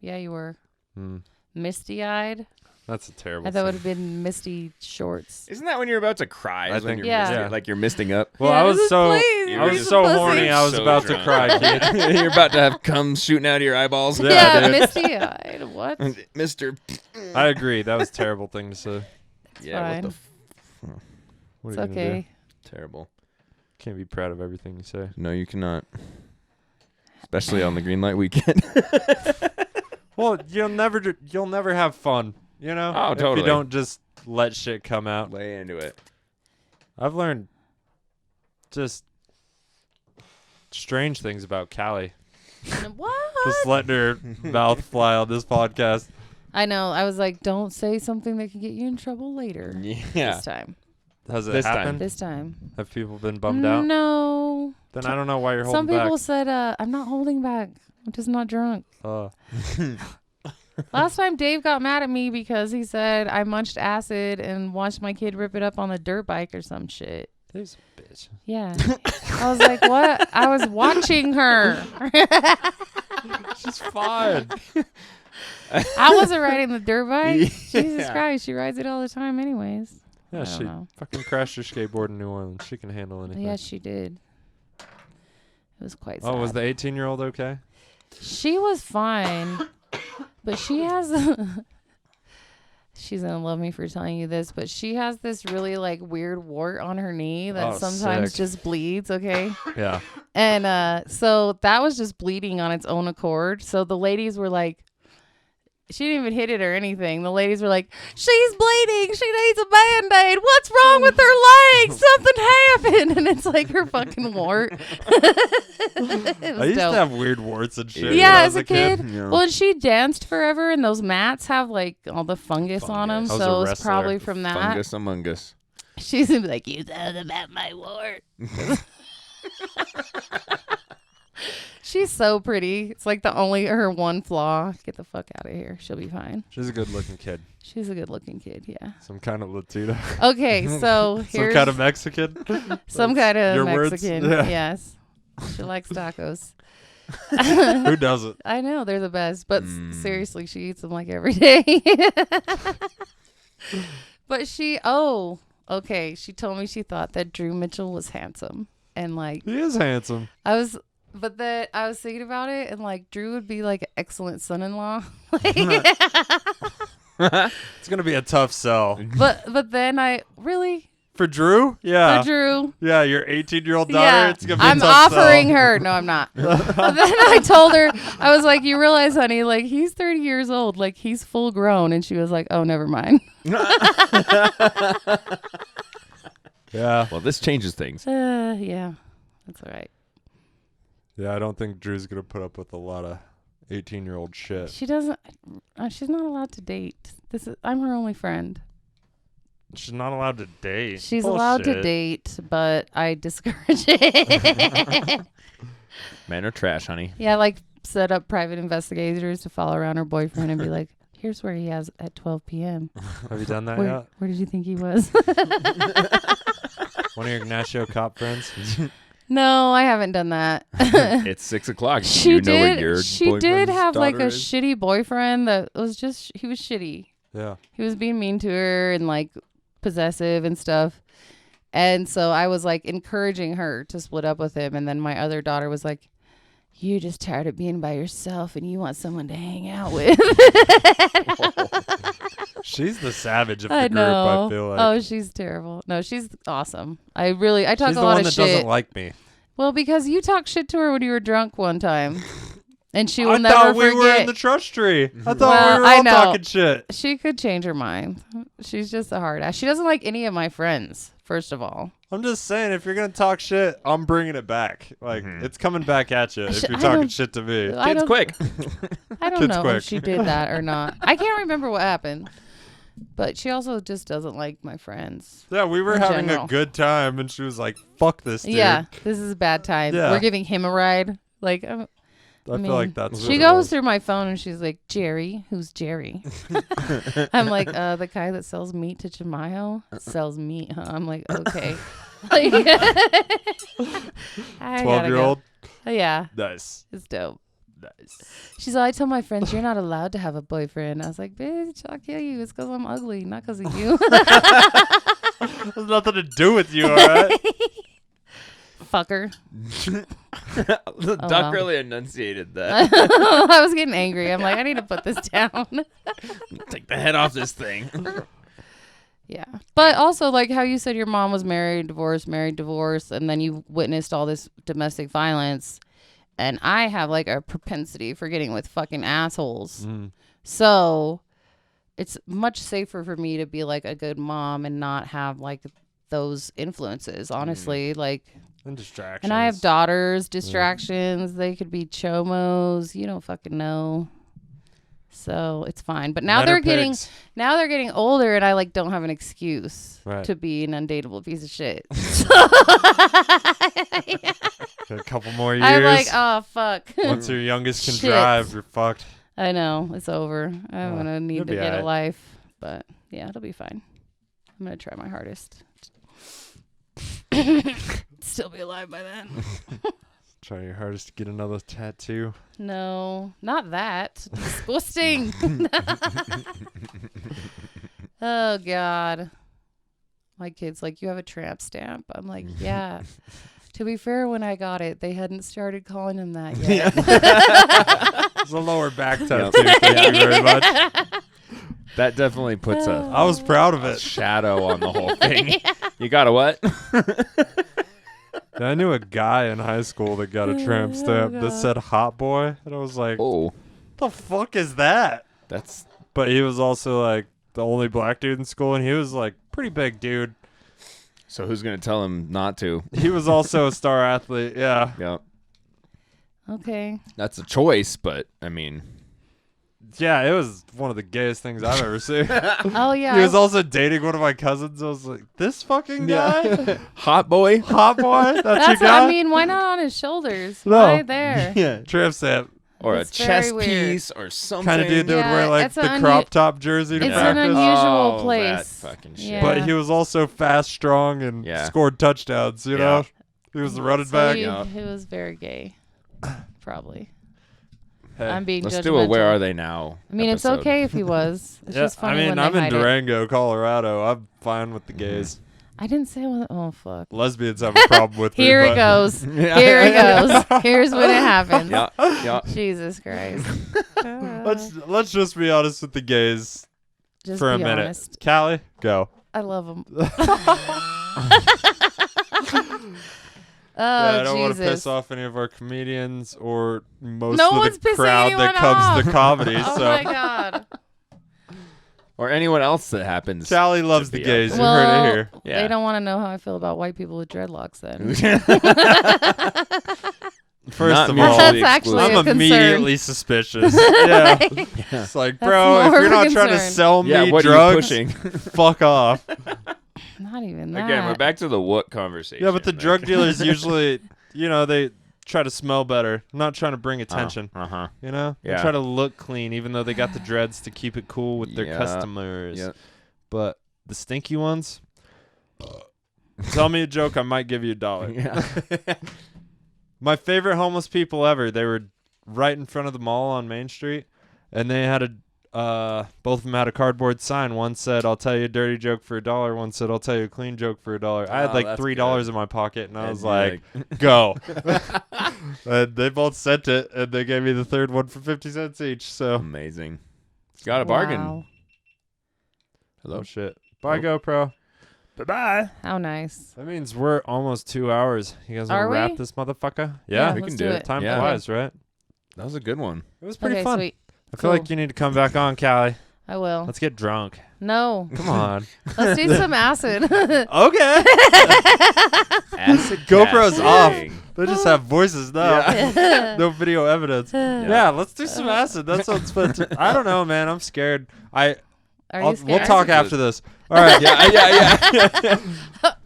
Yeah, you were. Hmm. Misty-eyed. That's a terrible. I thought it would thing. have been misty shorts. Isn't that when you're about to cry? I Is when think- you're Yeah. misting, like you're misting up. Well, Yeah, I was this is so please, You I were was just so pussy. horny. I was So about drunk. to cry, kid. You're about to have cum shooting out of your eyeballs. Yeah, dude. Misty-eyed. What? Mr. I agree. That was a terrible thing to say. Yeah, what the fine. What It's are you gonna do? okay. terrible. Can't be proud of everything you say. No, you cannot. Especially on the green light weekend. Well, you'll never have fun, you know? Oh, If totally. you don't just let shit come out. Lay into it. I've learned just strange things about Callie. What? Just letting her mouth fly on this podcast. I know. I was like, don't say something that could get you in trouble later. Yeah. This time. Has it This time. happened? This time. Have people been bummed out? No. Then I don't know why you're Some holding people back. said, I'm not holding back. I'm just not drunk. Uh, Last time Dave got mad at me because he said I munched acid and watched my kid rip it up on the dirt bike or some shit. Dave's a bitch. Yeah. I was like, what? I was watching her. She's fine. I wasn't riding the dirt bike. Jesus Yeah. Christ. She rides it all the time anyways. Yeah, I don't she know. fucking crashed her skateboard in New Orleans. She can handle anything. Yeah, she did. It was quite sad. Oh, was the 18-year-old okay? She was fine, but she has. She's gonna love me for telling you this, but she has this really like weird wart on her knee that Oh, sometimes sick. just bleeds. Okay, Yeah. and so that was just bleeding on its own accord. So the ladies were like. She didn't even hit it or anything. The ladies were like, she's bleeding. She needs a Band-Aid. What's wrong with her leg? Something happened. And it's like her fucking wart. It was I used dope. to have weird warts and shit. Yeah, when I as was a kid. Yeah. Well, and she danced forever, and those mats have like all the fungus on them. Fungus. I was a So it's wrestler. probably from that. Fungus among us. She's gonna be like, you thought about my wart. She's so pretty. It's like her one flaw. Get the fuck out of here. She'll be fine. She's a good-looking kid. She's a good-looking kid. Yeah. Some kind of Latino. Okay, so Some here's kind of Mexican. some kind of your words? Mexican. Yeah. Yes. She likes tacos. Who doesn't? I know they're the best, but seriously, she eats them like every day. But she told me she thought that Drew Mitchell was handsome, and like He is handsome. I was thinking about it, and like Drew would be like an excellent son-in-law. It's gonna be a tough sell but then I really for Drew. Yeah. for Drew. Yeah, your 18-year-old daughter. Yeah, It's gonna be I'm a tough offering sell. her. No, I'm not. But then I told her, I was like, you realize, honey, like he's 30 years old, like he's full grown, and she was like, oh, never mind. Yeah. Well, this changes things. Yeah, that's all right. Yeah, I don't think Drew's gonna put up with a lot of 18-year-old shit. She doesn't. She's not allowed to date. I'm her only friend. She's not allowed to date. She's allowed to Bullshit. date, but I discourage it. Men are trash, honey. Yeah, like set up private investigators to follow around her boyfriend and be like, here's where he has at 12 p.m. Have you done that Where, yet? where did you think he was? One of your Ignacio cop friends? No, I haven't done that. It's 6 o'clock. She You did. know where your She did boyfriend's have like a daughter is? shitty boyfriend that was just. He was shitty. Yeah. He was being mean to her and like possessive and stuff. And so I was like encouraging her to split up with him. And then my other daughter was like, you're just tired of being by yourself and you want someone to hang out with. She's the savage of the I group, know. I feel like. Oh, she's terrible. No, she's awesome. I talk She's a the lot one of that shit. doesn't like me. Well, because you talked shit to her when you were drunk one time. And she will I never thought we forget. were in the trust tree. I thought Well, we were I all know. talking shit. She could change her mind. She's just a hard ass. She doesn't like any of my friends, first of all. I'm just saying, if you're going to talk shit, I'm bringing it back. Like, it's coming back at you if you're I talking don't- shit to me. I Kids don't- quick. I don't Kids know quick. if she did that or not. I can't remember what happened. But she also just doesn't like my friends. Yeah, we were In having general. a good time, and she was like, fuck this dude. Yeah, this is a bad time. Yeah. We're giving him a ride. Like, I mean, feel like that's she what it goes was. through my phone and she's like, Jerry, who's Jerry? I'm like, the guy that sells meat to Chimayo sells meat, huh? I'm like, okay. Like, 12-year-old? Yeah, Nice. it's dope. Nice. She's like, I tell my friends, you're not allowed to have a boyfriend. I was like, bitch, I'll kill you. It's because I'm ugly, not because of you. Has nothing to do with you, all right? Fucker. The duck well. really enunciated that. I was getting angry. I'm like, I need to put this down. Take the head off this thing. Yeah. But also, like how you said your mom was married, divorced, and then you witnessed all this domestic violence. And I have like a propensity for getting with fucking assholes. So it's much safer for me to be like a good mom and not have like those influences, honestly. Like, And distractions. and I have daughters, distractions. They could be chomos. You don't fucking know. So it's fine. But now Men are they're getting pigs. older, and I like don't have an excuse Right. to be an undateable piece of shit. A couple more years. I'm like, oh fuck. Once your youngest can Shit. drive, you're fucked. I know it's over. I'm gonna you'll need to be get a alright. life, but yeah, it'll be fine. I'm gonna try my hardest. Still be alive by then. Try your hardest to get another tattoo. No, not that. Disgusting. Oh God. My kid's like, you have a tramp stamp. I'm like, yeah. To be fair, when I got it, they hadn't started calling him that yet. It's a lower back tattoo. Thank you very much. That definitely puts a I was proud of it. shadow on the whole thing. You got a what? I knew a guy in high school that got a tramp stamp that said hot boy. And I was like, Oh, the fuck is that? that's But he was also like the only black dude in school, and he was like pretty big dude. so. Who's gonna tell him not to? He was also a star athlete. Yeah. Yeah, Okay. that's a choice, but I mean, Yeah, it was one of the gayest things I've ever seen. Oh yeah. He was also dating one of my cousins. I was like, this fucking guy? hot boy. Hot boy? That's your That's guy? what I mean. Why not on his shoulders? No. Why there? Yeah, Tramp stamp. or It's a very chest weird. piece or something. Kind of dude that would Yeah, wear like it's the an crop top jersey to It's Yeah. an practice. unusual Oh, place. that fucking shit. Yeah. But he was also fast, strong, and Yeah. scored touchdowns, you Yeah. know? He was the running So back. he was very gay. Probably. Hey. I'm being Let's judgmental. do a "Where Are They Now?" I mean, it's episode. okay if he was. It's Yeah, just funny I mean, when I'm they in hide it. Durango, Colorado. I'm fine with the gays. I didn't say what. Oh fuck. Lesbians have a problem with me. Here but it goes. Yeah. Here it goes. Here's when it happens. Yeah, yeah. Jesus Christ. Let's just be honest with the gays Just for a be minute. honest. Callie, go. I love them. Oh, Yeah, I don't want to Jesus. piss off any of our comedians or most No of one's the pissing crowd anyone that comes to off. comedy. Oh so my God. Or anyone else that happens. Callie loves to the be gays. out You there. heard it here. Yeah. They don't want to know how I feel about white people with dreadlocks then. First Not of all, mutually That's actually exclusive. a I'm concern. immediately suspicious. Yeah. It's like, bro, if more you're of a not trying to concern. sell Yeah, me what are you drugs, pushing? fuck off. Not even that. Again, we're back to the what conversation. Yeah, but the like- drug dealers usually, they try to smell better. Not trying to bring attention. Uh-huh. They Yeah. try to look clean, even though they got the dreads to keep it cool with their Yeah. customers. Yep. But the stinky ones, tell me a joke, I might give you $1. Yeah. My favorite homeless people ever. They were right in front of the mall on Main Street, and they had both of them had a cardboard sign. One said, "I'll tell you a dirty joke for $1." One said, "I'll tell you a clean joke for $1." I had Oh, like that's $3 good. in my pocket, and I And was you're like, "Go!" And they both sent it, and they gave me the third one for 50 cents each. So, Amazing. Got a bargain. Wow. Hello. oh shit! Bye, Oh. GoPro. Bye-bye. How nice. That means we're almost 2 hours. You guys want Are to wrap we? this motherfucker? Yeah, Yeah, we let's can do do it. it. time Yeah. flies, right? That was a good one. It was pretty Okay, fun. sweet. I feel like you need to come back on, Callie. I will. Let's get drunk. No. Come on. Let's do some acid. Okay. Acid GoPro's off. casting. They just have voices now. Yeah. No video evidence. Yeah, let's do some acid. That sounds fun. I don't know, man. I'm scared. Are you We'll scared? talk after this. All right. yeah.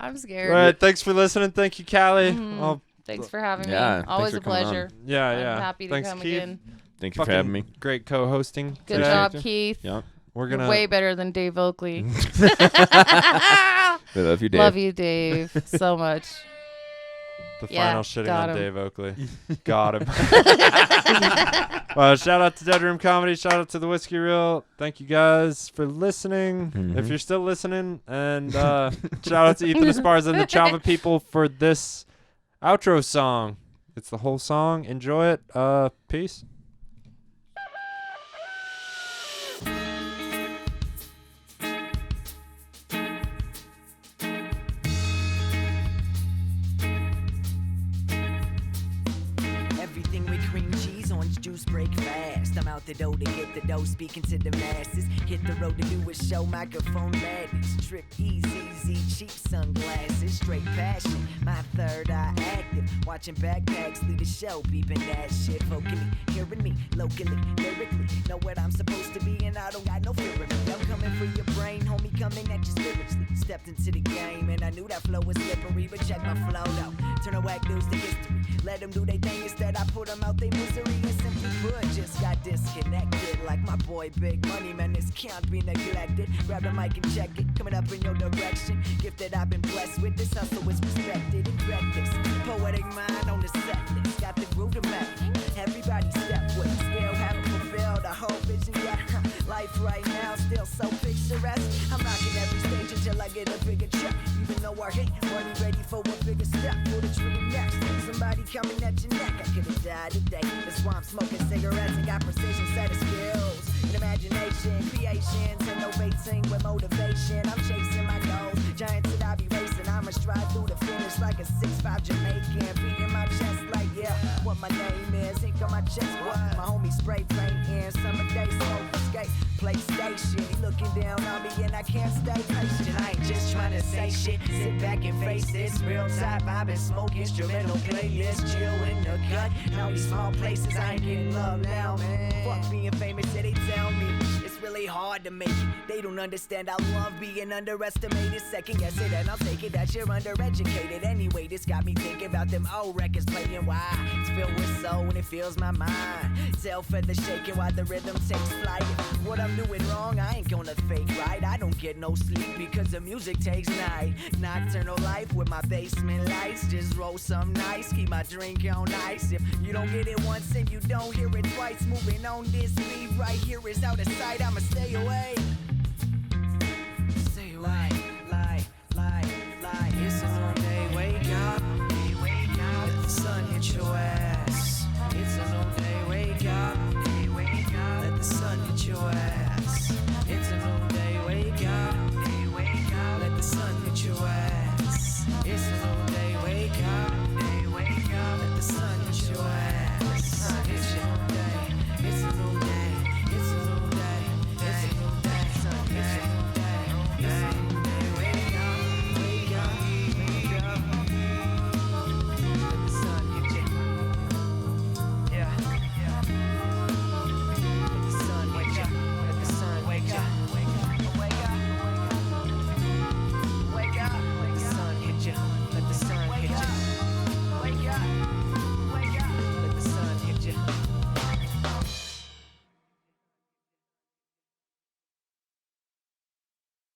I'm All scared. right. Thanks for listening. Thank you, Callie. Mhm. Thanks for having Yeah, me. thanks Always for a coming on. pleasure. Yeah, I'm yeah. happy to Thanks, come Keith. again. Thank you for having me. Great co-hosting. Good today. job, Keith. Yep. We're You're gonna. way better than Dave Oakley. We love you, Dave. Love you, Dave, so much. The Yeah, final shitting got on him. Dave Oakley. Got him. Shout out to Dead Room Comedy. Shout out to the Whiskey Reel. Thank you guys for listening. If Mhm. you're still listening, and shout out to Ethan Esparza and the Chava people for this outro song. It's the whole song. Enjoy it. Peace. Everything with cream cheese, orange juice, break fast. I'm out the door to get the dough, speaking to the masses. Hit the road to do a show, microphone madness. Trip easy, cheap sunglasses, straight passion. My third eye active, watching backpacks lead the show, beeping that shit vocally. Hearing me locally, lyrically, know what I'm supposed to be, and I don't got no fear of me. I'm coming for your brain, homie, coming at you spiritually. Stepped into the game, and I knew that flow was slippery, but check my flow though. Turn the whack news to history. Let them do their thing, instead I put them out their misery, and simply put, just got disconnected. Like my boy Big Money, man, this can't be neglected. Grab the mic and check it, coming up in your direction. Gift that I've been blessed with, this hustle is respected and reckless. Poetic mind on the set list, got the groove to match. Everybody step with it, still haven't fulfilled a whole vision yet. Life right now still so picturesque. I'm knocking every stage until I get a bigger check. Even though I hate money, ready for a bigger step. Pull the trigger next. Somebody coming at your neck. I could have died today. That's why I'm smoking cigarettes and got precision set of skills. And imagination, creations, innovating with motivation. I'm chasing my goals. Giants that I be racing. I'ma stride through the finish like a 6'5" Jamaican. Beating my chest like, yeah, what my name is. Ink on my chest, what? My homie spray painting. Summer day smoke escape. PlayStation, he looking down on me and I can't stay patient. I ain't just trying to say shit. Sit back and face this. Real type, I've been smoking instrumental playlist. Chill in the cut. Now these small places, I ain't getting love now, man. Fuck being famous, yeah, they tell me it's really hard to make it. They don't understand I love being underestimated. Second guess it and I'll take it that you're undereducated. Anyway, this got me thinking about them old records playing. Why? It's filled with soul and it fills my mind. Tail feather shaking while the rhythm takes flight. What I'm doing wrong, I ain't gonna fake right. I don't get no sleep because the music takes night. Nocturnal life with my basement lights. Just roll some nice, keep my drink on ice. If you don't get it once and you don't hear it twice, moving on this beat right here is out of sight. I'ma stay away.